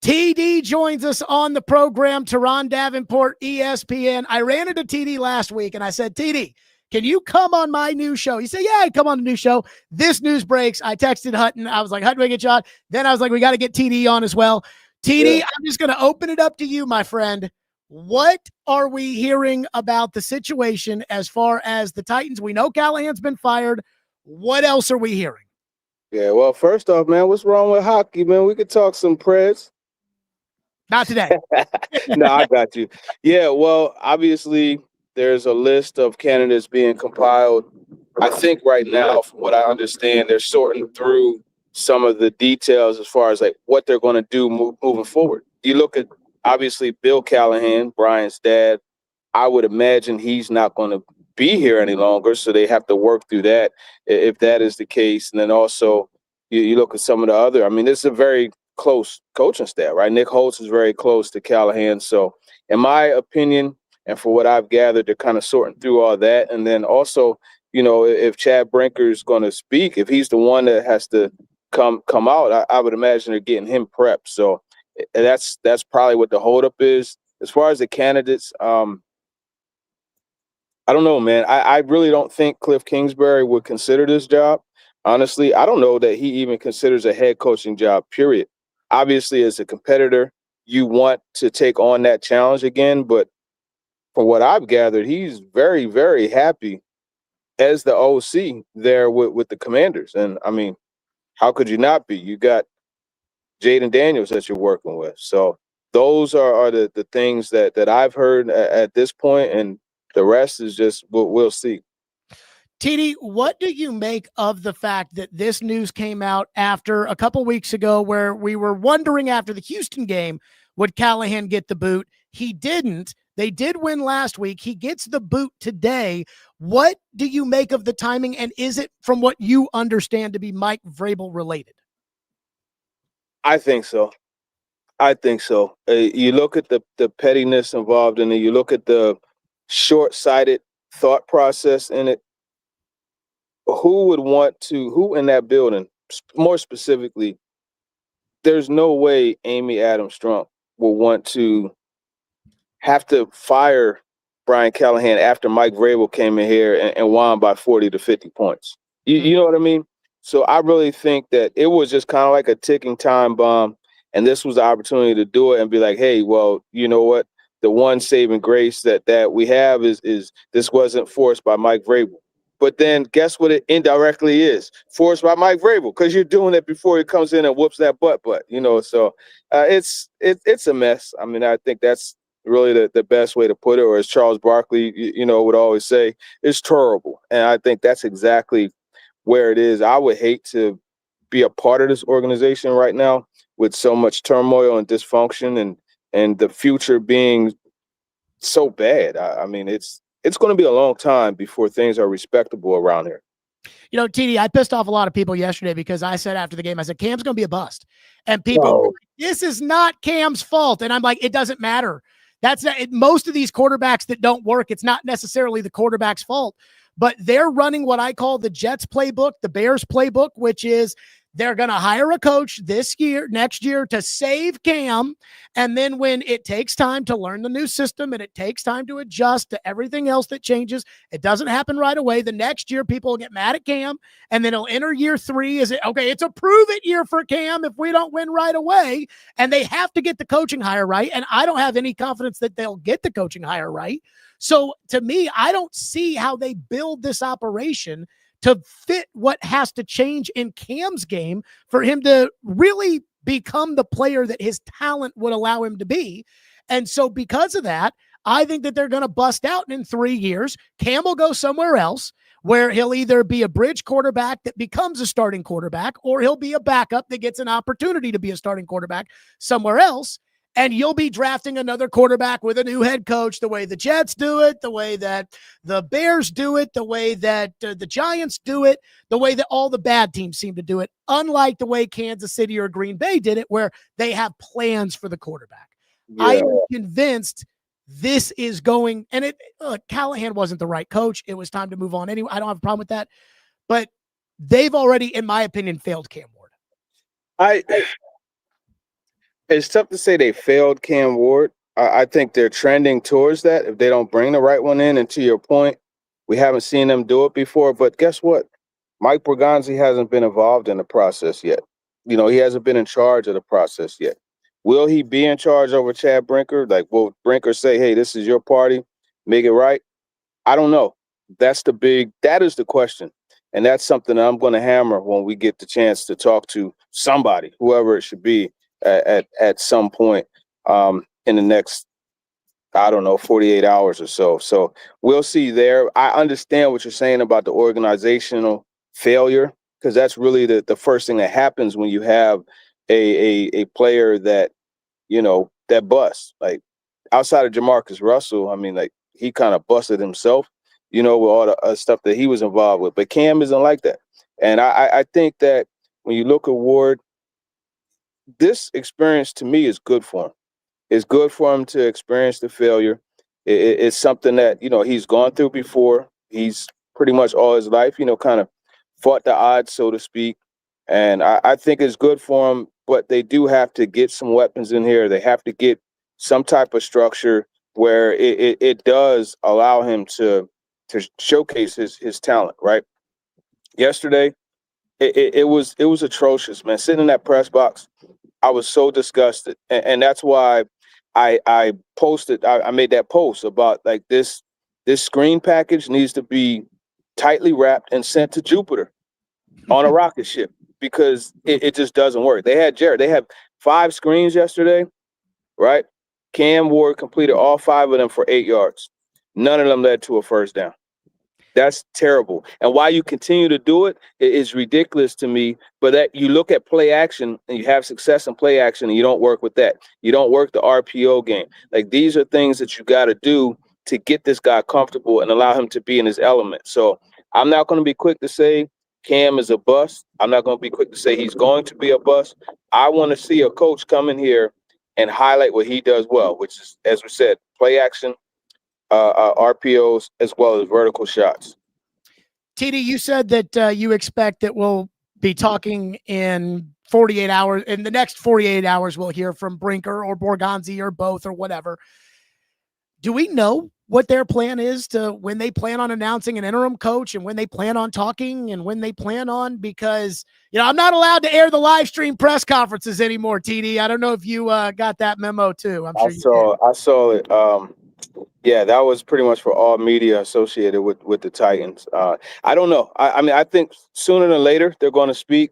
TD joins us on the program. Teron Davenport, ESPN. I ran into TD last week, and I said, TD, can you come on my new show? He said, yeah, I'd come on the new show. This news breaks. I texted Hutton. I was like, Hutton, we get you on. Then I was like, we got to get TD on as well. TD, I'm just going to open it up to you, my friend. What are we hearing about the situation as far as the Titans? We know Callahan's been fired. What else are we hearing? Yeah, well, first off, man, what's wrong with hockey, man? We could talk some Preds. Not today. No, I got you. Yeah, well, obviously, there's a list of candidates being compiled. I think right now, from what I understand, they're sorting through some of the details as far as what they're going to do moving forward. You look at, obviously, Bill Callahan, Brian's dad. I would imagine he's not going to be here any longer, so they have to work through that if that is the case. And then also, you look at some of the other. This is a very close coaching staff, right? Nick Holtz is very close to Callahan. So, in my opinion, and for what I've gathered, they're kind of sorting through all that. And then also, if Chad Brinker is going to speak, if he's the one that has to come out, I would imagine they're getting him prepped. So that's probably what the holdup is. As far as the candidates, I don't know, man. I really don't think Cliff Kingsbury would consider this job. Honestly, I don't know that he even considers a head coaching job, period. Obviously, as a competitor, you want to take on that challenge again. But from what I've gathered, he's very, very happy as the OC there with the Commanders. And, I mean, how could you not be? You got Jaden Daniels that you're working with. So those are the things that I've heard at this point, and the rest is just we'll see. TD, what do you make of the fact that this news came out after a couple weeks ago where we were wondering after the Houston game, would Callahan get the boot? He didn't. They did win last week. He gets the boot today. What do you make of the timing, and is it, from what you understand, to be Mike Vrabel related? I think so. You look at the pettiness involved in it. You look at the short-sighted thought process in it. Who in that building, more specifically, there's no way Amy Adams Strunk will want to have to fire Brian Callahan after Mike Vrabel came in here and won by 40 to 50 points. You know what I mean? So I really think that it was just kind of like a ticking time bomb, and this was the opportunity to do it and be like, hey, well, you know what? The one saving grace that we have is this wasn't forced by Mike Vrabel. But then guess what it indirectly is? Forced by Mike Vrabel, because you're doing it before he comes in and whoops that butt, you know. So it's a mess. I mean, I think that's really the best way to put it, or as Charles Barkley, would always say, it's terrible. And I think that's exactly where it is. I would hate to be a part of this organization right now with so much turmoil and dysfunction and the future being so bad. I mean, it's going to be a long time before things are respectable around here. You know, TD, I pissed off a lot of people yesterday because I said after the game, I said, Cam's going to be a bust. And people were like, this is not Cam's fault. And I'm like, it doesn't matter. That's not, most of these quarterbacks that don't work, it's not necessarily the quarterback's fault, but they're running what I call the Jets playbook, the Bears playbook, which is they're going to hire a coach next year to save Cam. And then when it takes time to learn the new system and it takes time to adjust to everything else that changes, it doesn't happen right away. The next year, people will get mad at Cam, and then he'll enter year 3. It's a prove it year for Cam if we don't win right away. And they have to get the coaching hire right. And I don't have any confidence that they'll get the coaching hire right. So to me, I don't see how they build this operation to fit what has to change in Cam's game for him to really become the player that his talent would allow him to be. And so because of that, I think that they're going to bust out in 3 years. Cam will go somewhere else where he'll either be a bridge quarterback that becomes a starting quarterback, or he'll be a backup that gets an opportunity to be a starting quarterback somewhere else. And you'll be drafting another quarterback with a new head coach, the way the Jets do it, the way that the Bears do it, the way that the Giants do it, the way that all the bad teams seem to do it, unlike the way Kansas City or Green Bay did it, where they have plans for the quarterback. Yeah. I am convinced this is going, and Callahan wasn't the right coach. It was time to move on anyway. I don't have a problem with that. But they've already, in my opinion, failed Cam Ward. It's tough to say they failed Cam Ward. I think they're trending towards that if they don't bring the right one in. And to your point, we haven't seen them do it before. But guess what? Mike Bergonzi hasn't been involved in the process yet. He hasn't been in charge of the process yet. Will he be in charge over Chad Brinker? Like, will Brinker say, hey, this is your party, make it right? I don't know. That is the question. And that's something that I'm going to hammer when we get the chance to talk to somebody, whoever it should be, at some point in the next, 48 hours or so. So we'll see there. I understand what you're saying about the organizational failure, because that's really the first thing that happens when you have a player that, that busts. Like, outside of Jamarcus Russell, I mean, like, he kind of busted himself, with all the stuff that he was involved with. But Cam isn't like that. And I think that when you look at Ward, this experience to me is good for him. It's good for him to experience the failure. It's something that, he's gone through before. He's pretty much all his life, kind of fought the odds, so to speak. And I think it's good for him, but they do have to get some weapons in here. They have to get some type of structure where it does allow him to showcase his talent, right? Yesterday, it was atrocious, man. Sitting in that press box, I was so disgusted. And that's why I posted, I made that post about like this screen package needs to be tightly wrapped and sent to Jupiter on a rocket ship, because it just doesn't work. They had 5 screens yesterday, right? Cam Ward completed all 5 of them for 8 yards. None of them led to a first down. That's terrible. And why you continue to do it is ridiculous to me. But that you look at play action and you have success in play action and you don't work with that. You don't work the RPO game. Like, these are things that you got to do to get this guy comfortable and allow him to be in his element. So I'm not going to be quick to say Cam is a bust. I'm not going to be quick to say he's going to be a bust. I want to see a coach come in here and highlight what he does well, which is, as we said, play action, RPOs, as well as vertical shots. TD, you said that you expect that we'll be talking in 48 hours. In the next 48 hours, we'll hear from Brinker or Borgonzi or both or whatever. Do we know what their plan is to when they plan on announcing an interim coach and when they plan on talking and when they plan on, because, you know, I'm not allowed to air the live stream press conferences anymore, TD. I don't know if you got that memo too. I'm sure I saw it. Yeah, that was pretty much for all media associated with the Titans. I don't know. I mean, I think sooner than later they're going to speak.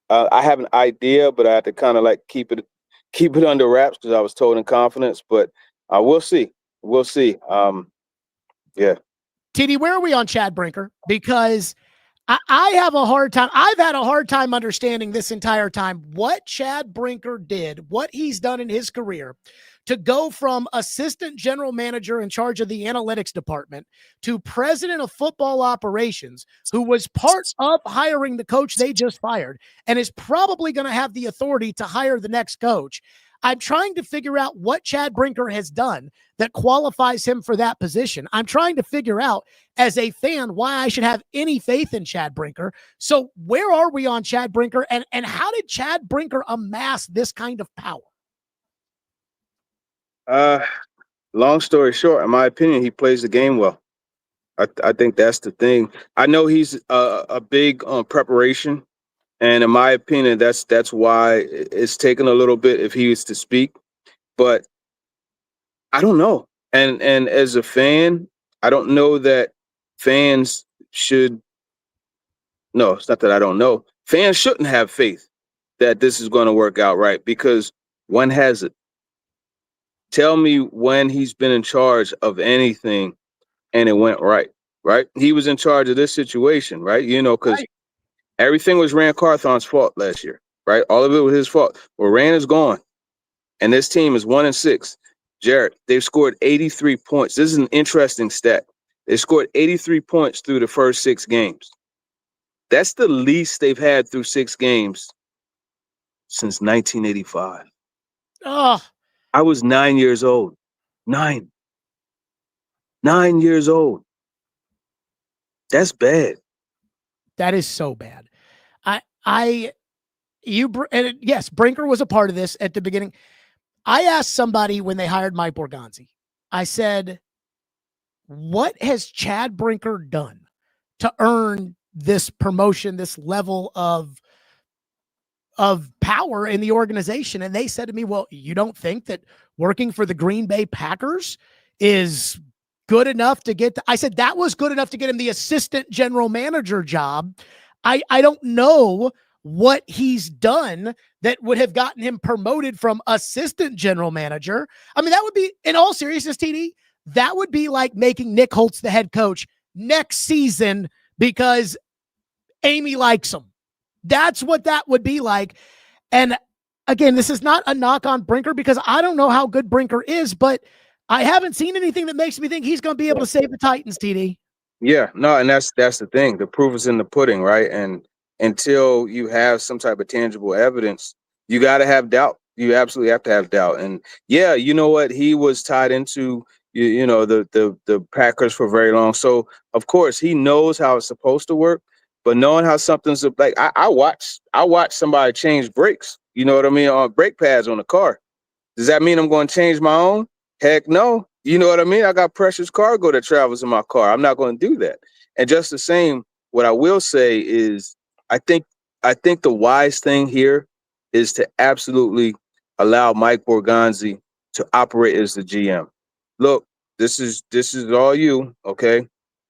I have an idea, but I have to kind of like keep it under wraps because I was told in confidence. But we'll see. We'll see. Yeah. TD, where are we on Chad Brinker? Because I have a hard time. I've had a hard time understanding this entire time what Chad Brinker did, what he's done in his career to go from assistant general manager in charge of the analytics department to president of football operations, who was part of hiring the coach they just fired and is probably going to have the authority to hire the next coach. I'm trying to figure out what Chad Brinker has done that qualifies him for that position. I'm trying to figure out, as a fan, why I should have any faith in Chad Brinker. So where are we on Chad Brinker, and how did Chad Brinker amass this kind of power? Long story short, in my opinion, he plays the game well. I think that's the thing. I know he's a big on preparation. And in my opinion, that's why it's taken a little bit if he was to speak. But I don't know. And as a fan, I don't know that fans should. No, it's not that I don't know. Fans shouldn't have faith that this is going to work out right, because when has it? Tell me when he's been in charge of anything and it went right, right? He was in charge of this situation, right? You know, because everything was Rand Carthon's fault last year, right? All of it was his fault. Well, Rand is gone, and this team is 1-6. Jared, they've scored 83 points. This is an interesting stat. They scored 83 points through the first 6 games. That's the least they've had through 6 games since 1985. Oh, I was 9 years old. 9 years old. That's bad. that is so bad. Yes, Brinker was a part of this at the beginning. I asked somebody when they hired Mike Borgonzi, I said, what has Chad Brinker done to earn this promotion, this level of power in the organization? And they said to me, well, you don't think that working for the Green Bay Packers is good enough to get I said that was good enough to get him the assistant general manager job. I don't know what he's done that would have gotten him promoted from assistant general manager. I mean, that would be, in all seriousness, TD, that would be like making Nick Holtz the head coach next season because Amy likes him. That's what that would be like. And again, this is not a knock on Brinker because I don't know how good Brinker is, but I haven't seen anything that makes me think he's going to be able to save the Titans, TD. Yeah, no, and that's the thing. The proof is in the pudding, right? And until you have some type of tangible evidence, you got to have doubt. You absolutely have to have doubt. And yeah, you know what? He was tied into the Packers for very long. So of course he knows how it's supposed to work. But knowing how something's like, I watch somebody change brakes. You know what I mean? On brake pads on a car. Does that mean I'm going to change my own? Heck no. You know what I mean? I got precious cargo that travels in my car. I'm not going to do that. And just the same, what I will say is, I think the wise thing here is to absolutely allow Mike Borgonzi to operate as the GM. Look, this is all you, okay?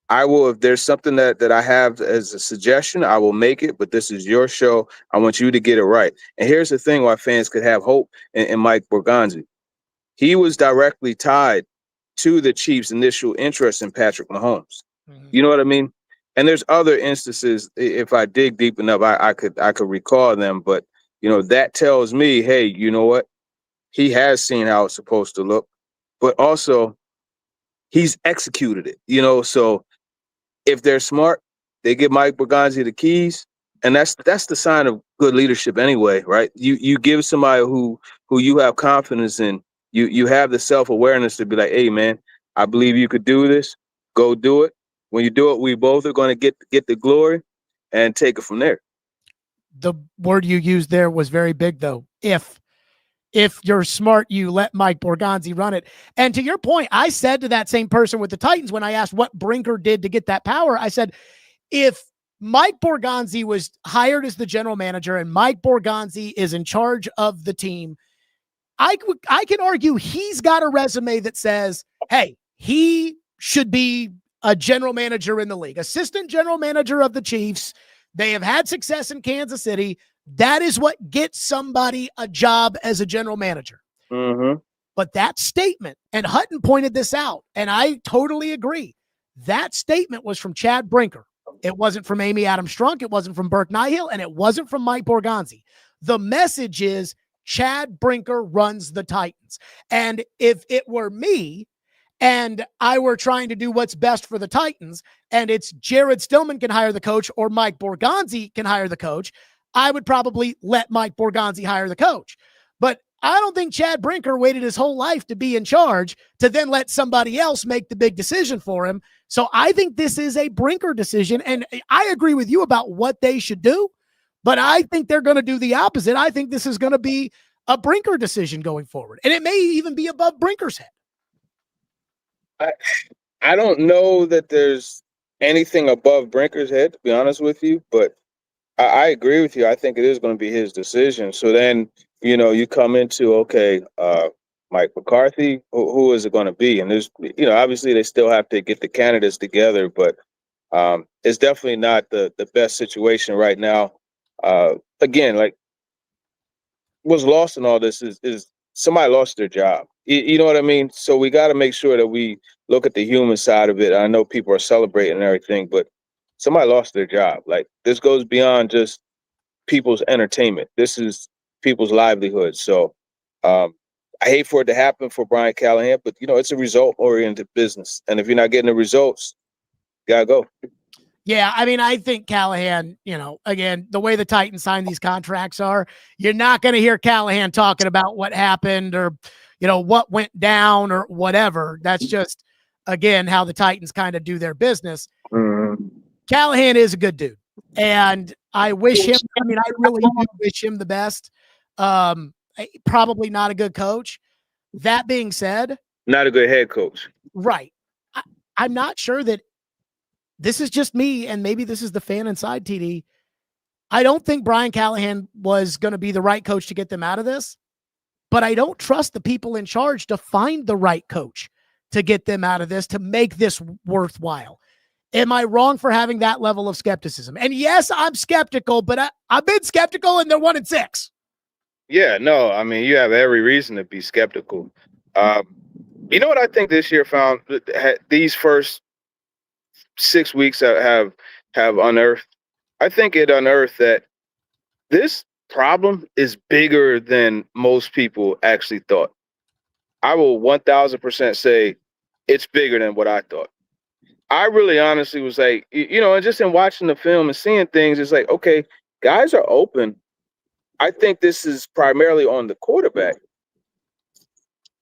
I will, if there's something that I have as a suggestion, I will make it, but this is your show. I want you to get it right. And here's the thing why fans could have hope in Mike Borgonzi. He was directly tied to the Chiefs' initial interest in Patrick Mahomes. Mm-hmm. You know what I mean? And there's other instances, if I dig deep enough, I could recall them, but that tells me, hey, you know what? He has seen how it's supposed to look, but also he's executed it, so if they're smart, they give Mike Borgonzi the keys, and that's the sign of good leadership anyway, right? You give somebody who you have confidence in, you have the self-awareness to be like, hey man, I believe you could do this. Go do it. When you do it, we both are going to get the glory and take it from there. The word you used there was very big though. If you're smart, you let Mike Borgonzi run it. And to your point, I said to that same person with the Titans when I asked what Brinker did to get that power, I said, if Mike Borgonzi was hired as the general manager and Mike Borgonzi is in charge of the team, I can argue he's got a resume that says, hey, he should be a general manager in the league, assistant general manager of the Chiefs. They have had success in Kansas City. That is what gets somebody a job as a general manager. Mm-hmm. But that statement, and Hutton pointed this out, and I totally agree. That statement was from Chad Brinker. It wasn't from Amy Adams Strunk. It wasn't from Burke Nihill, and it wasn't from Mike Borgonzi. The message is Chad Brinker runs the Titans. And if it were me and I were trying to do what's best for the Titans, and it's Jared Stillman can hire the coach or Mike Borgonzi can hire the coach, I would probably let Mike Borgonzi hire the coach. But I don't think Chad Brinker waited his whole life to be in charge to then let somebody else make the big decision for him. So I think this is a Brinker decision. And I agree with you about what they should do, but I think they're going to do the opposite. I think this is going to be a Brinker decision going forward. And it may even be above Brinker's head. I don't know that there's anything above Brinker's head, to be honest with you, but I agree with you. I think it is going to be his decision. So then, you come into, okay, Mike McCarthy, who is it going to be? And there's, obviously they still have to get the candidates together, but it's definitely not the best situation right now. Again, like what's lost in all this is somebody lost their job. You know what I mean? So we got to make sure that we look at the human side of it. I know people are celebrating and everything, but somebody lost their job. Like this goes beyond just people's entertainment. This is people's livelihood. So I hate for it to happen for Brian Callahan, but it's a result-oriented business. And if you're not getting the results, you gotta go. Yeah, I mean, I think Callahan, again, the way the Titans sign these contracts are, you're not going to hear Callahan talking about what happened or, what went down or whatever. That's just, again, how the Titans kind of do their business. Mm-hmm. Callahan is a good dude. And I wish him, I really do wish him the best. Probably not a good coach. That being said, not a good head coach. Right. I'm not sure that this is just me, and maybe this is the fan inside, TD. I don't think Brian Callahan was going to be the right coach to get them out of this, but I don't trust the people in charge to find the right coach to get them out of this, to make this worthwhile. Am I wrong for having that level of skepticism? And yes, I'm skeptical, but I've been skeptical and they're 1-6. Yeah, no, I mean, you have every reason to be skeptical. You know what I think this year found these first 6 weeks have unearthed? I think it unearthed that this problem is bigger than most people actually thought. I will 1,000% say it's bigger than what I thought. I really honestly was like, and just in watching the film and seeing things, it's like, okay, guys are open. I think this is primarily on the quarterback.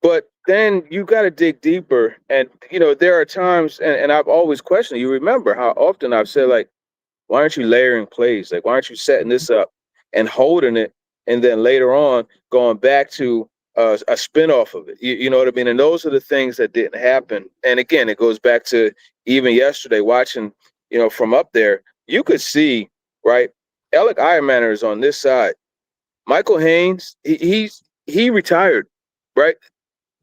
But then you got to dig deeper. And, there are times, and I've always questioned, you remember how often I've said, like, why aren't you layering plays? Like, why aren't you setting this up and holding it, and then later on going back to a spinoff of it? You know what I mean? And those are the things that didn't happen. And again, it goes back to even yesterday watching, from up there, you could see, right? Alec Eiermanner is on this side. Michael Haynes, he retired, right?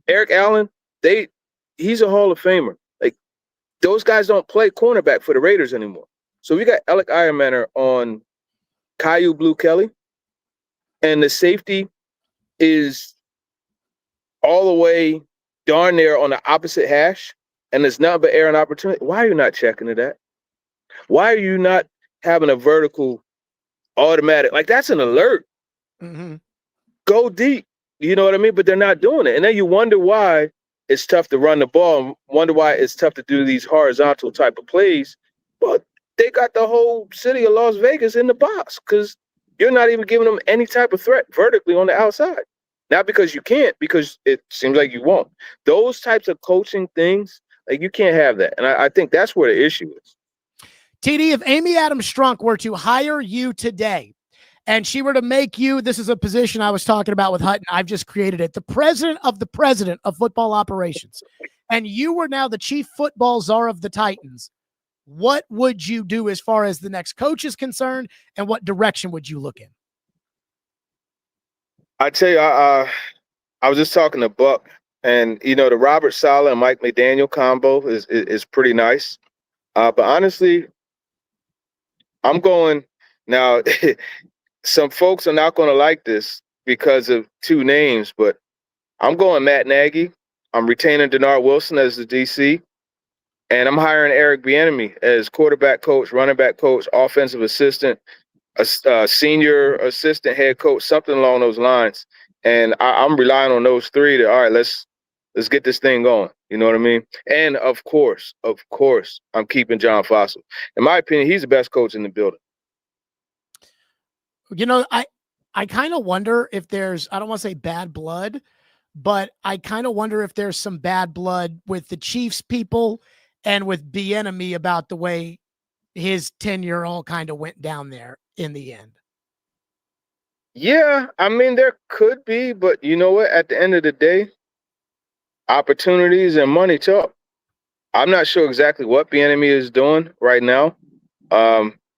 Eric Allen, he's a Hall of Famer. Like, those guys don't play cornerback for the Raiders anymore. So we got Alec Eiermanner on Caillou Blue Kelly, and the safety is all the way darn near on the opposite hash, and it's not but air and opportunity. Why are you not checking to that? Why are you not having a vertical automatic? Like, that's an alert. Mm-hmm. Go deep. You know what I mean? But they're not doing it. And then you wonder why it's tough to run the ball, and wonder why it's tough to do these horizontal type of plays. But they got the whole city of Las Vegas in the box because you're not even giving them any type of threat vertically on the outside. Not because you can't, because it seems like you won't. Those types of coaching things, like, you can't have that. And I think that's where the issue is. TD, if Amy Adams Strunk were to hire you today, and she were to make you, this is a position I was talking about with Hutton, I've just created it, the president of football operations, and you were now the chief football czar of the Titans, what would you do as far as the next coach is concerned, and what direction would you look in? I tell you, I was just talking to Buck, and, the Robert Saleh and Mike McDaniel combo is pretty nice. But honestly, I'm going now. Some folks are not going to like this because of two names, but I'm going Matt Nagy. I'm retaining Denard Wilson as the DC, and I'm hiring Eric Bieniemy as quarterback coach, running back coach, offensive assistant, a senior assistant head coach, something along those lines. And I'm relying on those three to, all right, let's get this thing going. You know what I mean? And of course, I'm keeping John Fossil. In my opinion, he's the best coach in the building. I kind of wonder if there's, I don't want to say bad blood, but I kind of wonder if there's some bad blood with the Chiefs people and with Bieniemy about the way his tenure all kind of went down there in the end. Yeah, I mean, there could be, but you know what? At the end of the day, opportunities and money talk. I'm not sure exactly what Bieniemy is doing right now.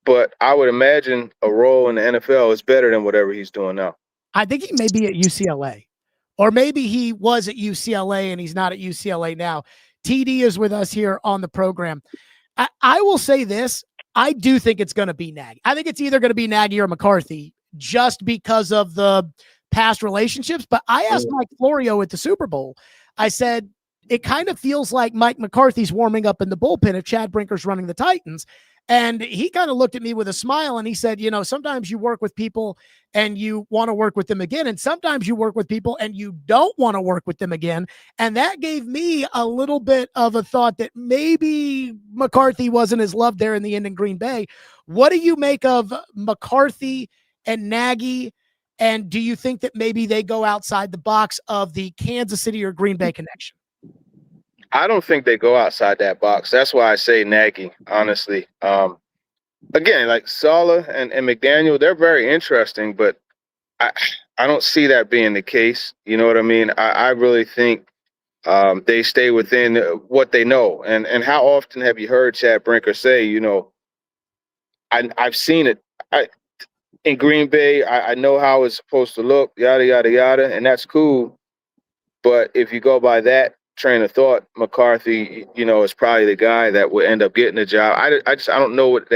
But I would imagine a role in the NFL is better than whatever he's doing now. I think he may be at UCLA, or maybe he was at UCLA and he's not at UCLA now. TD is with us here on the program. I will say this. I do think it's going to be Nagy. I think it's either going to be Nagy or McCarthy just because of the past relationships. But I asked Mike Florio at the Super Bowl, I said, it kind of feels like Mike McCarthy's warming up in the bullpen if Chad Brinker's running the Titans. And he kind of looked at me with a smile and he said, sometimes you work with people and you want to work with them again. And sometimes you work with people and you don't want to work with them again. And that gave me a little bit of a thought that maybe McCarthy wasn't as loved there in the end in Green Bay. What do you make of McCarthy and Nagy? And do you think that maybe they go outside the box of the Kansas City or Green Bay connection? I don't think they go outside that box. That's why I say Nagy, honestly. Again, like Saleh and McDaniel, they're very interesting, but I don't see that being the case. You know what I mean? I really think they stay within what they know. And how often have you heard Chad Brinker say, I've seen it in Green Bay. I know how it's supposed to look, yada, yada, yada, and that's cool. But if you go by that train of thought, McCarthy, is probably the guy that would end up getting the job. I don't know what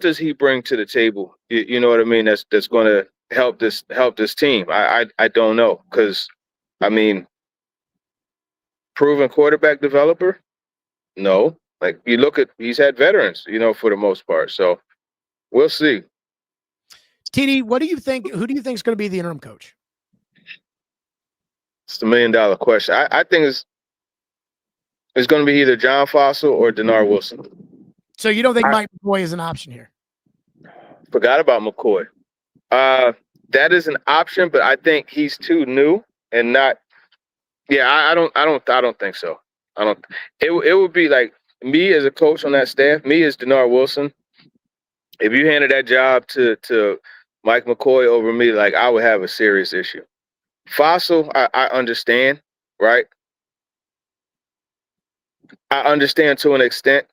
does he bring to the table? You know what I mean? That's going to help this team. I don't know, because I mean, proven quarterback developer? No. Like, you look at, he's had veterans, for the most part. So we'll see. TD, what do you think? Who do you think is going to be the interim coach? It's the $1 million question. I think it's going to be either John Fossil or Denard Wilson. So you don't think Mike McCoy is an option here? Forgot about McCoy. That is an option, but I think he's too new and not. Yeah, I don't think so. It would be like me as a coach on that staff, me as Denard Wilson, if you handed that job to Mike McCoy over me, like I would have a serious issue. Fossil, I understand, right? I understand to an extent,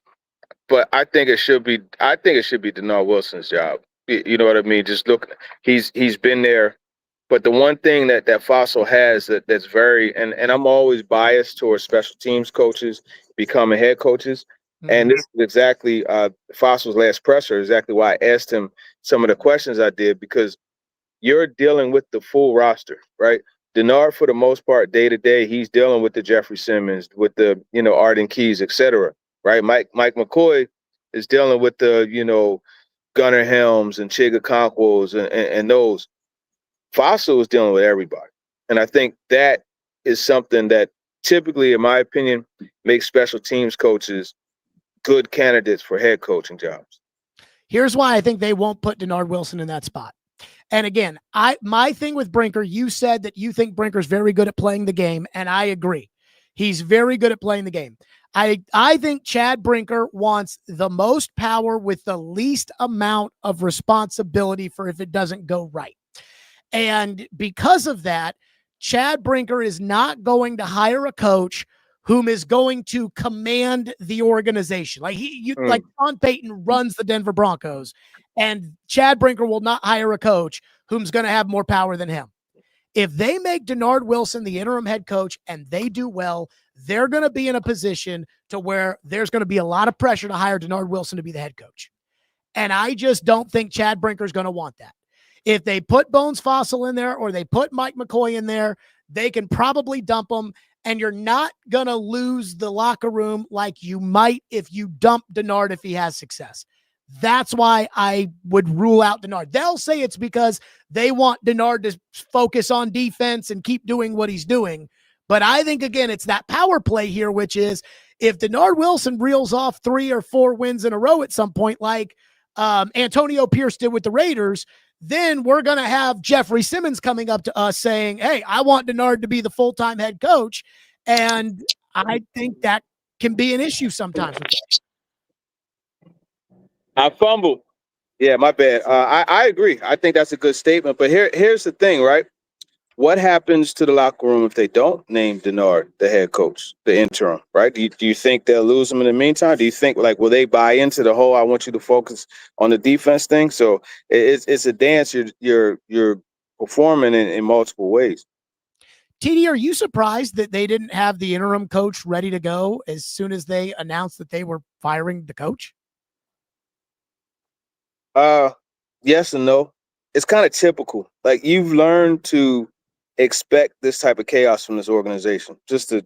but I think it should be Denard Wilson's job. You know what I mean? Just look, he's been there. But the one thing that Fossil has that's very, and I'm always biased towards special teams coaches becoming head coaches. And this is exactly Fossil's last presser, exactly why I asked him some of the questions I did, because you're dealing with the full roster, right? Denard, for the most part, day to day, he's dealing with the Jeffery Simmons, with the, Arden Keys, et cetera, right? Mike McCoy is dealing with the, Gunnar Helms and Chiga Conquos and those. Fossil is dealing with everybody. And I think that is something that typically, in my opinion, makes special teams coaches good candidates for head coaching jobs. Here's why I think they won't put Denard Wilson in that spot. And again, my thing with Brinker, you said that you think Brinker's very good at playing the game, and I agree. He's very good at playing the game. I think Chad Brinker wants the most power with the least amount of responsibility for if it doesn't go right. And because of that, Chad Brinker is not going to hire a coach whom is going to command the organization. Like like Sean Payton runs the Denver Broncos, and Chad Brinker will not hire a coach whom's going to have more power than him. If they make Denard Wilson the interim head coach and they do well, they're going to be in a position to where there's going to be a lot of pressure to hire Denard Wilson to be the head coach. And I just don't think Chad Brinker is going to want that. If they put Bones Fossil in there or they put Mike McCoy in there, they can probably dump them, and you're not going to lose the locker room like you might if you dump Denard if he has success. That's why I would rule out Denard. They'll say it's because they want Denard to focus on defense and keep doing what he's doing. But I think, again, it's that power play here, which is if Denard Wilson reels off 3 or 4 wins in a row at some point, like Antonio Pierce did with the Raiders, then we're going to have Jeffery Simmons coming up to us saying, hey, I want Denard to be the full-time head coach. And I think that can be an issue sometimes. I fumbled. Yeah, my bad. I agree. I think that's a good statement. But here's the thing, right? What happens to the locker room if they don't name Denard the head coach, the interim, right? Do you think they'll lose him in the meantime? Do you think, will they buy into the whole I want you to focus on the defense thing? So it's a dance you're performing in multiple ways. TD, are you surprised that they didn't have the interim coach ready to go as soon as they announced that they were firing the coach? Yes and no. It's kind of typical. Like, you've learned to expect this type of chaos from this organization, just to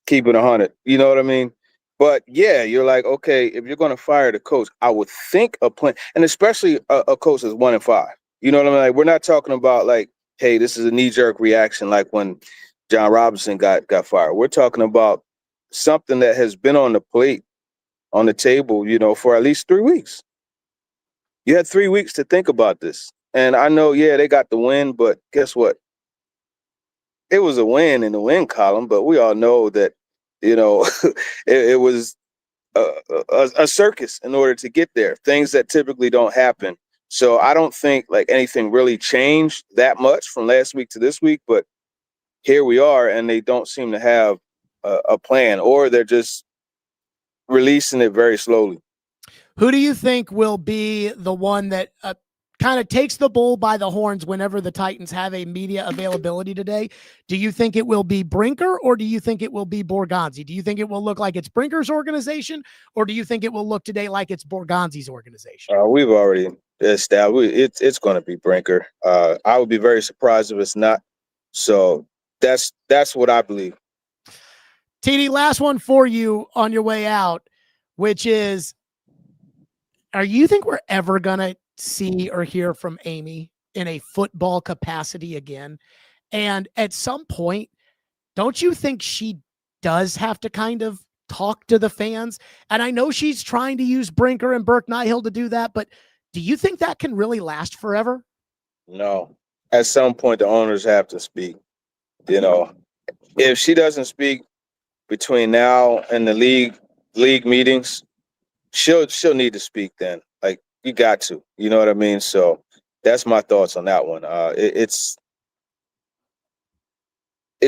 keep it 100. You know what I mean? But yeah, you're like, okay, if you're going to fire the coach, I would think a plan, and especially a coach that's 1-5. You know what I mean? Like, we're not talking about like, hey, this is a knee-jerk reaction like when John Robinson got fired. We're talking about something that has been on the plate, on the table, for at least 3 weeks. You had 3 weeks to think about this. And I know, yeah, they got the win, but guess what? It was a win in the win column, but we all know that, it was a circus in order to get there, things that typically don't happen. So I don't think anything really changed that much from last week to this week, but here we are, and they don't seem to have a plan, or they're just releasing it very slowly. Who do you think will be the one that kind of takes the bull by the horns whenever the Titans have a media availability today? Do you think it will be Brinker, or do you think it will be Borgonzi? Do you think it will look like it's Brinker's organization, or do you think it will look today like it's Borgonzi's organization? We've already established it's going to be Brinker. I would be very surprised if it's not. So that's what I believe. TD, last one for you on your way out, which is, you think we're ever going to see or hear from Amy in a football capacity again? And at some point, don't you think she does have to kind of talk to the fans? And I know she's trying to use Brinker and Burke Nihill to do that, but do you think that can really last forever? No. At some point, the owners have to speak. If she doesn't speak between now and the league league meetings, she'll need to speak then. Like, you got to, you know what I mean? So that's my thoughts on that one. It's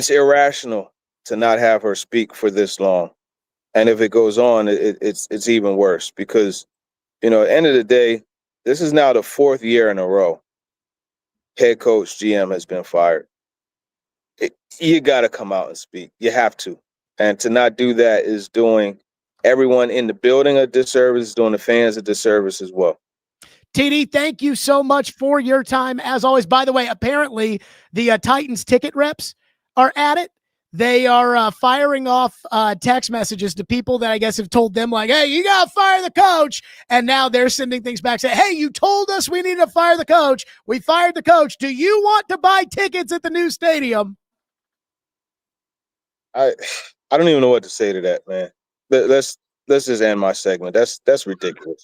irrational to not have her speak for this long. And if it goes on, it's even worse because, at the end of the day, this is now the 4th year in a row head coach, GM has been fired. You got to come out and speak. You have to. And to not do that is doing everyone in the building a disservice, doing the fans a disservice as well. TD, thank you so much for your time. As always, by the way, apparently the Titans ticket reps are at it. They are firing off text messages to people that I guess have told them like, hey, you got to fire the coach. And now they're sending things back saying, hey, you told us we need to fire the coach. We fired the coach. Do you want to buy tickets at the new stadium? I don't even know what to say to that, man. Let's just end my segment. That's ridiculous.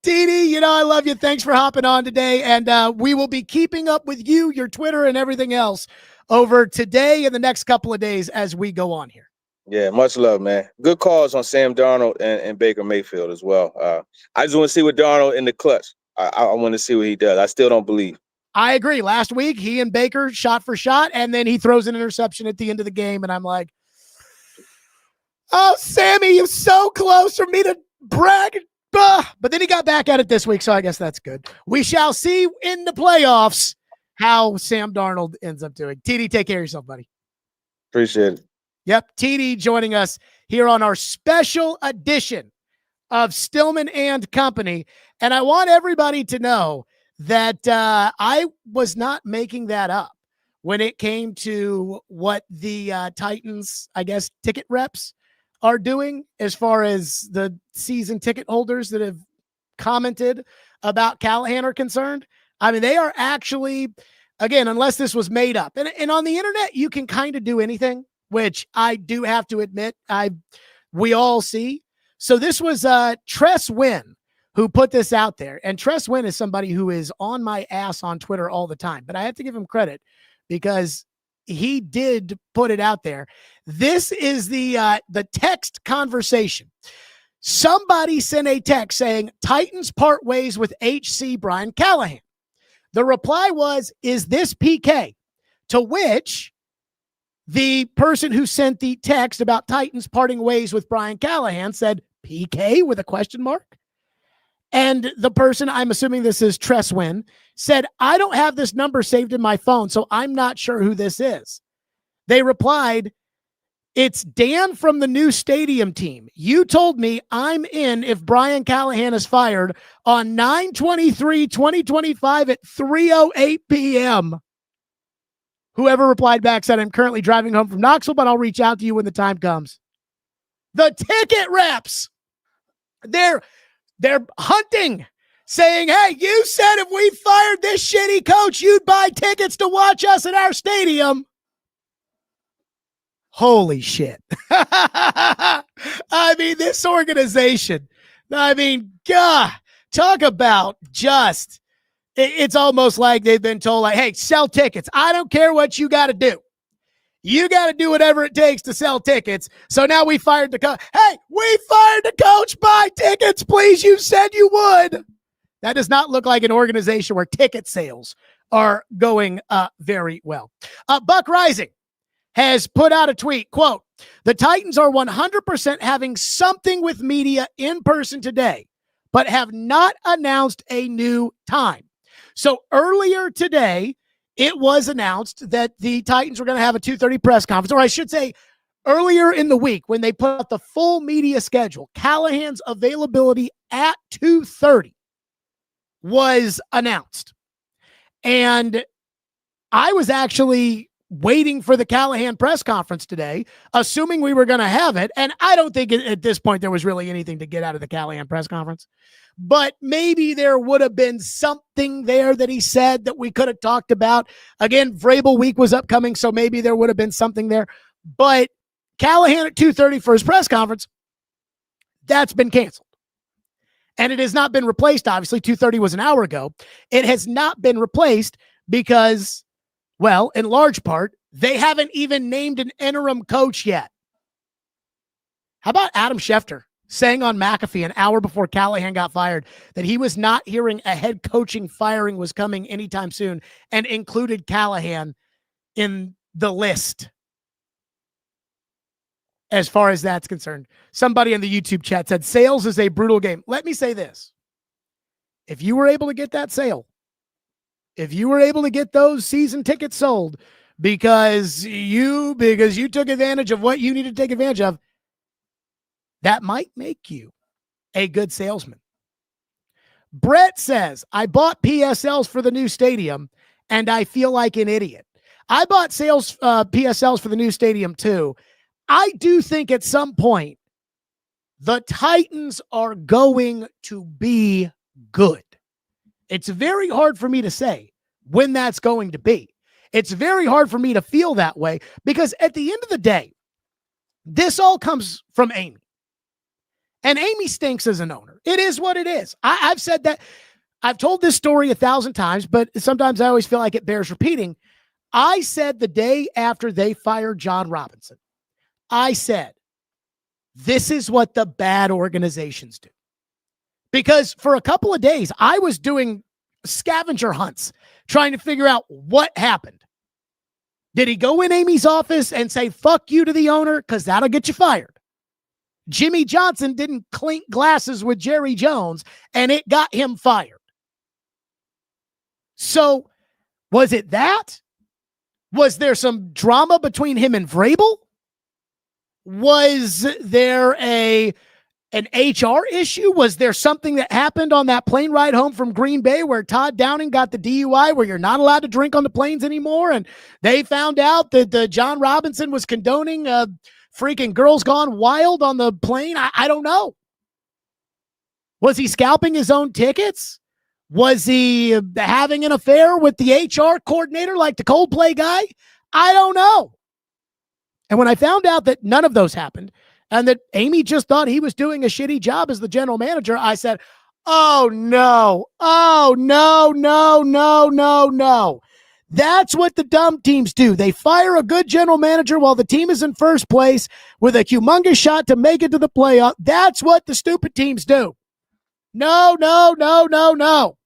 TD, I love you. Thanks for hopping on today. And we will be keeping up with you, your Twitter, and everything else over today and the next couple of days as we go on here. Yeah, much love, man. Good calls on Sam Darnold and Baker Mayfield as well. I just want to see what Darnold in the clutch. I want to see what he does. I still don't believe. I agree. Last week, he and Baker shot for shot, and then he throws an interception at the end of the game, and I'm like, oh, Sammy, you're so close for me to brag. But then he got back at it this week, so I guess that's good. We shall see in the playoffs how Sam Darnold ends up doing. TD, take care of yourself, buddy. Appreciate it. Yep, TD joining us here on our special edition of Stillman and Company. And I want everybody to know that I was not making that up when it came to what the Titans, I guess, ticket reps are doing as far as the season ticket holders that have commented about Callahan are concerned. I mean, they are actually, again, unless this was made up. And on the internet, you can kind of do anything, which I do have to admit, we all see. So this was Tress Wynn who put this out there. And Tress Wynn is somebody who is on my ass on Twitter all the time. But I have to give him credit because he did put it out there. This is the text conversation. Somebody sent a text saying, Titans part ways with HC Brian Callahan. The reply was, is this PK? To which the person who sent the text about Titans parting ways with Brian Callahan said, PK with a question mark? And the person, I'm assuming this is Tress Wynn, said, I don't have this number saved in my phone, so I'm not sure who this is. They replied, it's Dan from the new stadium team. You told me I'm in if Brian Callahan is fired on 9/23/2025 at 3:08 p.m. Whoever replied back said, I'm currently driving home from Knoxville, but I'll reach out to you when the time comes. The ticket reps, they're hunting, saying, hey, you said if we fired this shitty coach, you'd buy tickets to watch us at our stadium. Holy shit. I mean, this organization, God, talk about just, it's almost like they've been told, like, hey, sell tickets. I don't care what you got to do. You got to do whatever it takes to sell tickets. So now we fired the coach. Hey, we fired the coach. Buy tickets, please. You said you would. That does not look like an organization where ticket sales are going very well. Buck Rising has put out a tweet, quote, the Titans are 100% having something with media in person today, but have not announced a new time. So earlier today, it was announced that the Titans were going to have a 2:30 press conference, or I should say earlier in the week when they put out the full media schedule, Callahan's availability at 2:30 was announced. And I was actually waiting for the Callahan press conference today, assuming we were going to have it. And I don't think at this point there was really anything to get out of the Callahan press conference. But maybe there would have been something there that he said that we could have talked about. Again, Vrabel week was upcoming, so maybe there would have been something there. But Callahan at 2:30 for his press conference, that's been canceled. And it has not been replaced, obviously. 2:30 was an hour ago. It has not been replaced because, well, in large part, they haven't even named an interim coach yet. How about Adam Schefter saying on McAfee an hour before Callahan got fired that he was not hearing a head coaching firing was coming anytime soon and included Callahan in the list as far as that's concerned? Somebody in the YouTube chat said sales is a brutal game. Let me say this. If you were able to get that sale, if you were able to get those season tickets sold because you took advantage of what you needed to take advantage of, that might make you a good salesman. Brett says, I bought PSLs for the new stadium and I feel like an idiot. I bought PSLs for the new stadium too. I do think at some point the Titans are going to be good. It's very hard for me to say when that's going to be. It's very hard for me to feel that way because at the end of the day, this all comes from Amy. And Amy stinks as an owner. It is what it is. I've said that. I've told this story 1,000 times, but sometimes I always feel like it bears repeating. I said the day after they fired John Robinson, I said, this is what the bad organizations do. Because for a couple of days, I was doing scavenger hunts, trying to figure out what happened. Did he go in Amy's office and say, fuck you to the owner? Because that'll get you fired. Jimmy Johnson didn't clink glasses with Jerry Jones, and it got him fired. So, was it that? Was there some drama between him and Vrabel? Was there an HR issue? Was there something that happened on that plane ride home from Green Bay where Todd Downing got the DUI where you're not allowed to drink on the planes anymore? And they found out that John Robinson was condoning freaking Girls Gone Wild on the plane? I don't know. Was he scalping his own tickets? Was he having an affair with the HR coordinator like the Coldplay guy? I don't know. And when I found out that none of those happened and that Amy just thought he was doing a shitty job as the general manager, I said, oh, no. Oh, no, no, no, no, no. That's what the dumb teams do. They fire a good general manager while the team is in first place with a humongous shot to make it to the playoff. That's what the stupid teams do. No, no, no, no, no.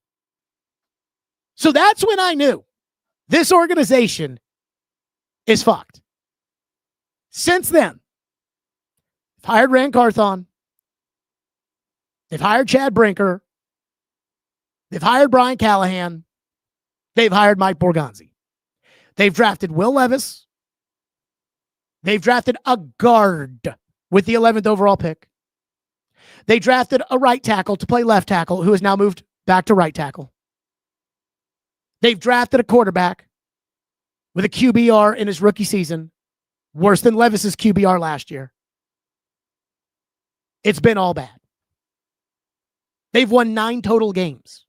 So that's when I knew this organization is fucked. Since then, they've hired Rand Carthon. They've hired Chad Brinker. They've hired Brian Callahan. They've hired Mike Borgonzi. They've drafted Will Levis. They've drafted a guard with the 11th overall pick. They drafted a right tackle to play left tackle who has now moved back to right tackle. They've drafted a quarterback with a QBR in his rookie season, worse than Levis's QBR last year. It's been all bad. They've won 9 total games.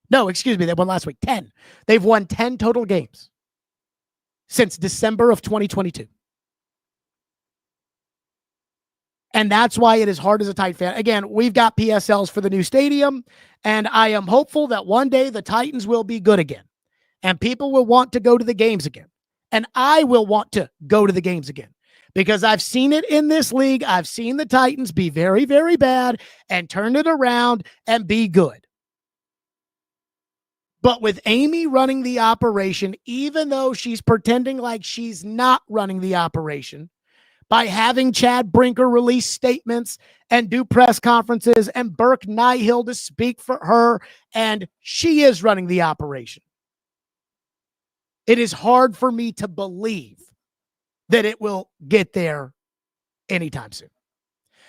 No, excuse me, they won last week, 10. They've won 10 total games since December of 2022. And that's why it is hard as a Titan fan. Again, we've got PSLs for the new stadium, and I am hopeful that one day the Titans will be good again, and people will want to go to the games again, and I will want to go to the games again, because I've seen it in this league. I've seen the Titans be very, very bad and turn it around and be good. But with Amy running the operation, even though she's pretending like she's not running the operation, by having Chad Brinker release statements and do press conferences and Burke Nihill to speak for her, and she is running the operation, it is hard for me to believe that it will get there anytime soon.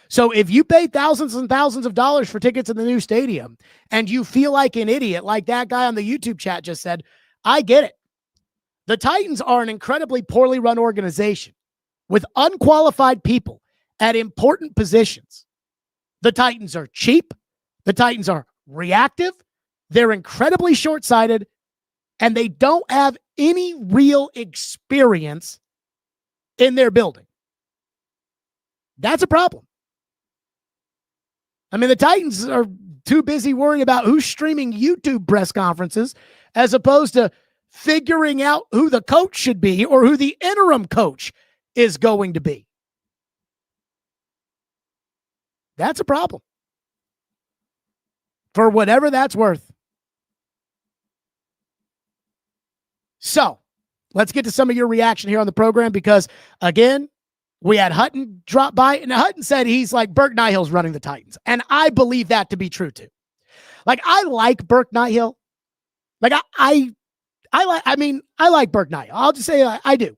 So if you pay thousands and thousands of dollars for tickets in the new stadium and you feel like an idiot, like that guy on the YouTube chat just said, I get it. The Titans are an incredibly poorly run organization with unqualified people at important positions. The Titans are cheap. The Titans are reactive. They're incredibly short-sighted, and they don't have any real experience in their building. That's a problem. I mean, the Titans are too busy worrying about who's streaming YouTube press conferences as opposed to figuring out who the coach should be or who the interim coach is going to be. That's a problem. For whatever that's worth. So, let's get to some of your reaction here on the program because, again, we had Hutton drop by, and Hutton said he's like, Burke Nihill's running the Titans. And I believe that to be true, too. Like, I like Burke Nihill. Like, I like Burke Nihill. I'll just say I do.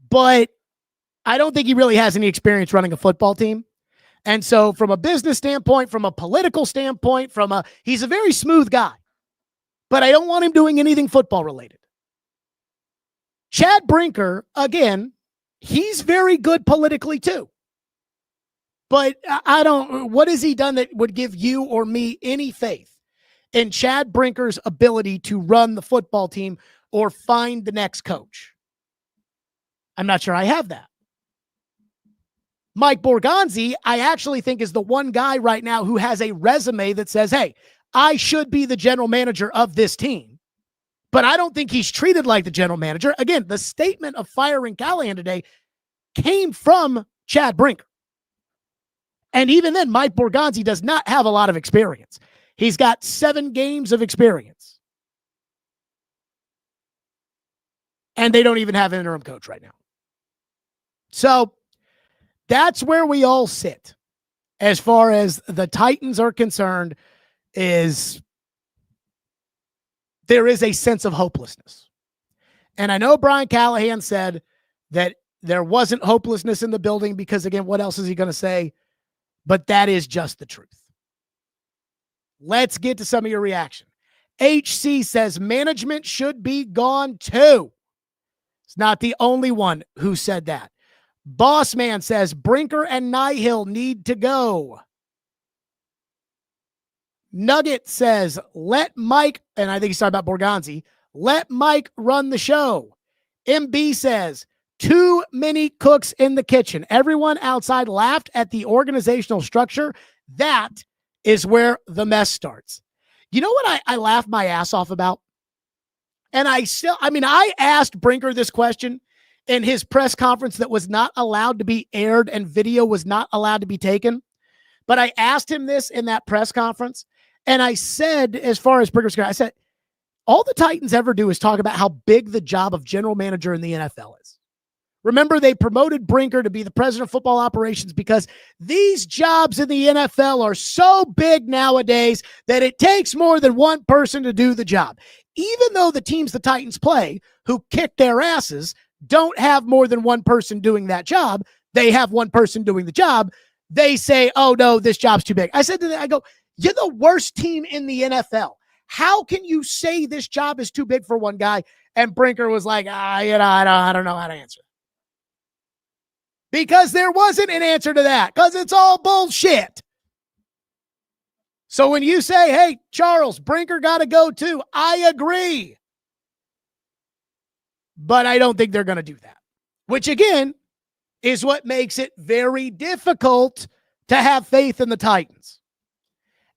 But I don't think he really has any experience running a football team. And so from a business standpoint, from a political standpoint, he's a very smooth guy. But I don't want him doing anything football related. Chad Brinker, again, he's very good politically too. But what has he done that would give you or me any faith in Chad Brinker's ability to run the football team or find the next coach? I'm not sure I have that. Mike Borgonzi, I actually think is the one guy right now who has a resume that says, hey, I should be the general manager of this team. But I don't think he's treated like the general manager. Again, the statement of firing Callahan today came from Chad Brinker. And even then, Mike Borgonzi does not have a lot of experience. He's got 7 games of experience. And they don't even have an interim coach right now. So that's where we all sit as far as the Titans are concerned. Is there is a sense of hopelessness. And I know Brian Callahan said that there wasn't hopelessness in the building because, again, what else is he going to say? But that is just the truth. Let's get to some of your reaction. HC says management should be gone too. It's not the only one who said that. Boss Man says Brinker and Nihill need to go. Nugget says, let Mike, and I think he's talking about Borgonzi, let Mike run the show. MB says, too many cooks in the kitchen. Everyone outside laughed at the organizational structure. That is where the mess starts. You know what I laughed my ass off about? And I asked Brinker this question in his press conference that was not allowed to be aired and video was not allowed to be taken. But I asked him this in that press conference. And I said, as far as Brinker's concerned, I said, all the Titans ever do is talk about how big the job of general manager in the NFL is. Remember, they promoted Brinker to be the president of football operations because these jobs in the NFL are so big nowadays that it takes more than one person to do the job. Even though the teams the Titans play, who kick their asses, don't have more than one person doing that job, they have one person doing the job. They say, oh, no, this job's too big. I said to them, I go, you're the worst team in the NFL. How can you say this job is too big for one guy? And Brinker was like, I don't know how to answer. Because there wasn't an answer to that, because it's all bullshit. So when you say, hey, Charles, Brinker got to go too, I agree. But I don't think they're going to do that, which again is what makes it very difficult to have faith in the Titans.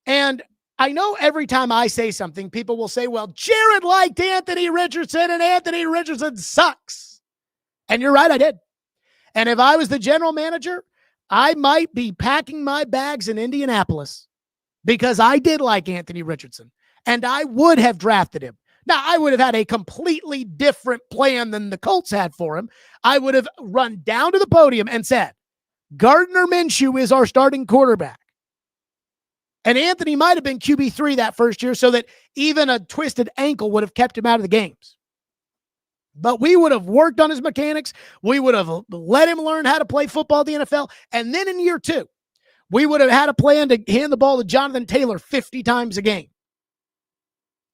And I know every time I say something, people will say, well, Jared liked Anthony Richardson and Anthony Richardson sucks. And you're right, I did. And if I was the general manager, I might be packing my bags in Indianapolis because I did like Anthony Richardson and I would have drafted him. Now, I would have had a completely different plan than the Colts had for him. I would have run down to the podium and said, Gardner Minshew is our starting quarterback. And Anthony might have been QB3 that first year so that even a twisted ankle would have kept him out of the games. But we would have worked on his mechanics. We would have let him learn how to play football in the NFL. And then in year 2, we would have had a plan to hand the ball to Jonathan Taylor 50 times a game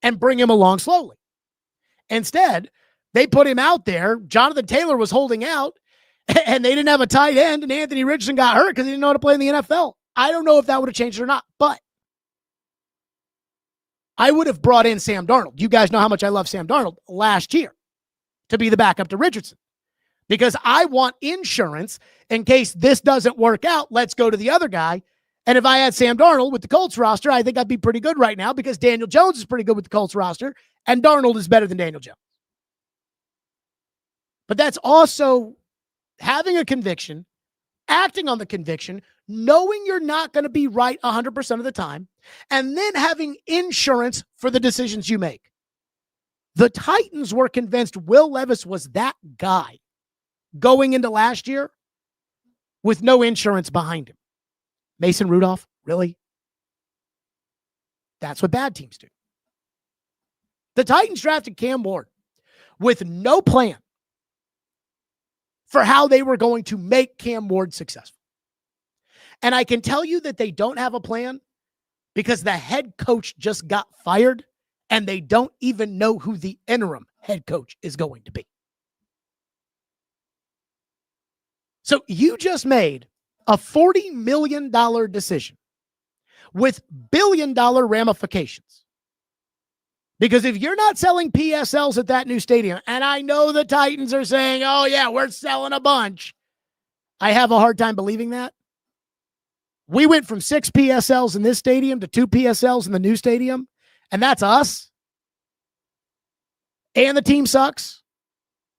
and bring him along slowly. Instead, they put him out there. Jonathan Taylor was holding out, and they didn't have a tight end, and Anthony Richardson got hurt because he didn't know how to play in the NFL. I don't know if that would have changed it or not, but I would have brought in Sam Darnold. You guys know how much I love Sam Darnold last year to be the backup to Richardson because I want insurance in case this doesn't work out. Let's go to the other guy. And if I had Sam Darnold with the Colts roster, I think I'd be pretty good right now because Daniel Jones is pretty good with the Colts roster and Darnold is better than Daniel Jones. But that's also having a conviction, acting on the conviction, knowing you're not going to be right 100% of the time, and then having insurance for the decisions you make. The Titans were convinced Will Levis was that guy going into last year with no insurance behind him. Mason Rudolph, really? That's what bad teams do. The Titans drafted Cam Ward with no plan for how they were going to make Cam Ward successful. And I can tell you that they don't have a plan because the head coach just got fired and they don't even know who the interim head coach is going to be. So you just made a $40 million decision with billion-dollar ramifications. Because if you're not selling PSLs at that new stadium, and I know the Titans are saying, oh yeah, we're selling a bunch. I have a hard time believing that. We went from 6 PSLs in this stadium to 2 PSLs in the new stadium, and that's us. And the team sucks.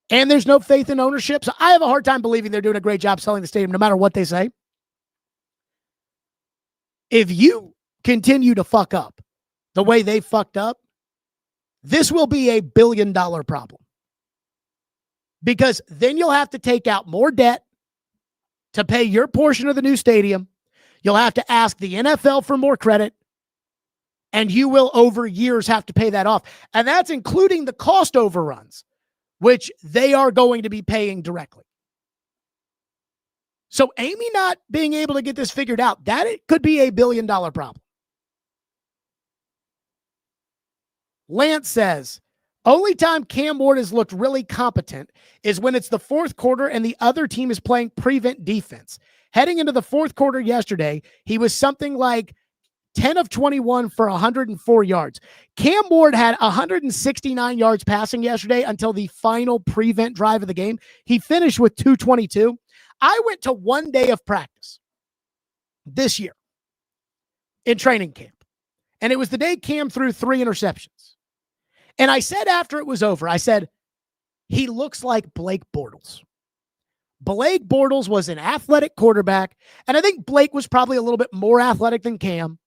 And there's no faith in ownership. So I have a hard time believing they're doing a great job selling the stadium, no matter what they say. If you continue to fuck up the way they fucked up, this will be a $1 billion problem. Because then you'll have to take out more debt to pay your portion of the new stadium. You'll have to ask the NFL for more credit. And you will, over years, have to pay that off. And that's including the cost overruns, which they are going to be paying directly. So Amy not being able to get this figured out, that it could be a $1 billion problem. Lance says, only time Cam Ward has looked really competent is when it's the fourth quarter and the other team is playing prevent defense. Heading into the fourth quarter yesterday, he was something like 10 of 21 for 104 yards. Cam Ward had 169 yards passing yesterday until the final prevent drive of the game. He finished with 222. I went to 1 day of practice this year in training camp, and it was the day Cam threw 3 interceptions. And I said after it was over, I said, he looks like Blake Bortles. Blake Bortles was an athletic quarterback, and I think Blake was probably a little bit more athletic than Cam.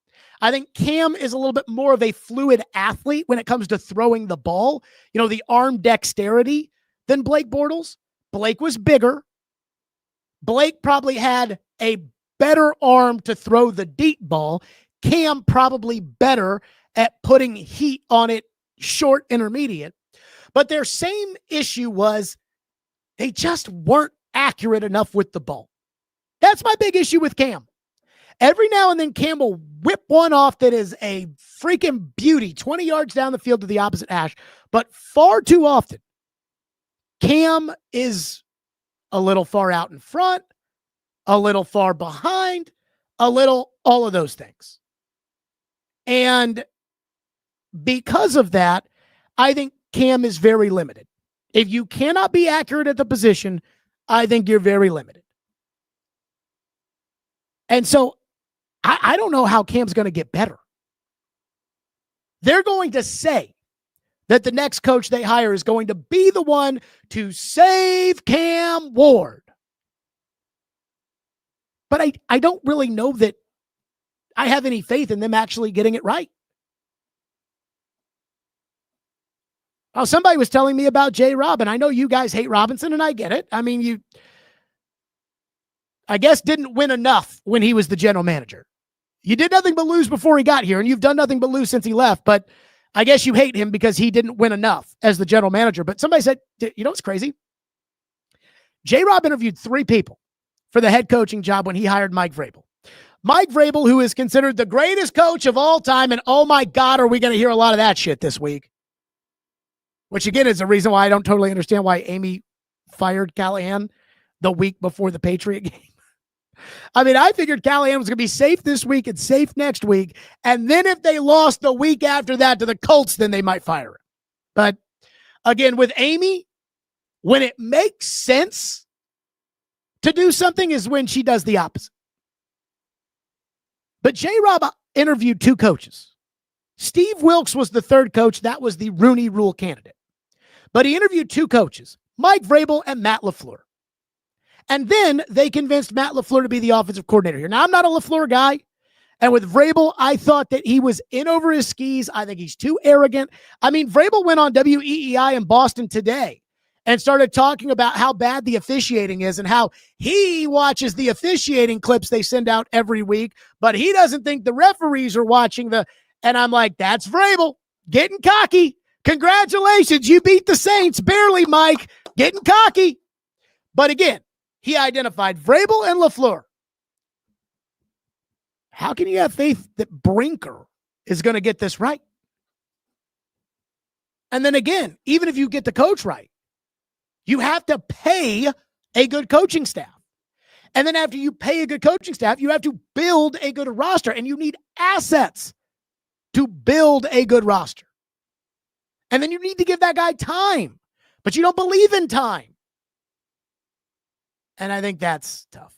I think Cam is a little bit more of a fluid athlete when it comes to throwing the ball, you know, the arm dexterity than Blake Bortles. Blake was bigger. Blake probably had a better arm to throw the deep ball. Cam probably better at putting heat on it, short, intermediate. But their same issue was they just weren't accurate enough with the ball. That's my big issue with Cam. Every now and then Cam will whip one off that is a freaking beauty, 20 yards down the field to the opposite hash. But far too often, Cam is a little far out in front, a little far behind, a little, all of those things. And because of that, I think Cam is very limited. If you cannot be accurate at the position, I think you're very limited. And so I don't know how Cam's going to get better. They're going to say that the next coach they hire is going to be the one to save Cam Ward. But I don't really know that I have any faith in them actually getting it right. Oh, somebody was telling me about J. Rob, and I know you guys hate Robinson, and I get it. I mean, you, I guess, didn't win enough when he was the general manager. You did nothing but lose before he got here, and you've done nothing but lose since he left, but I guess you hate him because he didn't win enough as the general manager. But somebody said, you know what's crazy? J. Rob interviewed 3 people for the head coaching job when he hired Mike Vrabel. Mike Vrabel, who is considered the greatest coach of all time, and oh my God, are we going to hear a lot of that shit this week? Which, again, is the reason why I don't totally understand why Amy fired Callahan the week before the Patriot game. I mean, I figured Callahan was going to be safe this week and safe next week. And then if they lost the week after that to the Colts, then they might fire him. But, again, with Amy, when it makes sense to do something is when she does the opposite. But J-Rob interviewed 2 coaches. Steve Wilkes was the 3rd coach. That was the Rooney Rule candidate. But he interviewed 2 coaches, Mike Vrabel and Matt LaFleur. And then they convinced Matt LaFleur to be the offensive coordinator here. Now, I'm not a LaFleur guy. And with Vrabel, I thought that he was in over his skis. I think he's too arrogant. I mean, Vrabel went on WEEI in Boston today and started talking about how bad the officiating is and how he watches the officiating clips they send out every week, but he doesn't think the referees are watching the. And I'm like, that's Vrabel getting cocky. Congratulations. You beat the Saints. Barely, Mike. Getting cocky. But again, he identified Vrabel and LaFleur. How can you have faith that Brinker is going to get this right? And then again, even if you get the coach right, you have to pay a good coaching staff. And then after you pay a good coaching staff, you have to build a good roster, and you need assets to build a good roster. And then you need to give that guy time, but you don't believe in time. And I think that's tough.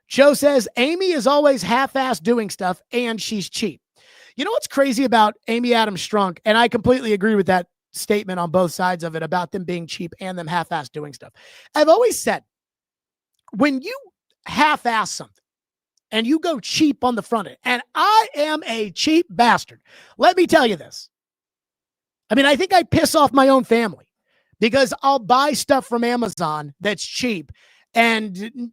Joe says, Amy is always half-assed doing stuff, and she's cheap. You know what's crazy about Amy Adams Strunk, and I completely agree with that statement on both sides of it about them being cheap and them half-assed doing stuff. I've always said, when you half-ass something and you go cheap on the front end, and I am a cheap bastard. Let me tell you this. I mean, I think I piss off my own family because I'll buy stuff from Amazon that's cheap and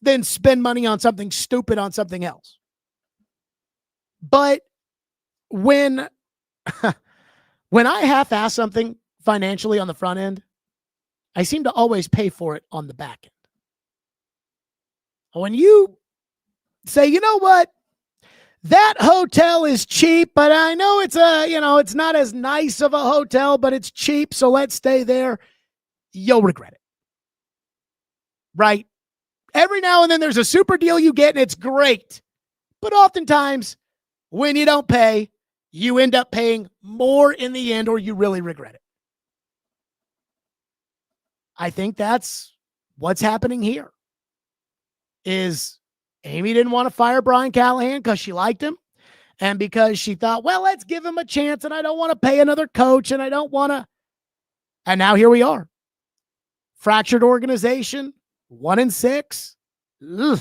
then spend money on something stupid on something else. But when I half-ass something financially on the front end, I seem to always pay for it on the back end. When you say, you know what, that hotel is cheap, but I know it's not as nice of a hotel, but it's cheap, so let's stay there, you'll regret it. Right? Every now and then there's a super deal you get and it's great. But oftentimes when you don't pay, you end up paying more in the end or you really regret it. I think that's what's happening here. Is Amy didn't want to fire Brian Callahan because she liked him and because she thought, well, let's give him a chance and I don't want to pay another coach and I don't want to. And now here we are. Fractured organization. 1-6. Ugh.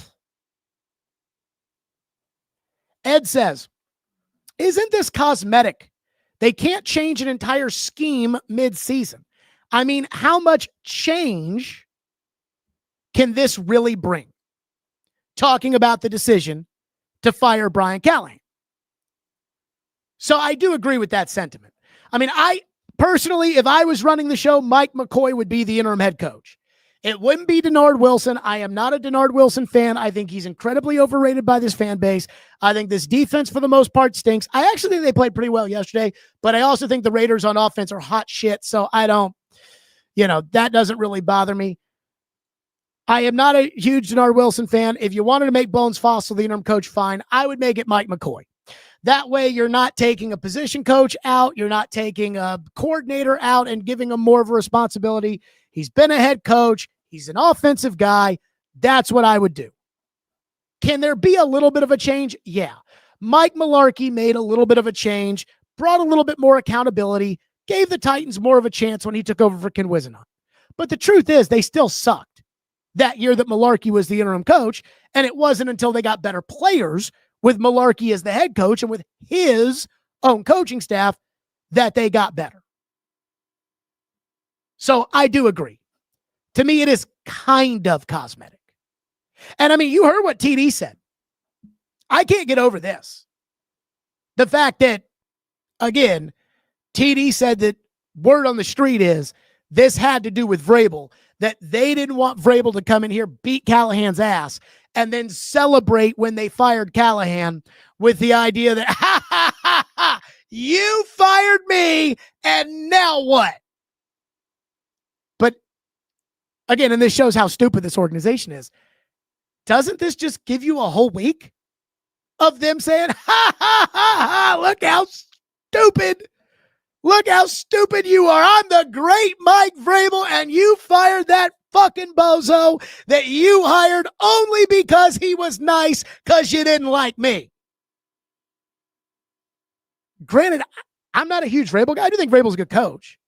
Ed says, isn't this cosmetic? They can't change an entire scheme mid-season. I mean, how much change can this really bring? Talking about the decision to fire Brian Callahan. So I do agree with that sentiment. I mean, I personally, if I was running the show, Mike McCoy would be the interim head coach. It wouldn't be Denard Wilson. I am not a Denard Wilson fan. I think he's incredibly overrated by this fan base. I think this defense, for the most part, stinks. I actually think they played pretty well yesterday, but I also think the Raiders on offense are hot shit, so I don't, that doesn't really bother me. I am not a huge Denard Wilson fan. If you wanted to make Bones Fossil the interim coach, fine. I would make it Mike McCoy. That way you're not taking a position coach out. You're not taking a coordinator out and giving him more of a responsibility. He's been a head coach. He's an offensive guy. That's what I would do. Can there be a little bit of a change? Yeah. Mike Mularkey made a little bit of a change, brought a little bit more accountability, gave the Titans more of a chance when he took over for Ken Wisenhunt. But the truth is they still sucked that year that Mularkey was the interim coach, and it wasn't until they got better players with Mularkey as the head coach and with his own coaching staff that they got better. So I do agree. To me, it is kind of cosmetic. And I mean, you heard what TD said. I can't get over this. The fact that, again, TD said that word on the street is this had to do with Vrabel, that they didn't want Vrabel to come in here, beat Callahan's ass, and then celebrate when they fired Callahan with the idea that, ha, ha, ha, ha, you fired me, and now what? But again, and this shows how stupid this organization is. Doesn't this just give you a whole week of them saying, ha, ha, ha, ha, look how stupid. Look how stupid you are. I'm the great Mike Vrabel, and you fired that fucking bozo that you hired only because he was nice because you didn't like me. Granted, I'm not a huge Vrabel guy. I do think Vrabel's a good coach.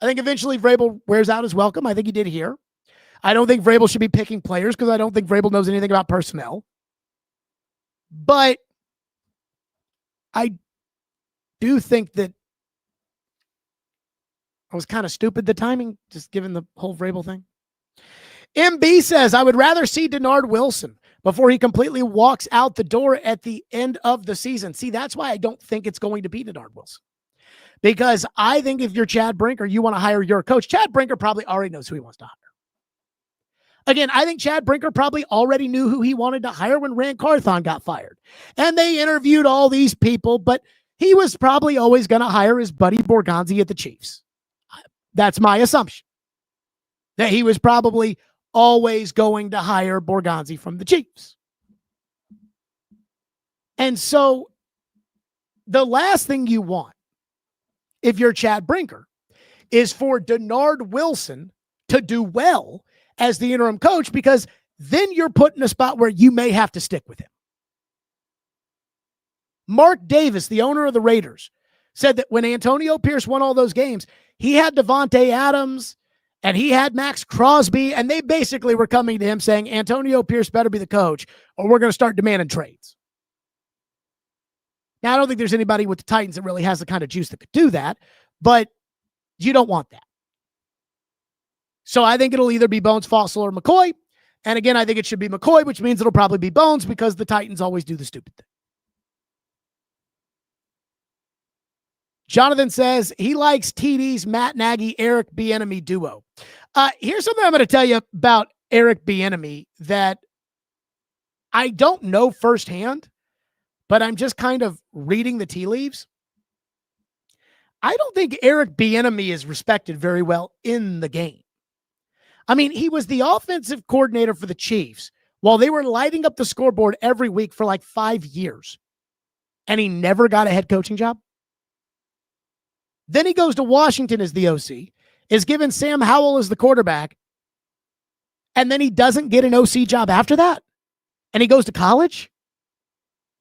I think eventually Vrabel wears out his welcome. I think he did here. I don't think Vrabel should be picking players because I don't think Vrabel knows anything about personnel. But I do think that I was kind of stupid, the timing, just given the whole Vrabel thing. MB says, I would rather see Denard Wilson before he completely walks out the door at the end of the season. See, that's why I don't think it's going to be Denard Wilson. Because I think if you're Chad Brinker, you want to hire your coach. Chad Brinker probably already knows who he wants to hire. Again, I think Chad Brinker probably already knew who he wanted to hire when Rand Carthon got fired. And they interviewed all these people, but he was probably always going to hire his buddy Borgonzi at the Chiefs. That's my assumption. That he was probably always going to hire Borgonzi from the Chiefs. And so the last thing you want, if you're Chad Brinker, is for Denard Wilson to do well as the interim coach, because then you're put in a spot where you may have to stick with him. Mark Davis, the owner of the Raiders, said that when Antonio Pierce won all those games, he had Devontae Adams and he had Max Crosby, and they basically were coming to him saying, Antonio Pierce better be the coach or we're going to start demanding trades. Now, I don't think there's anybody with the Titans that really has the kind of juice that could do that, but you don't want that. So I think it'll either be Bones, Fossil, or McCoy. And again, I think it should be McCoy, which means it'll probably be Bones because the Titans always do the stupid thing. Jonathan says he likes TD's Matt Nagy, Eric Bieniemy duo. Here's something I'm going to tell you about Eric Bieniemy that I don't know firsthand, but I'm just kind of reading the tea leaves. I don't think Eric Bieniemy is respected very well in the game. I mean, he was the offensive coordinator for the Chiefs while they were lighting up the scoreboard every week for like 5 years, and he never got a head coaching job. Then he goes to Washington as the OC, is given Sam Howell as the quarterback, and then he doesn't get an OC job after that, and he goes to college,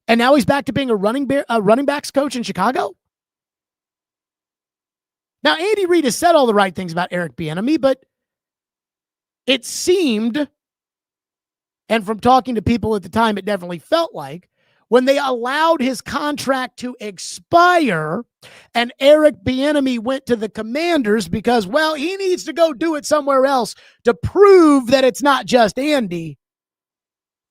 and now he's back to being a running backs coach in Chicago. Now, Andy Reid has said all the right things about Eric Bieniemy, but it seemed, and from talking to people at the time, it definitely felt like, when they allowed his contract to expire and Eric Bieniemy went to the Commanders because, well, he needs to go do it somewhere else to prove that it's not just Andy,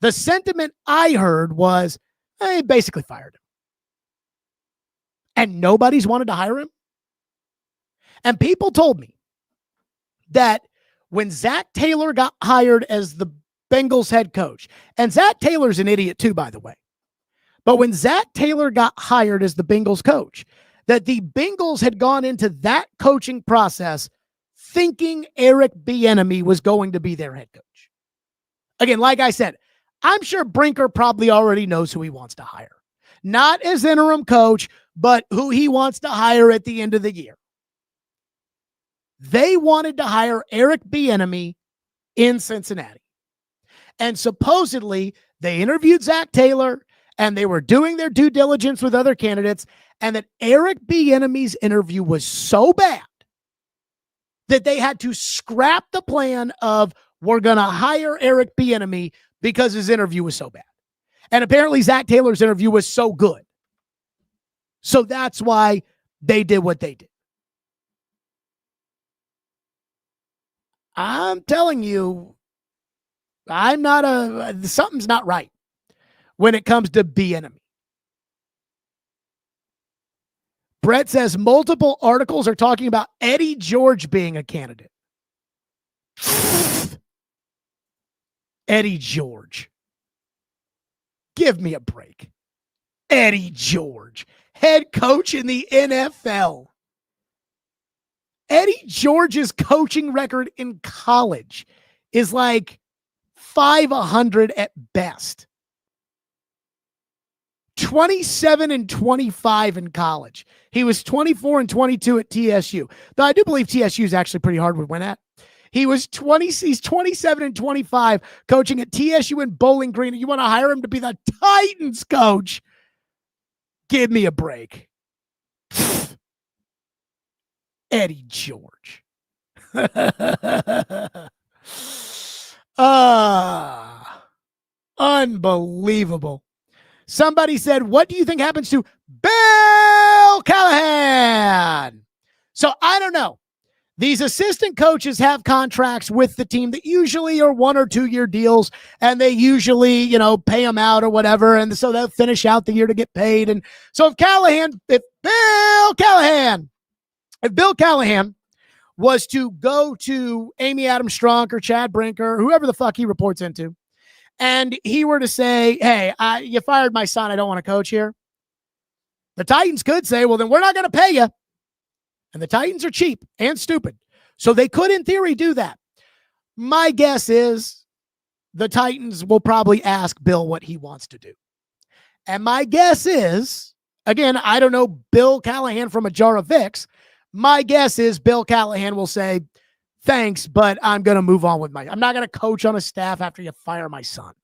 the sentiment I heard was, he basically fired him. And nobody's wanted to hire him. And people told me that when Zach Taylor got hired as the Bengals head coach, and Zach Taylor's an idiot too, by the way, but when Zach Taylor got hired as the Bengals coach, that the Bengals had gone into that coaching process thinking Eric Bieniemy was going to be their head coach. Again, like I said, I'm sure Brinker probably already knows who he wants to hire. Not as interim coach, but who he wants to hire at the end of the year. They wanted to hire Eric Bieniemy in Cincinnati. And supposedly, they interviewed Zach Taylor, and they were doing their due diligence with other candidates, and that Eric Bieniemy's interview was so bad that they had to scrap the plan of, we're going to hire Eric Bieniemy because his interview was so bad. And apparently Zach Taylor's interview was so good. So that's why they did what they did. I'm telling you, something's not right when it comes to Bieniemy. Brett says multiple articles are talking about Eddie George being a candidate. Eddie George. Give me a break. Eddie George, head coach in the NFL. Eddie George's coaching record in college is like 500 at best. 27-25 in college. He was 24-22 at TSU. Though I do believe TSU is actually pretty hard to win at. He's 27-25 coaching at TSU in Bowling Green. And you want to hire him to be the Titans coach? Give me a break. Eddie George. Unbelievable. Somebody said, what do you think happens to Bill Callahan? So I don't know. These assistant coaches have contracts with the team that usually are 1 or 2 year deals, and they usually, pay them out or whatever. And so they'll finish out the year to get paid. And so if Bill Callahan was to go to Amy Adams Strunk or Chad Brinker, whoever the fuck he reports into, and he were to say, hey, you fired my son, I don't want to coach here. The Titans could say, well, then we're not going to pay you. And the Titans are cheap and stupid. So they could, in theory, do that. My guess is the Titans will probably ask Bill what he wants to do. And my guess is, again, I don't know Bill Callahan from a jar of Vicks. My guess is Bill Callahan will say, thanks, but I'm going to move on with I'm not going to coach on a staff after you fire my son.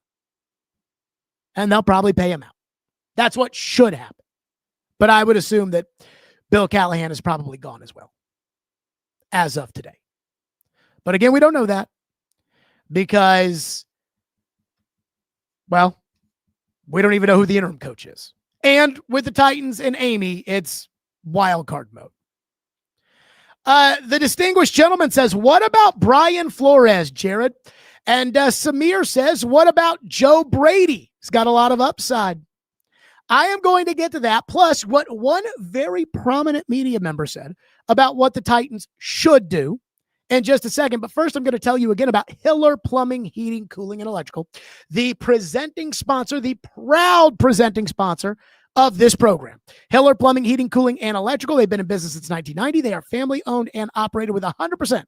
And they'll probably pay him out. That's what should happen. But I would assume that Bill Callahan is probably gone as well, as of today. But again, we don't know that because, well, we don't even know who the interim coach is. And with the Titans and Amy, it's wild card mode. The distinguished gentleman says, what about Brian Flores, Jared? And Samir says, what about Joe Brady? He's got a lot of upside. I am going to get to that, plus what one very prominent media member said about what the Titans should do in just a second. But first, I'm going to tell you again about Hiller Plumbing, Heating, Cooling, and Electrical, the presenting sponsor, the proud presenting sponsor of this program. Hiller Plumbing, Heating, Cooling, and Electrical. They've been in business since 1990. They are family-owned and operated with 100%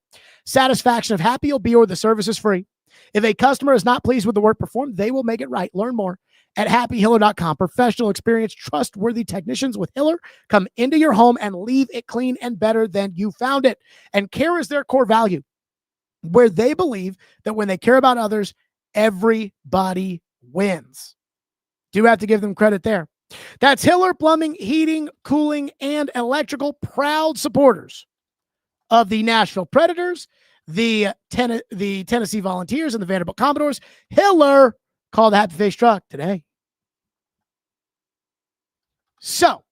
satisfaction. If happy you'll be or the service is free. If a customer is not pleased with the work performed, they will make it right. Learn more at happyhiller.com. Professional experience, trustworthy technicians with Hiller come into your home and leave it clean and better than you found it. And care is their core value, where they believe that when they care about others, everybody wins. Do have to give them credit there. That's Hiller Plumbing, Heating, Cooling, and Electrical, proud supporters of the Nashville Predators, the Tennessee Volunteers, and the Vanderbilt Commodores. Hiller, call the Happy Face Truck today. So,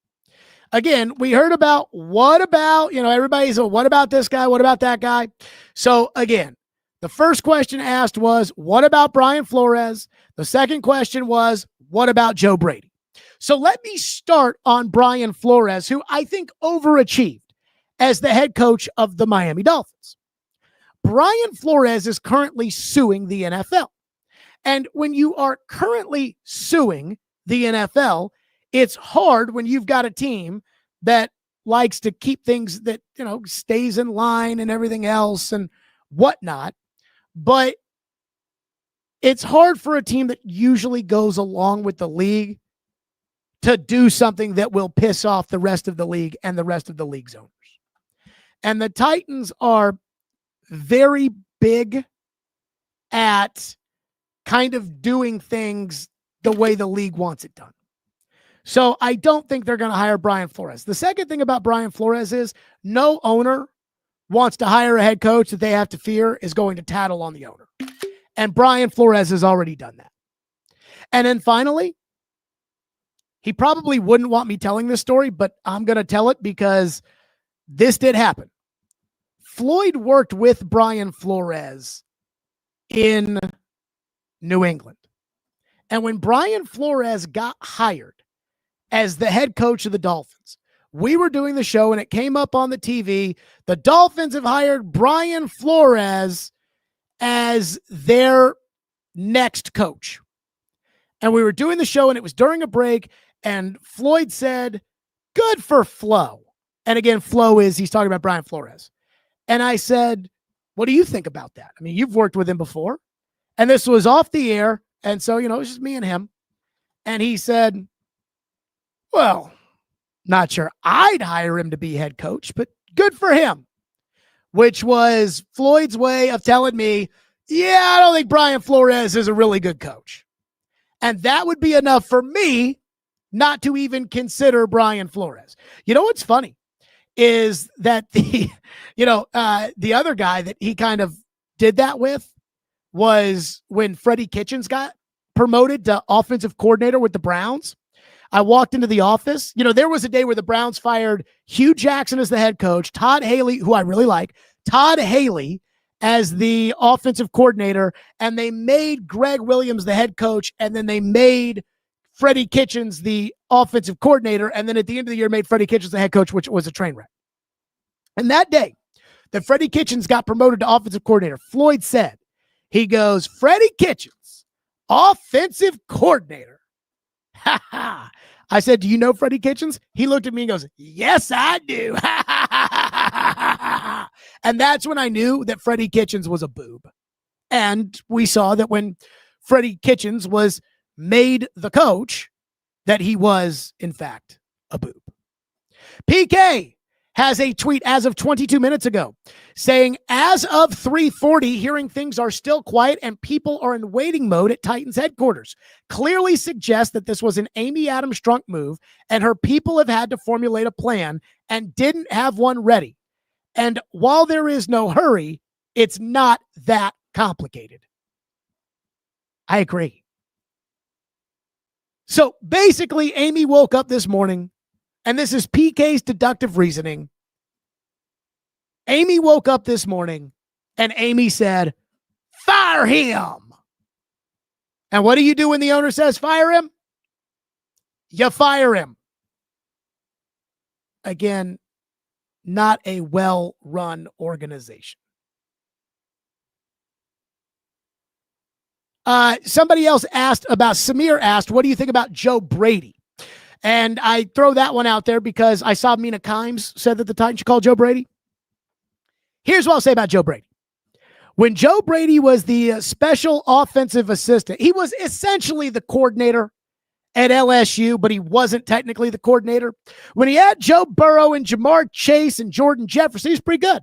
again, we heard about everybody's, what about this guy? What about that guy? So, again, the first question asked was, what about Brian Flores? The second question was, what about Joe Brady? So let me start on Brian Flores, who I think overachieved as the head coach of the Miami Dolphins. Brian Flores is currently suing the NFL. And when you are currently suing the NFL, it's hard when you've got a team that likes to keep things that, stays in line and everything else and whatnot. But it's hard for a team that usually goes along with the league to do something that will piss off the rest of the league and the rest of the league's owners. And the Titans are very big at kind of doing things the way the league wants it done. So I don't think they're going to hire Brian Flores. The second thing about Brian Flores is no owner wants to hire a head coach that they have to fear is going to tattle on the owner. And Brian Flores has already done that. And then finally, he probably wouldn't want me telling this story, but I'm going to tell it because this did happen. Floyd worked with Brian Flores in New England. And when Brian Flores got hired as the head coach of the Dolphins, we were doing the show and it came up on the TV. The Dolphins have hired Brian Flores as their next coach. And we were doing the show and it was during a break. And Floyd said, good for Flo. And again, Flo he's talking about Brian Flores. And I said, what do you think about that? I mean, you've worked with him before. And this was off the air. And so, it was just me and him. And he said, well, not sure I'd hire him to be head coach, but good for him. Which was Floyd's way of telling me, yeah, I don't think Brian Flores is a really good coach. And that would be enough for me not to even consider Brian Flores. You know what's funny is that the other guy that he kind of did that with, was when Freddie Kitchens got promoted to offensive coordinator with the Browns. I walked into the office. There was a day where the Browns fired Hugh Jackson as the head coach, Todd Haley, who I really like, Todd Haley as the offensive coordinator, and they made Greg Williams the head coach, and then they made Freddie Kitchens the offensive coordinator, and then at the end of the year made Freddie Kitchens the head coach, which was a train wreck. And that day that Freddie Kitchens got promoted to offensive coordinator, Floyd said, he goes, Freddie Kitchens, offensive coordinator. Ha ha. I said, do you know Freddie Kitchens? He looked at me and goes, yes, I do. And that's when I knew that Freddie Kitchens was a boob. And we saw that when Freddie Kitchens was made the coach, that he was, in fact, a boob. PK has a tweet as of 22 minutes ago saying, as of 3:40, hearing things are still quiet and people are in waiting mode at Titans headquarters. Clearly suggests that this was an Amy Adams Strunk move and her people have had to formulate a plan and didn't have one ready. And while there is no hurry, it's not that complicated. I agree. So basically, Amy woke up this morning, and this is PK's deductive reasoning. Amy woke up this morning, and Amy said, fire him. And what do you do when the owner says fire him? You fire him. Again, not a well-run organization. Somebody else Samir asked, what do you think about Joe Brady? And I throw that one out there because I saw Mina Kimes said that the Titans should call Joe Brady. Here's what I'll say about Joe Brady. When Joe Brady was the special offensive assistant, he was essentially the coordinator at LSU, but he wasn't technically the coordinator. When he had Joe Burrow and Jamar Chase and Jordan Jefferson, he was pretty good.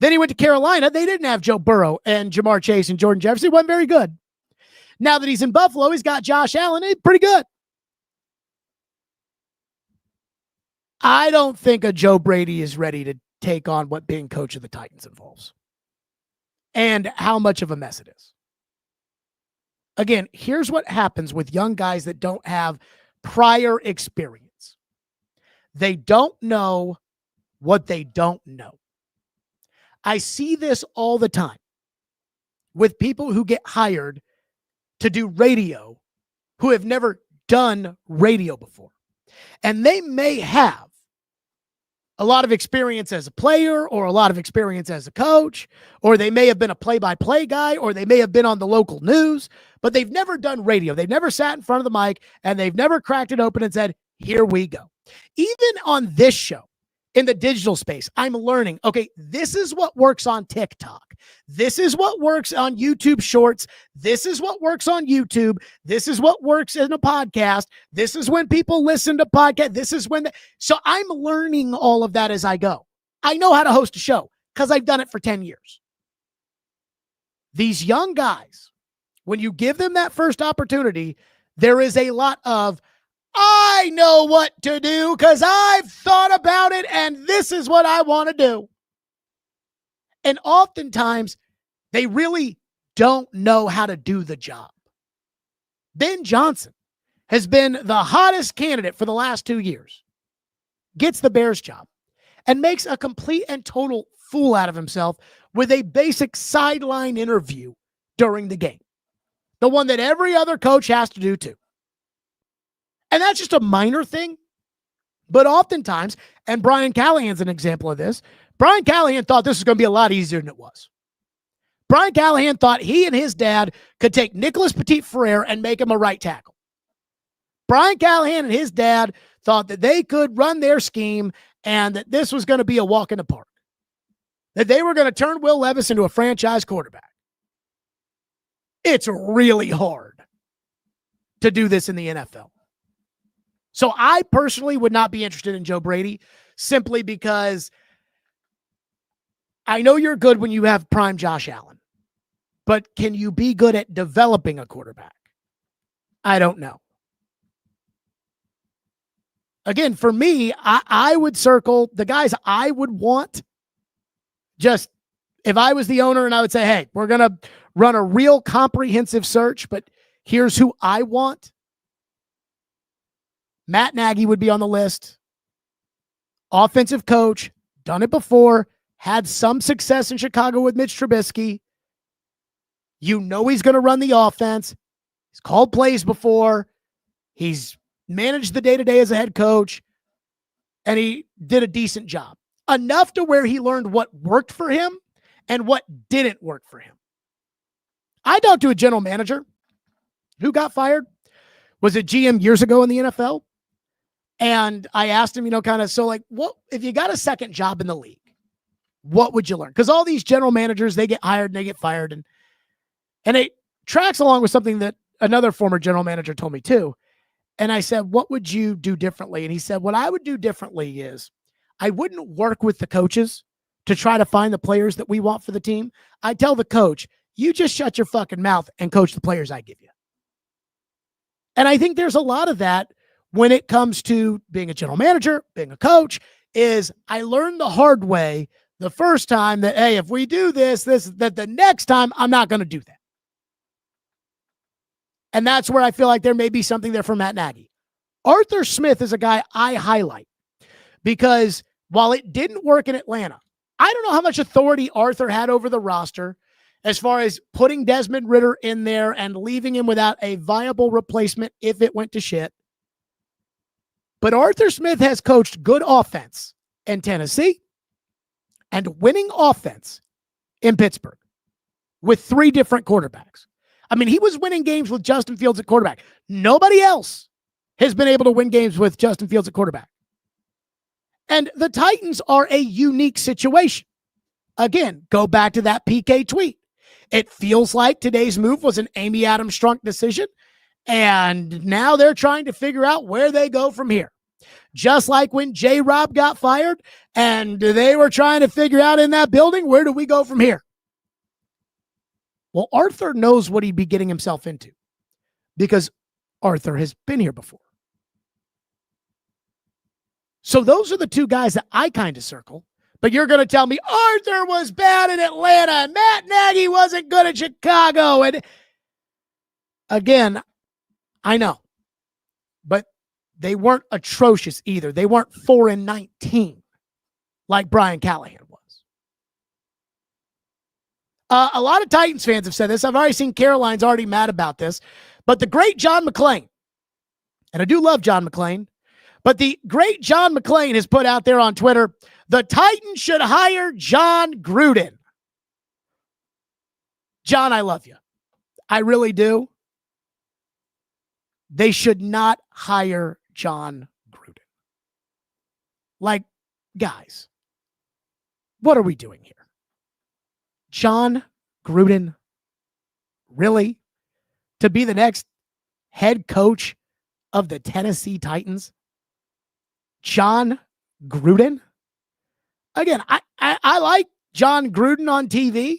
Then he went to Carolina. They didn't have Joe Burrow and Jamar Chase and Jordan Jefferson. He wasn't very good. Now that he's in Buffalo, he's got Josh Allen. He's pretty good. I don't think a Joe Brady is ready to take on what being coach of the Titans involves and how much of a mess it is. Again, here's what happens with young guys that don't have prior experience. They don't know what they don't know. I see this all the time with people who get hired to do radio who have never done radio before. And they may have a lot of experience as a player or a lot of experience as a coach, or they may have been a play-by-play guy, or they may have been on the local news, but they've never done radio. They've never sat in front of the mic, and they've never cracked it open and said, here we go. Even on this show, in the digital space, I'm learning, okay, this is what works on TikTok. This is what works on YouTube Shorts. This is what works on YouTube. This is what works in a podcast. This is when people listen to podcasts. This is when, so I'm learning all of that as I go. I know how to host a show because I've done it for 10 years. These young guys, when you give them that first opportunity, there is a lot of, I know what to do because I've thought about it and this is what I want to do. And oftentimes, they really don't know how to do the job. Ben Johnson has been the hottest candidate for the last 2 years, gets the Bears job, and makes a complete and total fool out of himself with a basic sideline interview during the game. The one that every other coach has to do too. And that's just a minor thing. But oftentimes, and Brian Callahan's an example of this, Brian Callahan thought this was going to be a lot easier than it was. Brian Callahan thought he and his dad could take Nicholas Petit-Frere and make him a right tackle. Brian Callahan and his dad thought that they could run their scheme and that this was going to be a walk in the park. That they were going to turn Will Levis into a franchise quarterback. It's really hard to do this in the NFL. So I personally would not be interested in Joe Brady simply because I know you're good when you have prime Josh Allen, but can you be good at developing a quarterback? I don't know. Again, for me, I would circle the guys I would want. Just if I was the owner and I would say, hey, we're going to run a real comprehensive search, but here's who I want. Matt Nagy would be on the list. Offensive coach, done it before, had some success in Chicago with Mitch Trubisky. You know he's going to run the offense. He's called plays before. He's managed the day-to-day as a head coach, and he did a decent job. Enough to where he learned what worked for him and what didn't work for him. I talked to a general manager who got fired, was a GM years ago in the NFL. And I asked him, what if you got a second job in the league, what would you learn? Because all these general managers, they get hired and they get fired. And it tracks along with something that another former general manager told me too. And I said, what would you do differently? And he said, what I would do differently is I wouldn't work with the coaches to try to find the players that we want for the team. I tell the coach, you just shut your fucking mouth and coach the players I give you. And I think there's a lot of that when it comes to being a general manager, being a coach, is I learned the hard way the first time that, hey, if we do that the next time, I'm not going to do that. And that's where I feel like there may be something there for Matt Nagy. Arthur Smith is a guy I highlight because while it didn't work in Atlanta, I don't know how much authority Arthur had over the roster as far as putting Desmond Ridder in there and leaving him without a viable replacement if it went to shit. But Arthur Smith has coached good offense in Tennessee and winning offense in Pittsburgh with 3 different quarterbacks. I mean, he was winning games with Justin Fields at quarterback. Nobody else has been able to win games with Justin Fields at quarterback. And the Titans are a unique situation. Again, go back to that PK tweet. It feels like today's move was an Amy Adams Strunk decision, and now they're trying to figure out where they go from here. Just like when J-Rob got fired, and they were trying to figure out in that building, where do we go from here? Well, Arthur knows what he'd be getting himself into because Arthur has been here before. So those are the 2 guys that I kind of circle. But you're going to tell me Arthur was bad in Atlanta and Matt Nagy wasn't good at Chicago. And again, I know, but they weren't atrocious either. They weren't 4-19 like Brian Callahan was. A lot of Titans fans have said this. I've already seen Caroline's already mad about this, but the great John McClain, and I do love John McClain, but the great John McClain has put out there on Twitter, the Titans should hire John Gruden. John, I love you. I really do. They should not hire John Gruden. Like, guys, what are we doing here? John Gruden, really? To be the next head coach of the Tennessee Titans? John Gruden? Again, I like John Gruden on TV,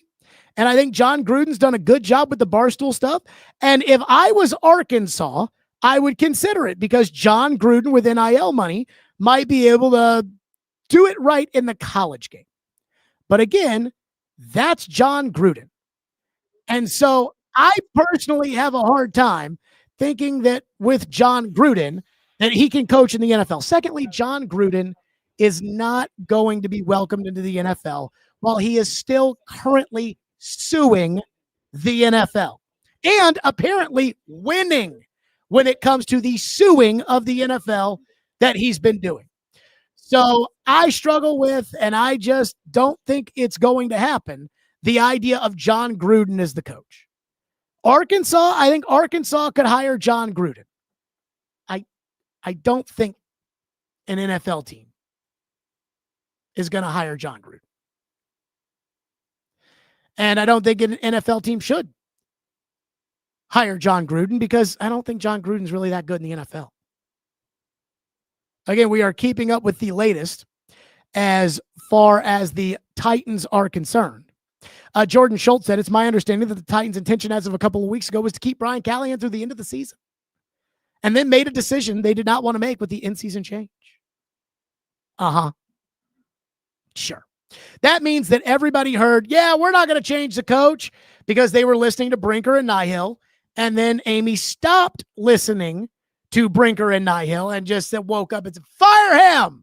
and I think John Gruden's done a good job with the Barstool stuff. And if I was Arkansas, I would consider it because John Gruden with NIL money might be able to do it right in the college game. But again, that's John Gruden. And so I personally have a hard time thinking that with John Gruden that he can coach in the NFL. Secondly, John Gruden is not going to be welcomed into the NFL while he is still currently suing the NFL and apparently winning when it comes to the suing of the NFL that he's been doing. So I struggle with, and I just don't think it's going to happen, the idea of John Gruden as the coach. Arkansas, I think Arkansas could hire John Gruden. I don't think an NFL team is going to hire John Gruden. And I don't think an NFL team should hire John Gruden because I don't think John Gruden's really that good in the NFL. Again, we are keeping up with the latest as far as the Titans are concerned. Jordan Schultz said, it's my understanding that the Titans' intention as of a couple of weeks ago was to keep Brian Callahan through the end of the season and then made a decision they did not want to make with the in-season change. Sure. That means that everybody heard, yeah, we're not going to change the coach because they were listening to Brinker and Nihill. And then Amy stopped listening to Brinker and Nihill and just woke up and said, fire him.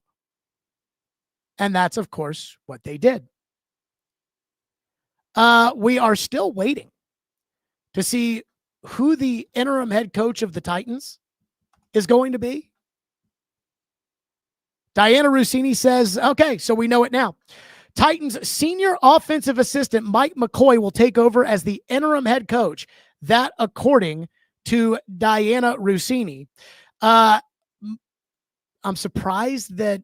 And that's, of course, what they did. We are still waiting to see who the interim head coach of the Titans is going to be. Diana Rossini says, okay, so we know it now. Titans senior offensive assistant Mike McCoy will take over as the interim head coach. That according to Diana Rossini. I'm surprised that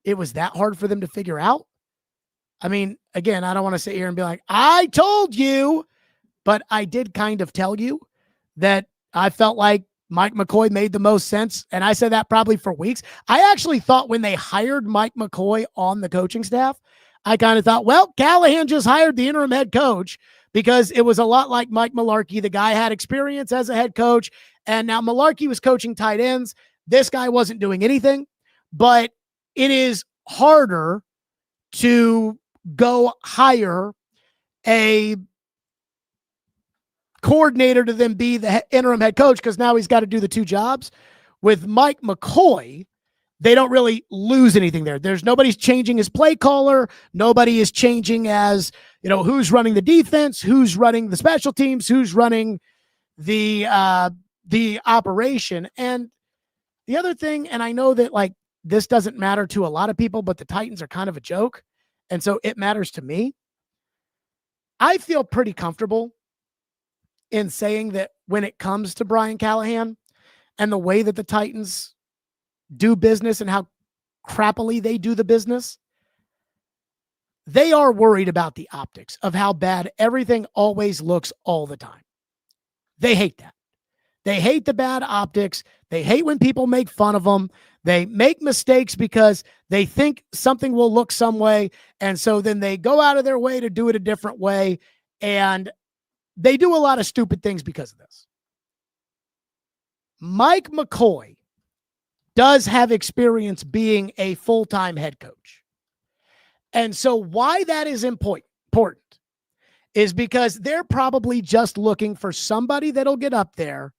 it was that hard for them to figure out. I mean, again, I don't want to sit here and be like, I told you, but I did kind of tell you that I felt like Mike McCoy made the most sense. And I said that probably for weeks. I actually thought when they hired Mike McCoy on the coaching staff, I kind of thought, well, Callahan just hired the interim head coach because it was a lot like Mike Mularkey. The guy had experience as a head coach, and now Mularkey was coaching tight ends. This guy wasn't doing anything, but it is harder to go hire a coordinator to then be the interim head coach because now he's got to do the two jobs. With Mike McCoy, they don't really lose anything there. Nobody's changing his play caller. Nobody is changing as, who's running the defense, who's running the special teams, who's running the operation. And the other thing, and I know that this doesn't matter to a lot of people, but the Titans are kind of a joke. And so it matters to me. I feel pretty comfortable in saying that when it comes to Brian Callahan and the way that the Titans do business and how crappily they do the business, they are worried about the optics of how bad everything always looks all the time. They hate that. They hate the bad optics. They hate when people make fun of them. They make mistakes because they think something will look some way. And so then they go out of their way to do it a different way. And they do a lot of stupid things because of this. Mike McCoy does have experience being a full-time head coach. And so why that is important is because they're probably just looking for somebody that'll get up there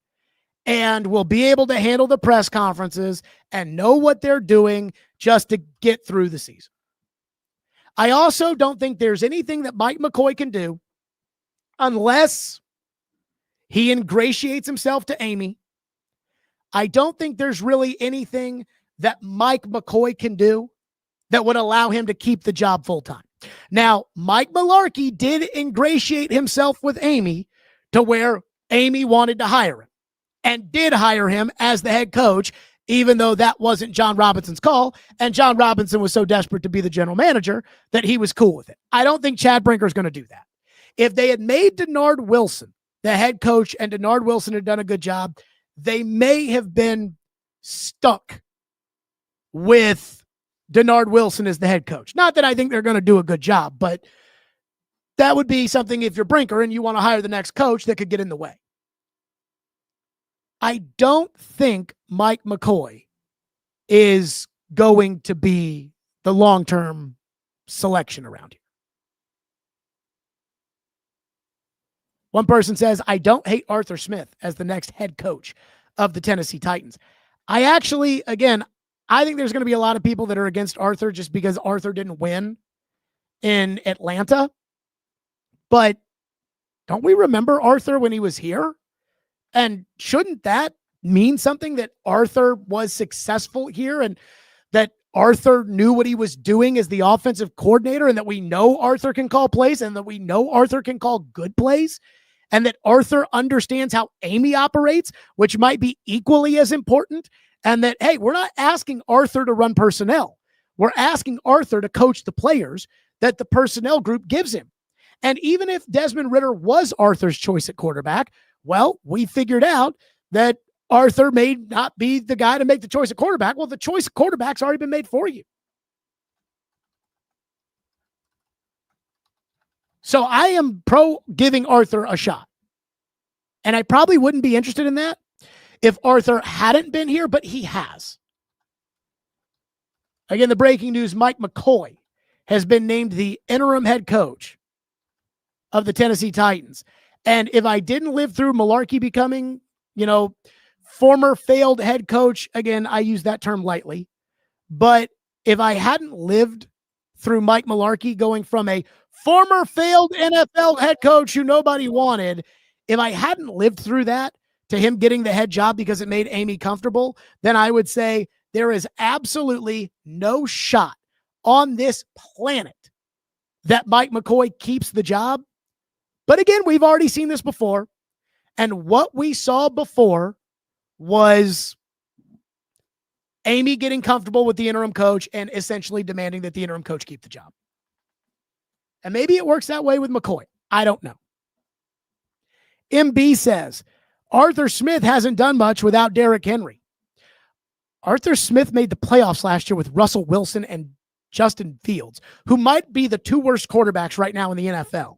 and will be able to handle the press conferences and know what they're doing just to get through the season. I also don't think there's anything that Mike McCoy can do unless he ingratiates himself to Amy. I don't think there's really anything that Mike McCoy can do that would allow him to keep the job full-time. Now, Mike Mularkey did ingratiate himself with Amy to where Amy wanted to hire him and did hire him as the head coach, even though that wasn't John Robinson's call. And John Robinson was so desperate to be the general manager that he was cool with it. I don't think Chad Brinker is going to do that. If they had made Denard Wilson the head coach and Denard Wilson had done a good job, they may have been stuck with Denard Wilson as the head coach. Not that I think they're going to do a good job, but that would be something if you're Brinker and you want to hire the next coach that could get in the way. I don't think Mike McCoy is going to be the long-term selection around here. One person says, I don't hate Arthur Smith as the next head coach of the Tennessee Titans. I actually, again, I think there's going to be a lot of people that are against Arthur just because Arthur didn't win in Atlanta. But don't we remember Arthur when he was here? And shouldn't that mean something that Arthur was successful here and that Arthur knew what he was doing as the offensive coordinator and that we know Arthur can call plays and that we know Arthur can call good plays and that Arthur understands how Amy operates, which might be equally as important. And that, hey, we're not asking Arthur to run personnel. We're asking Arthur to coach the players that the personnel group gives him. And even if Desmond Ridder was Arthur's choice at quarterback, well, we figured out that Arthur may not be the guy to make the choice of quarterback. Well, the choice of quarterback's already been made for you. So I am pro giving Arthur a shot. And I probably wouldn't be interested in that if Arthur hadn't been here, but he has. Again, the breaking news, Mike McCoy has been named the interim head coach of the Tennessee Titans. And if I didn't live through Malarkey becoming, former failed head coach, again, I use that term lightly, but if I hadn't lived through Mike Malarkey going from a former failed NFL head coach who nobody wanted, if I hadn't lived through that to him getting the head job because it made Amy comfortable, then I would say there is absolutely no shot on this planet that Mike McCoy keeps the job. But again, we've already seen this before. And what we saw before was Amy getting comfortable with the interim coach and essentially demanding that the interim coach keep the job. And maybe it works that way with McCoy. I don't know. MB says, Arthur Smith hasn't done much without Derrick Henry. Arthur Smith made the playoffs last year with Russell Wilson and Justin Fields, who might be the two worst quarterbacks right now in the NFL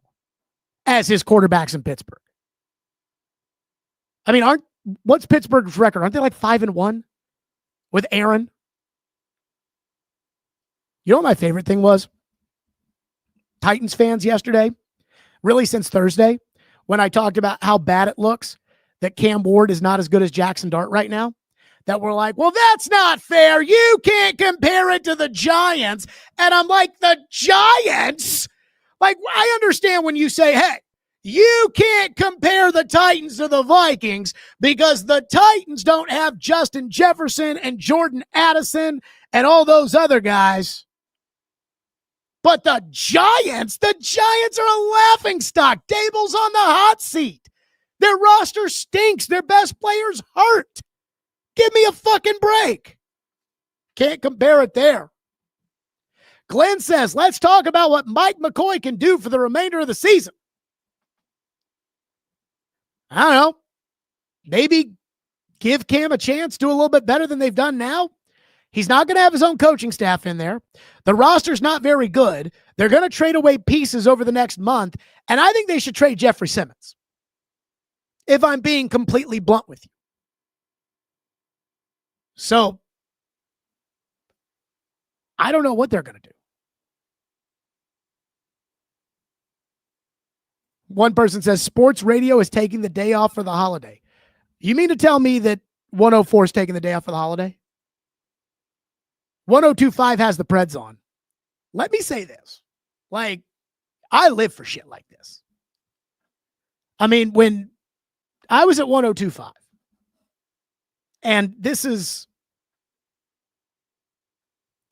as his quarterbacks in Pittsburgh. I mean, what's Pittsburgh's record? Aren't they like 5-1 with Aaron? You know what my favorite thing was? Titans fans yesterday, really since Thursday, when I talked about how bad it looks that Cam Ward is not as good as Jackson Dart right now, that we're like, well, that's not fair. You can't compare it to the Giants. And I'm like, the Giants? Like, I understand when you say, hey, you can't compare the Titans to the Vikings because the Titans don't have Justin Jefferson and Jordan Addison and all those other guys. But the Giants are a laughingstock. Dable's on the hot seat. Their roster stinks. Their best players hurt. Give me a fucking break. Can't compare it there. Glenn says, let's talk about what Mike McCoy can do for the remainder of the season. I don't know. Maybe give Cam a chance, do a little bit better than they've done now. He's not going to have his own coaching staff in there. The roster's not very good. They're going to trade away pieces over the next month, and I think they should trade Jeffery Simmons, if I'm being completely blunt with you. So, I don't know what they're going to do. One person says, sports radio is taking the day off for the holiday. You mean to tell me that 104 is taking the day off for the holiday? 1025 has the Preds on. Let me say this. Like, I live for shit like this. I mean, when I was at 1025, and this is,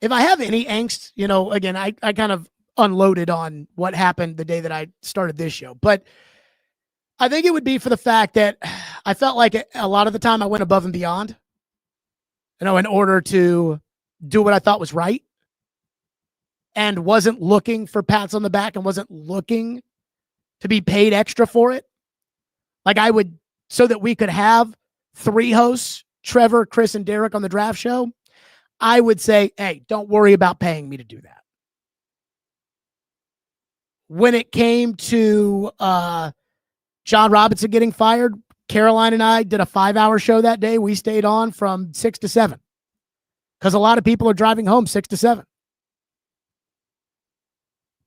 if I have any angst, again, I kind of unloaded on what happened the day that I started this show. But I think it would be for the fact that I felt like a lot of the time I went above and beyond, in order to do what I thought was right, and wasn't looking for pats on the back and wasn't looking to be paid extra for it. Like I would, so that we could have three hosts, Trevor, Chris, and Derek on the draft show, I would say, hey, don't worry about paying me to do that. When it came to John Robinson getting fired, Caroline and I did a 5-hour show that day. We stayed on from 6 to 7 because a lot of people are driving home 6 to 7.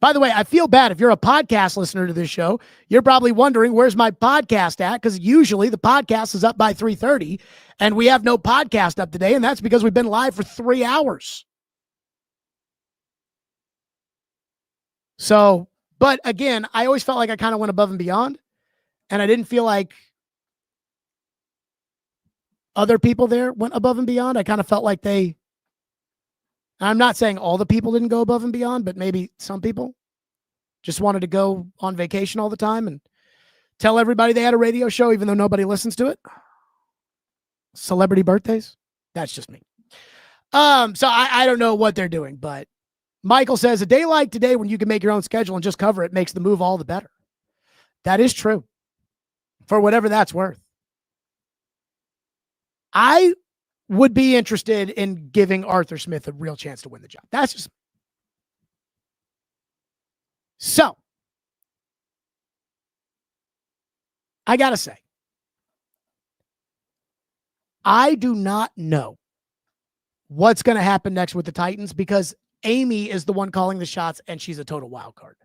By the way, I feel bad if you're a podcast listener to this show. You're probably wondering, where's my podcast at? Because usually the podcast is up by 3:30, and we have no podcast up today, and that's because we've been live for 3 hours. So, but again, I always felt like I kind of went above and beyond, and I didn't feel like other people there went above and beyond. I kind of felt like I'm not saying all the people didn't go above and beyond, but maybe some people just wanted to go on vacation all the time and tell everybody they had a radio show, even though nobody listens to it. Celebrity birthdays. That's just me. So I don't know what they're doing, but Michael says a day like today when you can make your own schedule and just cover it makes the move all the better. That is true for whatever that's worth. I would be interested in giving Arthur Smith a real chance to win the job. That's just so. I got to say, I do not know what's going to happen next with the Titans because Amy is the one calling the shots, and she's a total wild card.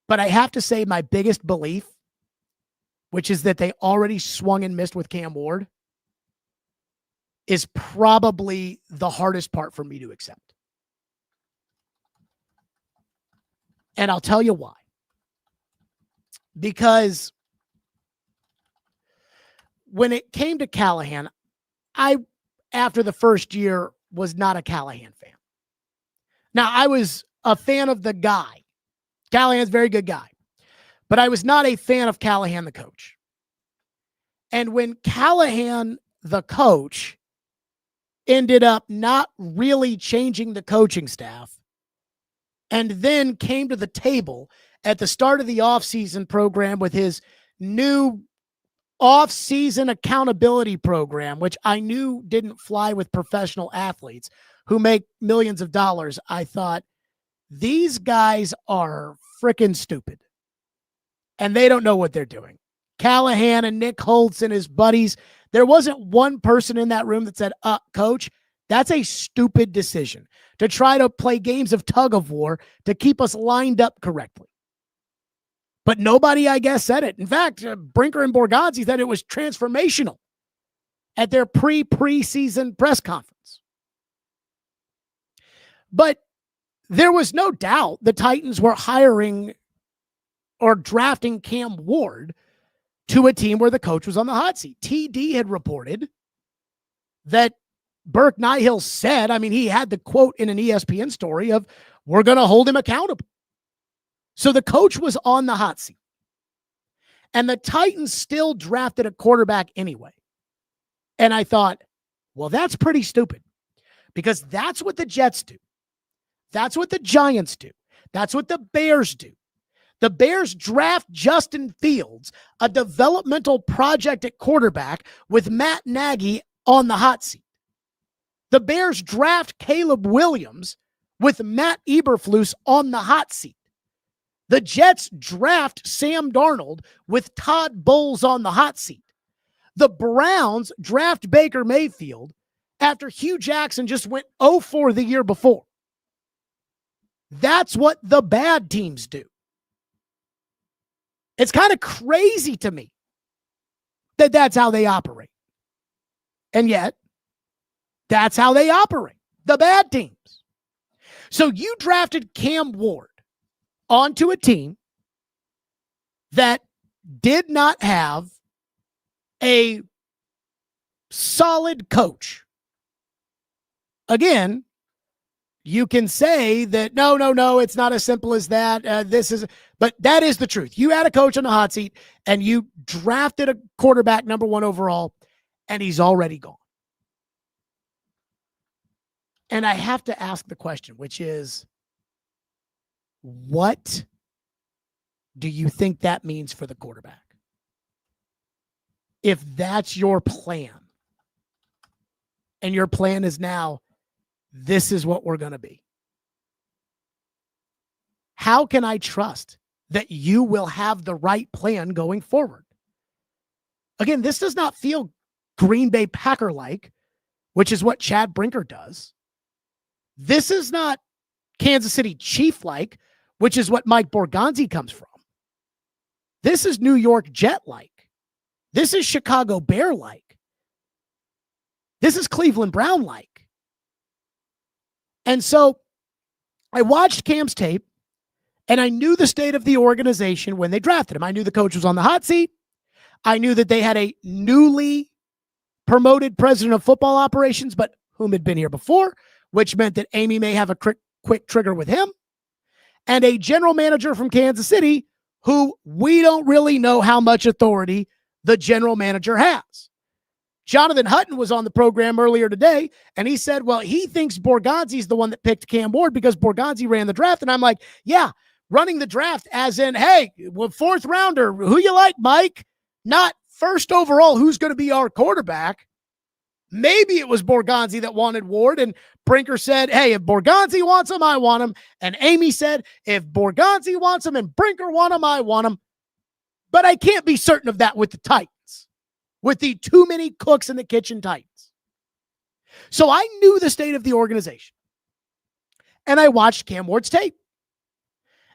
But I have to say my biggest belief, which is that they already swung and missed with Cam Ward, is probably the hardest part for me to accept. And I'll tell you why. Because when it came to Callahan, I, after the first year, was not a Callahan fan. Now, I was a fan of the guy. Callahan's a very good guy. But I was not a fan of Callahan, the coach. And when Callahan, the coach, ended up not really changing the coaching staff and then came to the table at the start of the offseason program with his new off-season accountability program, which I knew didn't fly with professional athletes who make millions of dollars, I thought, these guys are freaking stupid. And they don't know what they're doing. Callahan and Nick Holtz and his buddies, there wasn't one person in that room that said, coach, that's a stupid decision to try to play games of tug of war to keep us lined up correctly. But nobody, I guess, said it. In fact, Brinker and Borgonzi said it was transformational at their preseason press conference. But there was no doubt the Titans were hiring or drafting Cam Ward to a team where the coach was on the hot seat. TD had reported that Burke Nihill said, I mean, he had the quote in an ESPN story of, we're going to hold him accountable. So the coach was on the hot seat. And the Titans still drafted a quarterback anyway. And I thought, well, that's pretty stupid. Because that's what the Jets do. That's what the Giants do. That's what the Bears do. The Bears draft Justin Fields, a developmental project at quarterback, with Matt Nagy on the hot seat. The Bears draft Caleb Williams with Matt Eberflus on the hot seat. The Jets draft Sam Darnold with Todd Bowles on the hot seat. The Browns draft Baker Mayfield after Hugh Jackson just went 0-4 the year before. That's what the bad teams do. It's kind of crazy to me that that's how they operate. And yet, that's how they operate, the bad teams. So you drafted Cam Ward onto a team that did not have a solid coach. Again, you can say that, no, it's not as simple as that. But that is the truth. You had a coach on the hot seat and you drafted a quarterback number 1 overall and he's already gone. And I have to ask the question, which is, what do you think that means for the quarterback? If that's your plan, and your plan is now, this is what we're going to be. How can I trust that you will have the right plan going forward? Again, this does not feel Green Bay Packer-like, which is what Chad Brinker does. This is not Kansas City Chief-like, which is what Mike Borgonzi comes from. This is New York Jet-like. This is Chicago Bear-like. This is Cleveland Brown-like. And so I watched Cam's tape, and I knew the state of the organization when they drafted him. I knew the coach was on the hot seat. I knew that they had a newly promoted president of football operations, but whom had been here before, which meant that Amy may have a quick trigger with him, and a general manager from Kansas City who we don't really know how much authority the general manager has. Jonathan Hutton was on the program earlier today, and he said, well, he thinks Borgonzi's the one that picked Cam Ward because Borgonzi ran the draft. And I'm like, yeah, running the draft as in, hey, well, 4th rounder, who you like, Mike? Not first overall, who's going to be our quarterback? Maybe it was Borgonzi that wanted Ward, and Brinker said, hey, if Borgonzi wants him, I want him. And Amy said, if Borgonzi wants him and Brinker want him, I want him. But I can't be certain of that with the Titans, with the too many cooks in the kitchen Titans. So I knew the state of the organization. and I watched Cam Ward's tape.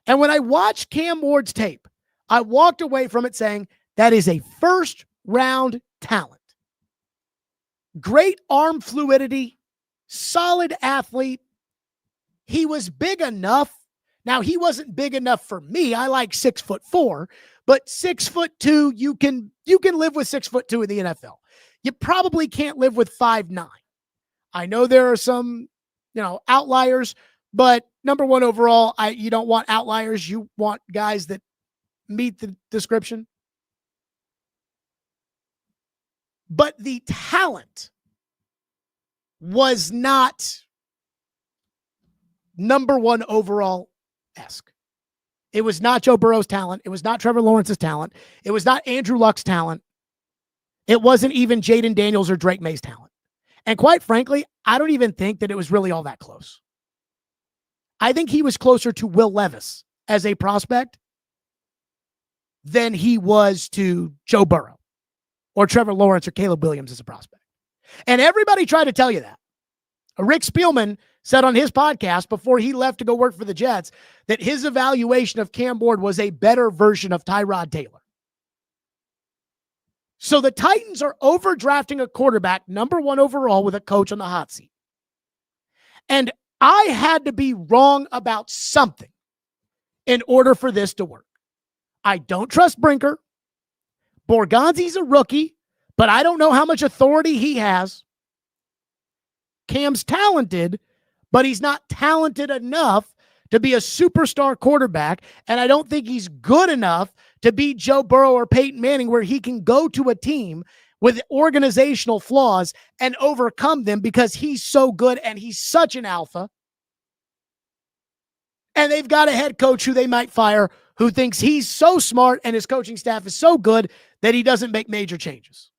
And when I watched Cam Ward's tape, I walked away from it saying, that is a first-round talent. Great arm fluidity, solid athlete. He was big enough. Now, he wasn't big enough for me. I like 6'4", but 6'2", you can live with 6'2" in the NFL. You probably can't live with 5'9". I know there are some, outliers, but number one overall, you don't want outliers. You want guys that meet the description. But the talent was not number one overall-esque. It was not Joe Burrow's talent. It was not Trevor Lawrence's talent. It was not Andrew Luck's talent. It wasn't even Jaden Daniels or Drake May's talent. And quite frankly, I don't even think that it was really all that close. I think he was closer to Will Levis as a prospect than he was to Joe Burrow or Trevor Lawrence or Caleb Williams as a prospect. And everybody tried to tell you that. Rick Spielman said on his podcast before he left to go work for the Jets that his evaluation of Cam Ward was a better version of Tyrod Taylor. So the Titans are overdrafting a quarterback, number one overall, with a coach on the hot seat. And I had to be wrong about something in order for this to work. I don't trust Brinker. Borgonzi's a rookie, but I don't know how much authority he has. Cam's talented, but he's not talented enough to be a superstar quarterback, and I don't think he's good enough to beat Joe Burrow or Peyton Manning, where he can go to a team with organizational flaws and overcome them because he's so good and he's such an alpha. And they've got a head coach who they might fire who thinks he's so smart and his coaching staff is so good that he doesn't make major changes.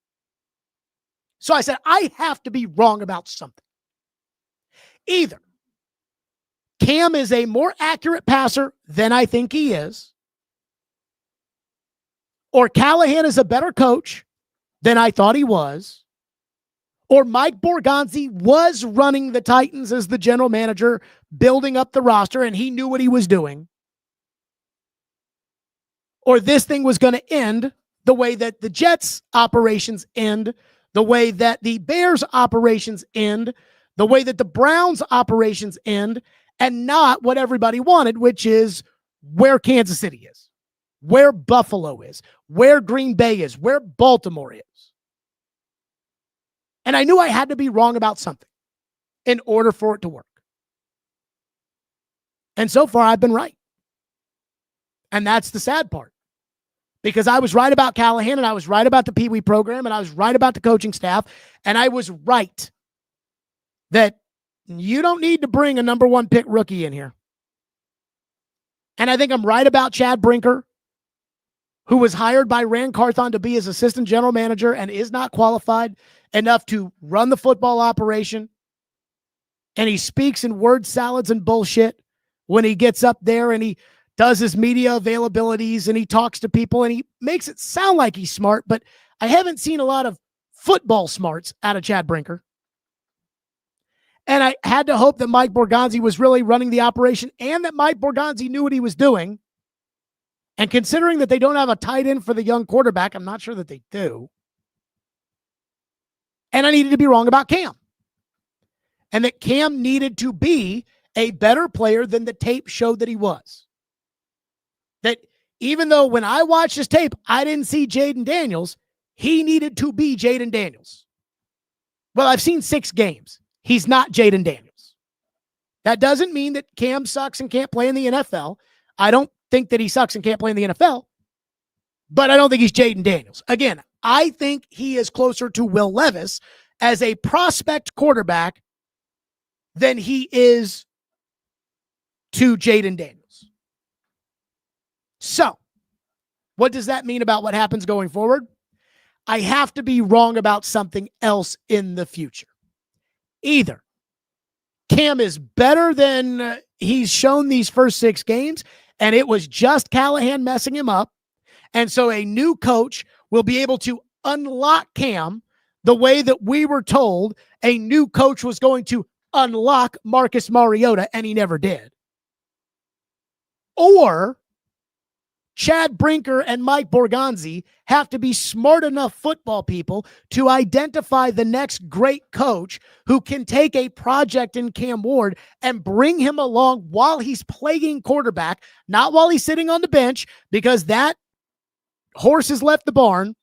So I said, I have to be wrong about something. Either Cam is a more accurate passer than I think he is, or Callahan is a better coach than I thought he was, or Mike Borgonzi was running the Titans as the general manager, building up the roster, and he knew what he was doing, or this thing was going to end the way that the Jets operations end, the way that the Bears operations end, the way that the Browns operations end, and not what everybody wanted, which is where Kansas City is, where Buffalo is, where Green Bay is, where Baltimore is. And I knew I had to be wrong about something in order for it to work. And so far, I've been right. And that's the sad part. Because I was right about Callahan, and I was right about the Pee Wee program, and I was right about the coaching staff, and I was right that you don't need to bring a number one pick rookie in here. And I think I'm right about Chad Brinker, who was hired by Rand Carthon to be his assistant general manager and is not qualified enough to run the football operation. And he speaks in word salads and bullshit when he gets up there and he does his media availabilities and he talks to people and he makes it sound like he's smart, but I haven't seen a lot of football smarts out of Chad Brinker. And I had to hope that Mike Borgonzi was really running the operation and that Mike Borgonzi knew what he was doing. And considering that they don't have a tight end for the young quarterback, I'm not sure that they do. And I needed to be wrong about Cam. And that Cam needed to be a better player than the tape showed that he was. That even though when I watched his tape, I didn't see Jaden Daniels, he needed to be Jaden Daniels. Well, I've seen 6 games. He's not Jaden Daniels. That doesn't mean that Cam sucks and can't play in the NFL. I don't think that he sucks and can't play in the NFL, but I don't think he's Jaden Daniels. Again, I think he is closer to Will Levis as a prospect quarterback than he is to Jaden Daniels. So, what does that mean about what happens going forward? I have to be wrong about something else in the future. Either Cam is better than he's shown these first 6 games, and it was just Callahan messing him up, and so a new coach will be able to unlock Cam the way that we were told a new coach was going to unlock Marcus Mariota, and he never did. Or Chad Brinker and Mike Borgonzi have to be smart enough football people to identify the next great coach who can take a project in Cam Ward and bring him along while he's playing quarterback, not while he's sitting on the bench, because that horse has left the barn,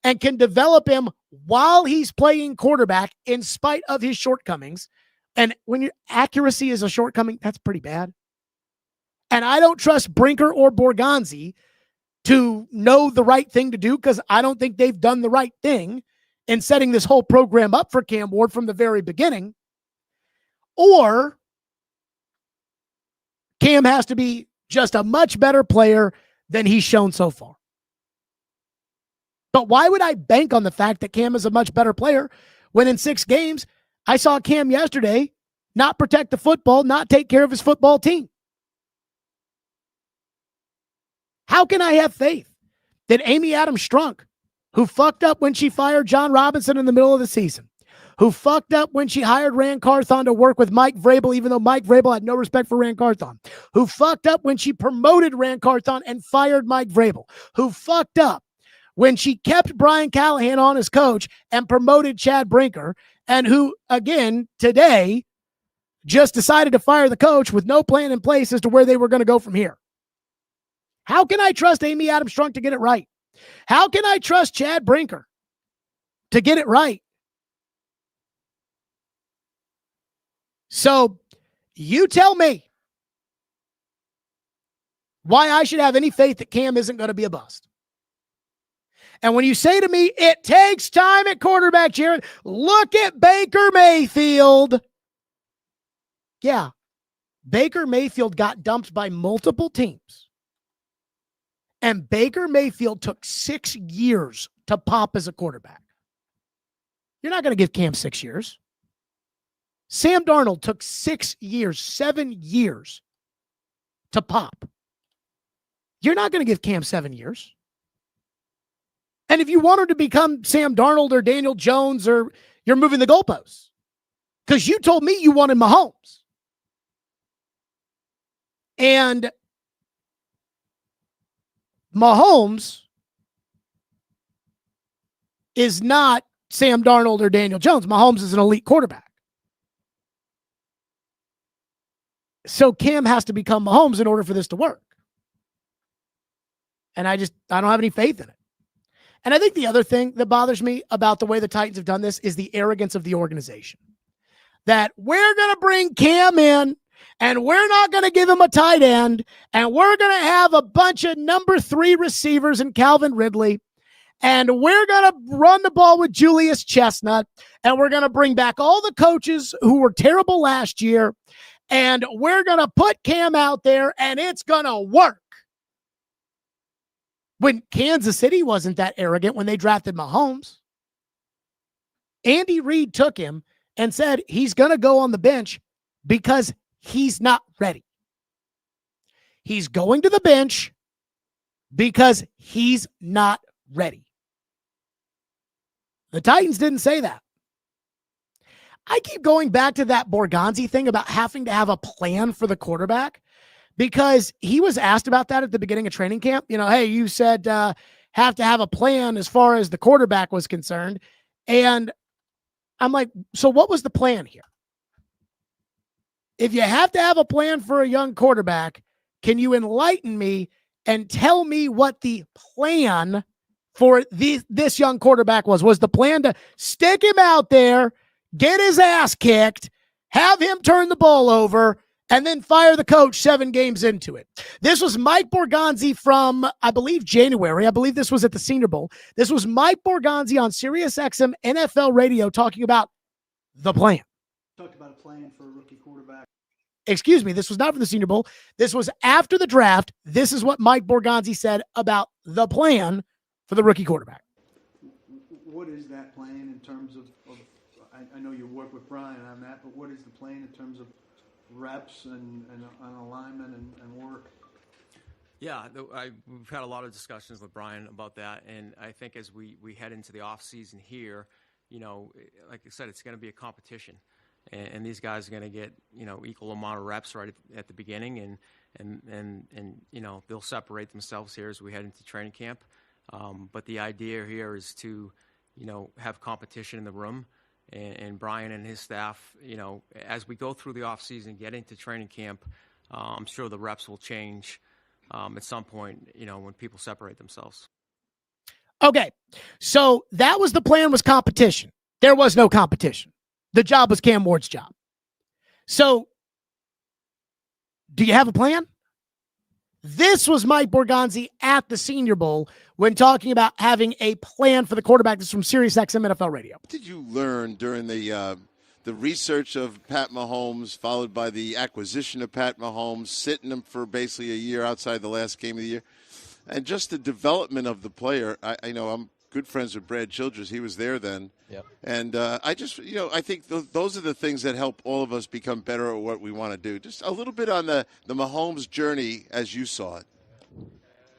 and can develop him while he's playing quarterback in spite of his shortcomings. And when your accuracy is a shortcoming, that's pretty bad. And I don't trust Brinker or Borgonzi to know the right thing to do, because I don't think they've done the right thing in setting this whole program up for Cam Ward from the very beginning. Or Cam has to be just a much better player than he's shown so far. But why would I bank on the fact that Cam is a much better player when in 6 games, I saw Cam yesterday not protect the football, not take care of his football team? How can I have faith that Amy Adams Strunk, who fucked up when she fired John Robinson in the middle of the season, who fucked up when she hired Rand Carthon to work with Mike Vrabel, even though Mike Vrabel had no respect for Rand Carthon, who fucked up when she promoted Rand Carthon and fired Mike Vrabel, who fucked up when she kept Brian Callahan on as coach and promoted Chad Brinker, and who, again, today just decided to fire the coach with no plan in place as to where they were going to go from here. How can I trust Amy Adams Strunk to get it right? How can I trust Chad Brinker to get it right? So you tell me why I should have any faith that Cam isn't going to be a bust. And when you say to me, it takes time at quarterback, Jared, look at Baker Mayfield. Yeah, Baker Mayfield got dumped by multiple teams. And Baker Mayfield took 6 years to pop as a quarterback. You're not going to give Cam 6 years. Sam Darnold took 6 years, 7 years to pop. You're not going to give Cam 7 years. And if you want him to become Sam Darnold or Daniel Jones, or you're moving the goalposts, because you told me you wanted Mahomes. And Mahomes is not Sam Darnold or Daniel Jones. Mahomes is an elite quarterback. So Cam has to become Mahomes in order for this to work. And I don't have any faith in it. And I think the other thing that bothers me about the way the Titans have done this is the arrogance of the organization. That we're going to bring Cam in, and we're not going to give him a tight end, and we're going to have a bunch of number 3 receivers in Calvin Ridley, and we're going to run the ball with Julius Chestnut, and we're going to bring back all the coaches who were terrible last year, and we're going to put Cam out there, and it's going to work. When Kansas City wasn't that arrogant when they drafted Mahomes. Andy Reid took him and said he's going to go on the bench because he's not ready. He's going to the bench because he's not ready. The Titans didn't say that. I keep going back to that Borgonzi thing about having to have a plan for the quarterback, because he was asked about that at the beginning of training camp. You know, hey, you said have to have a plan as far as the quarterback was concerned. And I'm like, so what was the plan here? If you have to have a plan for a young quarterback, can you enlighten me and tell me what the plan for this young quarterback was? Was the plan to stick him out there, get his ass kicked, have him turn the ball over, and then fire the coach 7 games into it? This was Mike Borgonzi from, I believe, January. I believe this was at the Senior Bowl. This was Mike Borgonzi on SiriusXM NFL radio talking about the plan. Talked about a plan for a rookie quarterback. Excuse me, this was not for the Senior Bowl. This was after the draft. This is what Mike Borgonzi said about the plan for the rookie quarterback. What is that plan in terms of I know you work with Brian on that, but what is the plan in terms of reps and alignment and work? Yeah, we've had a lot of discussions with Brian about that, and I think as we head into the off season here, you know, like I said, it's going to be a competition, and these guys are going to get, equal amount of reps right at the beginning, and they'll separate themselves here as we head into training camp. But the idea here is to, have competition in the room, and Brian and his staff, as we go through the offseason, get into training camp, I'm sure the reps will change at some point, when people separate themselves. Okay, so that was the plan, was competition. There was no competition. The job was Cam Ward's job. So, do you have a plan? This was Mike Borgonzi at the Senior Bowl when talking about having a plan for the quarterback. This is from SiriusXM NFL Radio. What did you learn during the research of Pat Mahomes, followed by the acquisition of Pat Mahomes, sitting him for basically a year outside the last game of the year, and just the development of the player? I know I'm good friends with Brad Childress. He was there then. Yep. And I just, I think those are the things that help all of us become better at what we want to do. Just a little bit on the Mahomes journey as you saw it.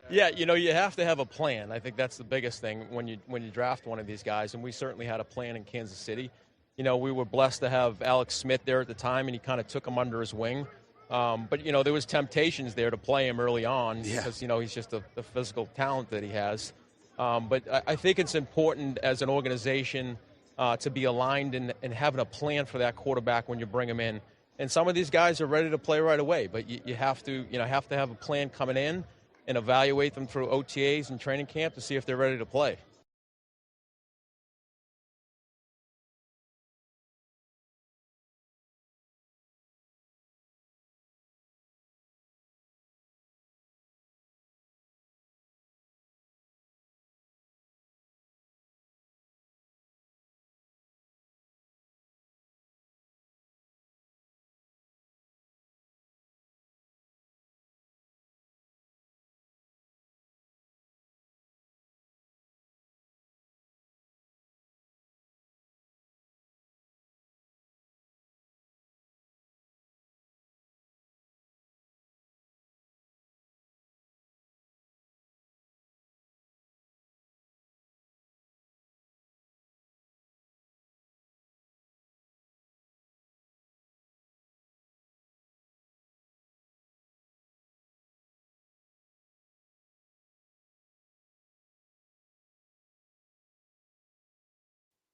Yeah, you have to have a plan. I think that's the biggest thing when you draft one of these guys, and we certainly had a plan in Kansas City. We were blessed to have Alex Smith there at the time, and he kind of took him under his wing. But, there was temptations there to play him early on because, he's just the physical talent that he has. But I think it's important as an organization to be aligned and having a plan for that quarterback when you bring him in. And some of these guys are ready to play right away, but you have to have a plan coming in and evaluate them through OTAs and training camp to see if they're ready to play.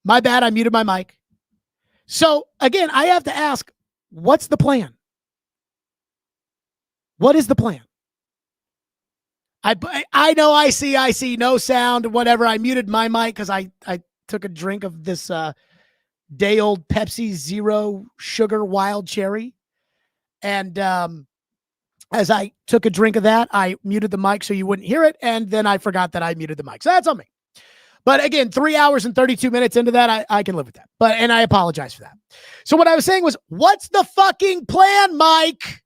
My bad, I muted my mic. So, again, I have to ask, what's the plan? What is the plan? I know I see, no sound, whatever. I muted my mic because I took a drink of this day-old Pepsi Zero Sugar Wild Cherry. And as I took a drink of that, I muted the mic so you wouldn't hear it, and then I forgot that I muted the mic. So that's on me. But again, 3 hours and 32 minutes into that, I can live with that. And I apologize for that. So what I was saying was, what's the fucking plan, Mike?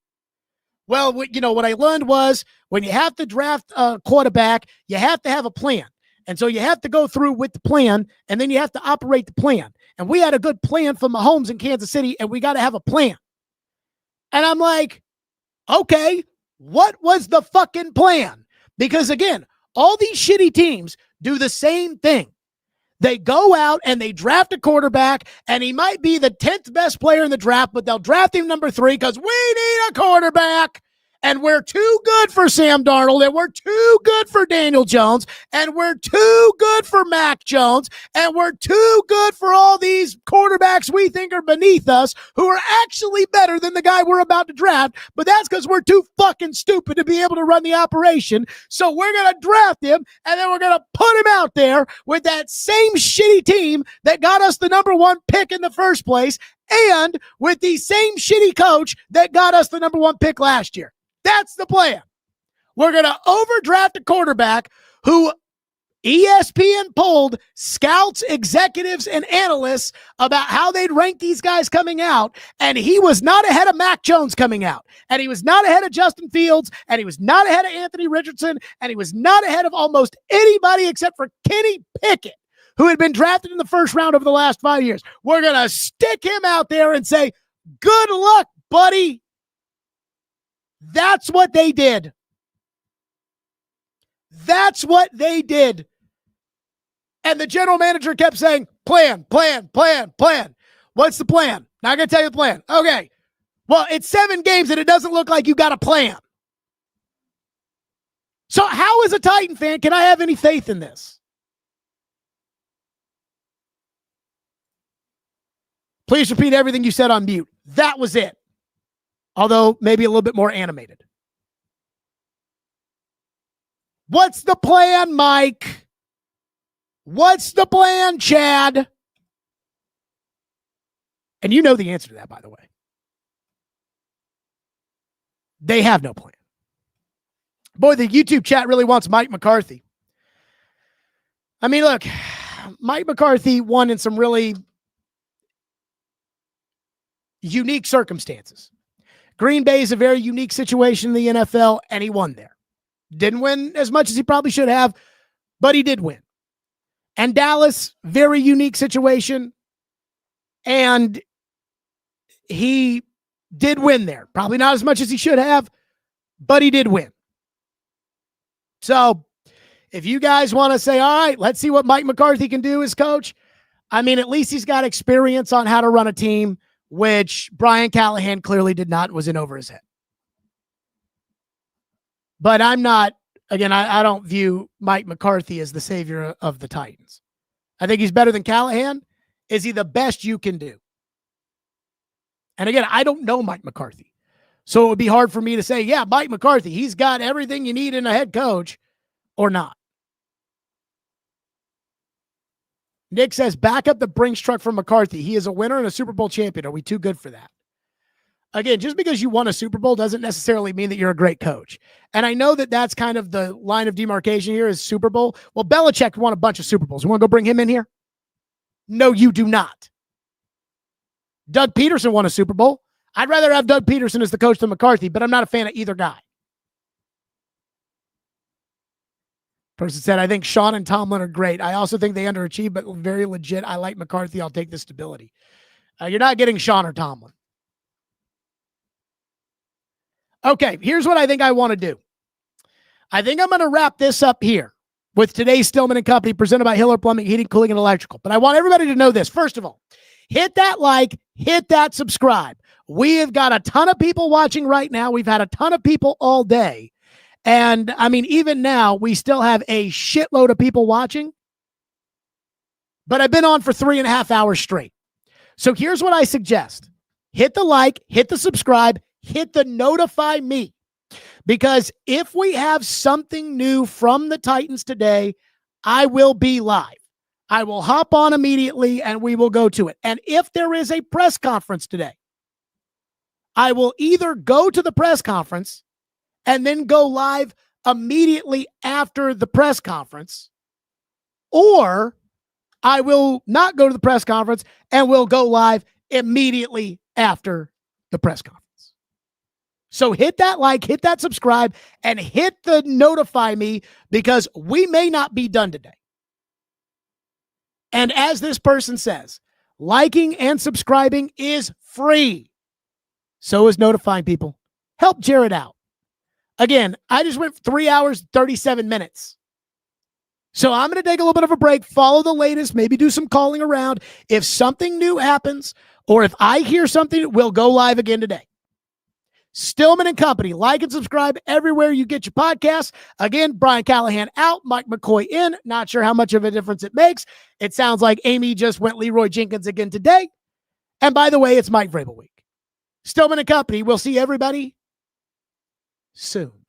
Well, what I learned was when you have to draft a quarterback, you have to have a plan. And so you have to go through with the plan, and then you have to operate the plan. And we had a good plan for Mahomes in Kansas City, and we got to have a plan. And I'm like, okay, what was the fucking plan? Because again, all these shitty teams do the same thing. They go out and they draft a quarterback, and he might be the 10th best player in the draft, but they'll draft him number 3 because we need a quarterback. And we're too good for Sam Darnold, and we're too good for Daniel Jones, and we're too good for Mac Jones, and we're too good for all these quarterbacks we think are beneath us who are actually better than the guy we're about to draft, but that's because we're too fucking stupid to be able to run the operation. So we're going to draft him, and then we're going to put him out there with that same shitty team that got us the number 1 pick in the first place, and with the same shitty coach that got us the number 1 pick last year. That's the plan. We're going to overdraft a quarterback who ESPN polled scouts, executives, and analysts about how they'd rank these guys coming out, and he was not ahead of Mac Jones coming out, and he was not ahead of Justin Fields, and he was not ahead of Anthony Richardson, and he was not ahead of almost anybody except for Kenny Pickett, who had been drafted in the first round over the last 5 years. We're going to stick him out there and say, good luck, buddy. That's what they did. That's what they did. And the general manager kept saying, plan, plan, plan, plan. What's the plan? Not going to tell you the plan. Okay. Well, it's 7 games and it doesn't look like you got a plan. So how, as a Titan fan, can I have any faith in this? Please repeat everything you said on mute. That was it. Although maybe a little bit more animated. What's the plan, Mike? What's the plan, Chad? And you know the answer to that, by the way. They have no plan. Boy, the YouTube chat really wants Mike McCarthy. I mean, look, Mike McCarthy won in some really unique circumstances. Green Bay is a very unique situation in the NFL, and he won there. Didn't win as much as he probably should have, but he did win. And Dallas, very unique situation, and he did win there. Probably not as much as he should have, but he did win. So if you guys want to say, all right, let's see what Mike McCarthy can do as coach, I mean, at least he's got experience on how to run a team, which Brian Callahan clearly did not, was in over his head. But I'm not, again, I don't view Mike McCarthy as the savior of the Titans. I think he's better than Callahan. Is he the best you can do? And again, I don't know Mike McCarthy. So it would be hard for me to say, yeah, Mike McCarthy, he's got everything you need in a head coach, or not. Nick says, back up the Brinks truck from McCarthy. He is a winner and a Super Bowl champion. Are we too good for that? Again, just because you won a Super Bowl doesn't necessarily mean that you're a great coach. And I know that that's kind of the line of demarcation here is Super Bowl. Well, Belichick won a bunch of Super Bowls. You want to go bring him in here? No, you do not. Doug Peterson won a Super Bowl. I'd rather have Doug Peterson as the coach than McCarthy, but I'm not a fan of either guy. Person said, I think Sean and Tomlin are great. I also think they underachieve, but very legit. I like McCarthy. I'll take the stability. You're not getting Sean or Tomlin. Okay, here's what I think I want to do. I think I'm going to wrap this up here with today's Stillman and Company presented by Hiller Plumbing, Heating, Cooling, and Electrical. But I want everybody to know this. First of all, hit that like, hit that subscribe. We have got a ton of people watching right now. We've had a ton of people all day. And I mean, even now, we still have a shitload of people watching. But I've been on for 3.5 hours straight. So here's what I suggest. Hit the like, hit the subscribe, hit the notify me. Because if we have something new from the Titans today, I will be live. I will hop on immediately and we will go to it. And if there is a press conference today, I will either go to the press conference and then go live immediately after the press conference, or I will not go to the press conference and will go live immediately after the press conference. So hit that like, hit that subscribe, and hit the notify me because we may not be done today. And as this person says, liking and subscribing is free. So is notifying people. Help Jared out. Again, I just went 3 hours, 37 minutes. So I'm going to take a little bit of a break, follow the latest, maybe do some calling around. If something new happens, or if I hear something, we'll go live again today. Stillman and Company. Like and subscribe everywhere you get your podcasts. Again, Brian Callahan out, Mike McCoy in. Not sure how much of a difference it makes. It sounds like Amy just went Leroy Jenkins again today. And by the way, it's Mike Vrabel week. Stillman and Company. We'll see everybody soon.